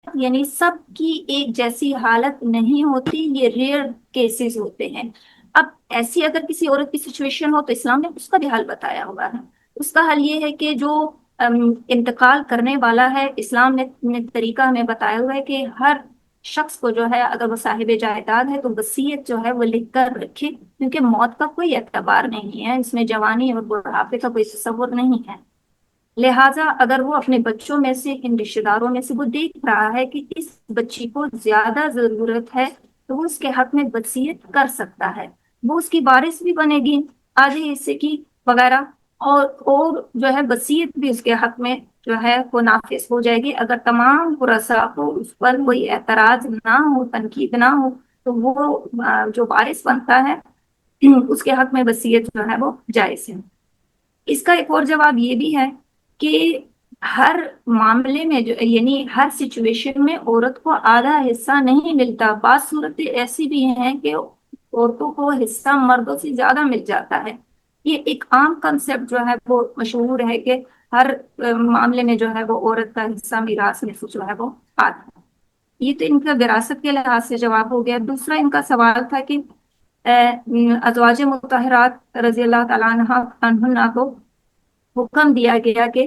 E: یعنی سب کی ایک جیسی حالت نہیں ہوتی، یہ ریئر کیسز ہوتے ہیں. اب ایسی اگر کسی عورت کی سچویشن ہو تو اسلام نے اس کا بھی حل بتایا ہوا ہے. اس کا حل یہ ہے کہ جو انتقال کرنے والا ہے، اسلام نے طریقہ ہمیں بتایا ہوا ہے کہ ہر شخص کو جو ہے اگر وہ صاحب جائیداد ہے تو وصیت جو ہے وہ لکھ کر رکھے، کیونکہ موت کا کوئی اعتبار نہیں ہے، اس میں جوانی اور بڑھاپے کا کوئی تصور نہیں ہے. لہٰذا اگر وہ اپنے بچوں میں سے، ان رشتے داروں میں سے وہ دیکھ رہا ہے کہ اس بچی کو زیادہ ضرورت ہے تو وہ اس کے حق میں وصیت کر سکتا ہے. وہ اس کی وارث بھی بنے گی آدھے حصے کی وغیرہ، اور جو ہے وصیت بھی اس کے حق میں جو ہے وہ نافذ ہو جائے گی. اگر تمام ورثاء کو اس پر کوئی اعتراض نہ ہو، تنقید نہ ہو، تو وہ جو وارث بنتا ہے اس کے حق میں وصیت جو ہے وہ جائز ہے. اس کا ایک اور جواب یہ بھی ہے کہ ہر معاملے میں یعنی ہر سچویشن میں عورت کو آدھا حصہ نہیں ملتا. بعض صورتیں ایسی بھی ہیں کہ عورتوں کو حصہ مردوں سے زیادہ مل جاتا ہے. یہ ایک عام کنسیپٹ جو ہے وہ مشہور ہے کہ ہر معاملے میں جو ہے وہ عورت کا حصہ میراث میں سے جو ہے وہ آدھا ہے. یہ تو ان کا وراثت کے لحاظ سے جواب ہو گیا. دوسرا ان کا سوال تھا کہ ازواج مطہرات رضی اللہ تعالیٰ عنہ کو حکم دیا گیا کہ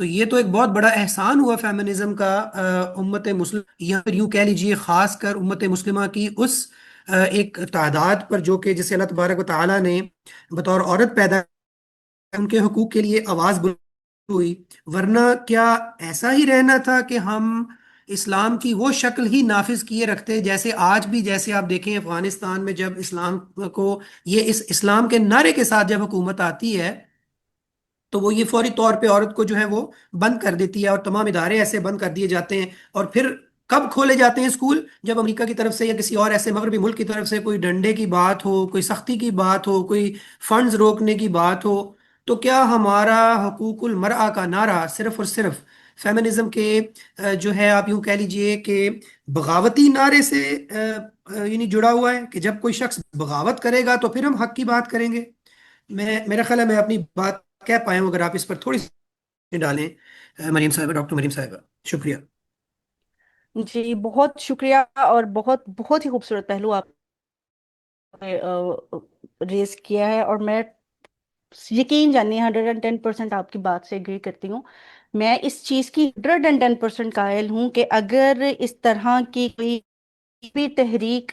F: تو یہ تو ایک بہت بڑا احسان ہوا فیمنزم کا امت مسلم یا پھر یوں کہہ لیجئے خاص کر امت مسلمہ کی اس ایک تعداد پر جو کہ جسے اللہ تبارک و تعالیٰ نے بطور عورت پیدا، ان کے حقوق کے لیے آواز بلند ہوئی۔ ورنہ کیا ایسا ہی رہنا تھا کہ ہم اسلام کی وہ شکل ہی نافذ کیے رکھتے جیسے آج بھی، جیسے آپ دیکھیں افغانستان میں جب اسلام کو یہ اس اسلام کے نعرے کے ساتھ جب حکومت آتی ہے تو وہ یہ فوری طور پہ عورت کو جو ہے وہ بند کر دیتی ہے، اور تمام ادارے ایسے بند کر دیے جاتے ہیں۔ اور پھر کب کھولے جاتے ہیں اسکول؟ جب امریکہ کی طرف سے یا کسی اور ایسے مغربی ملک کی طرف سے کوئی ڈنڈے کی بات ہو، کوئی سختی کی بات ہو، کوئی فنڈز روکنے کی بات ہو۔ تو کیا ہمارا حقوق المرأہ کا نعرہ صرف اور صرف فیمنزم کے جو ہے آپ یوں کہہ لیجئے کہ بغاوتی نعرے سے یعنی جڑا ہوا ہے کہ جب کوئی شخص بغاوت کرے گا تو پھر ہم حق کی بات کریں گے؟ میرا خیال ہے میں اپنی بات کہہ پایا ہوں، اگر آپ اس پر تھوڑی سی ڈالیں مریم صاحبہ، ڈاکٹر مریم صاحبہ، شکریہ۔
A: جی بہت شکریہ، اور بہت بہت ہی خوبصورت پہلو آپ نے ریز کیا ہے، اور میں یقین جانیے 110% آپ کی بات سے اگری کرتی ہوں۔ میں اس چیز کی 110% قائل ہوں کہ اگر اس طرح کی کوئی بھی تحریک،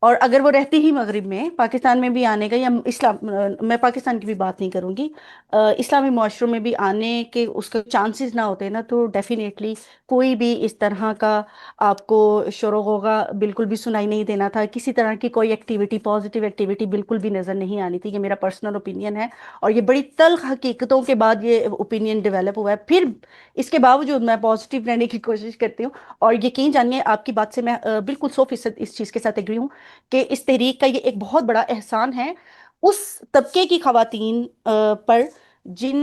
A: اور اگر وہ رہتی ہی مغرب میں، پاکستان میں بھی آنے کا، یا اسلام، میں پاکستان کی بھی بات نہیں کروں گی، اسلامی معاشروں میں بھی آنے کے اس کا چانسز نہ ہوتے نا، تو ڈیفینیٹلی کوئی بھی اس طرح کا آپ کو شور و غوغا بالکل بھی سنائی نہیں دینا تھا، کسی طرح کی کوئی ایکٹیویٹی، پازیٹیو ایکٹیویٹی بالکل بھی نظر نہیں آنی تھی۔ یہ میرا پرسنل اوپینین ہے، اور یہ بڑی تلخ حقیقتوں کے بعد یہ اوپینین ڈیولپ ہوا ہے۔ پھر اس کے باوجود میں پازیٹیو رہنے کی کوشش کرتی ہوں، اور یقین جانیے آپ کی بات سے میں بالکل 100% اس چیز کے ساتھ ایگری ہوں کہ اس تحریک کا یہ ایک بہت بڑا احسان ہے اس طبقے کی خواتین پر، جن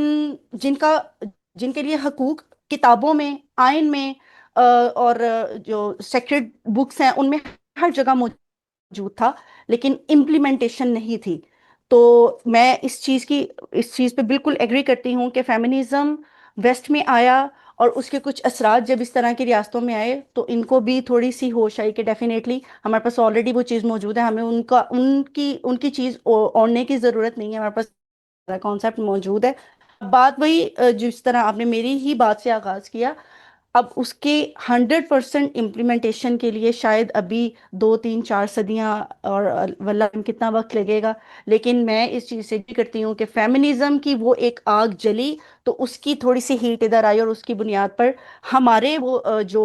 A: جن کا جن کے لیے حقوق کتابوں میں، آئین میں، اور جو سیکرڈ بکس ہیں ان میں ہر جگہ موجود تھا، لیکن امپلیمنٹیشن نہیں تھی۔ تو میں اس چیز پہ بالکل ایگری کرتی ہوں کہ فیمنزم ویسٹ میں آیا، اور اس کے کچھ اثرات جب اس طرح کی ریاستوں میں آئے تو ان کو بھی تھوڑی سی ہوش آئی کہ ڈیفینیٹلی ہمارے پاس آلریڈی وہ چیز موجود ہے، ہمیں ان کی چیز اوڑھنے کی ضرورت نہیں ہے، ہمارے پاس کانسیپٹ موجود ہے۔ بات وہی جس طرح آپ نے میری ہی بات سے آغاز کیا، اب اس کے 100% امپلیمنٹیشن کے لیے شاید ابھی 2 3 4 صدیاں، اور واللہ کتنا وقت لگے گا، لیکن میں اس چیز سے بھی کرتی ہوں کہ فیمنزم کی وہ ایک آگ جلی تو اس کی تھوڑی سی ہیٹ ادھر آئی، اور اس کی بنیاد پر ہمارے وہ جو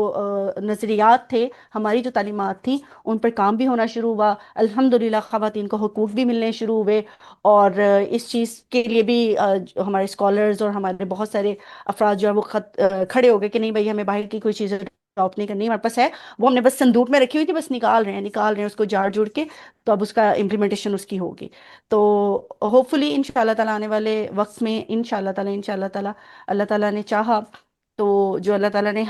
A: نظریات تھے، ہماری جو تعلیمات تھیں، ان پر کام بھی ہونا شروع ہوا۔ الحمدللہ خواتین کو حقوق بھی ملنے شروع ہوئے، اور اس چیز کے لیے بھی جو ہمارے اسکالرز اور ہمارے بہت سارے افراد جو ہے وہ کھڑے ہو گئے کہ نہیں بھائی، ہمیں باہر کی کوئی چیزیں اڈاپٹ نہیں کرنی، ہمارے پاس ہے، وہ ہم نے بس صندوق میں رکھی ہوئی تھی، بس نکال رہے ہیں اس کو جاڑ جوڑ کے، تو اب اس کا امپلیمنٹیشن اس کی ہوگی۔ تو ہوپ فلی ان شاء اللہ تعالیٰ آنے والے وقت میں ان شاء اللہ تعالیٰ اللہ تعالیٰ نے چاہا تو جو اللہ تعالیٰ نے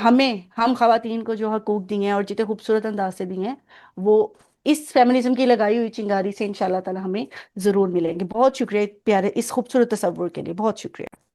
A: ہم خواتین کو جو حقوق دیے ہیں اور جتنے خوبصورت انداز سے دیے ہیں، وہ اس فیمنزم کی لگائی ہوئی چنگاری سے ان شاء اللہ تعالیٰ ہمیں ضرور ملیں گے۔ بہت شکریہ پیارے اس خوبصورت تصور کے لیے، بہت شکریہ۔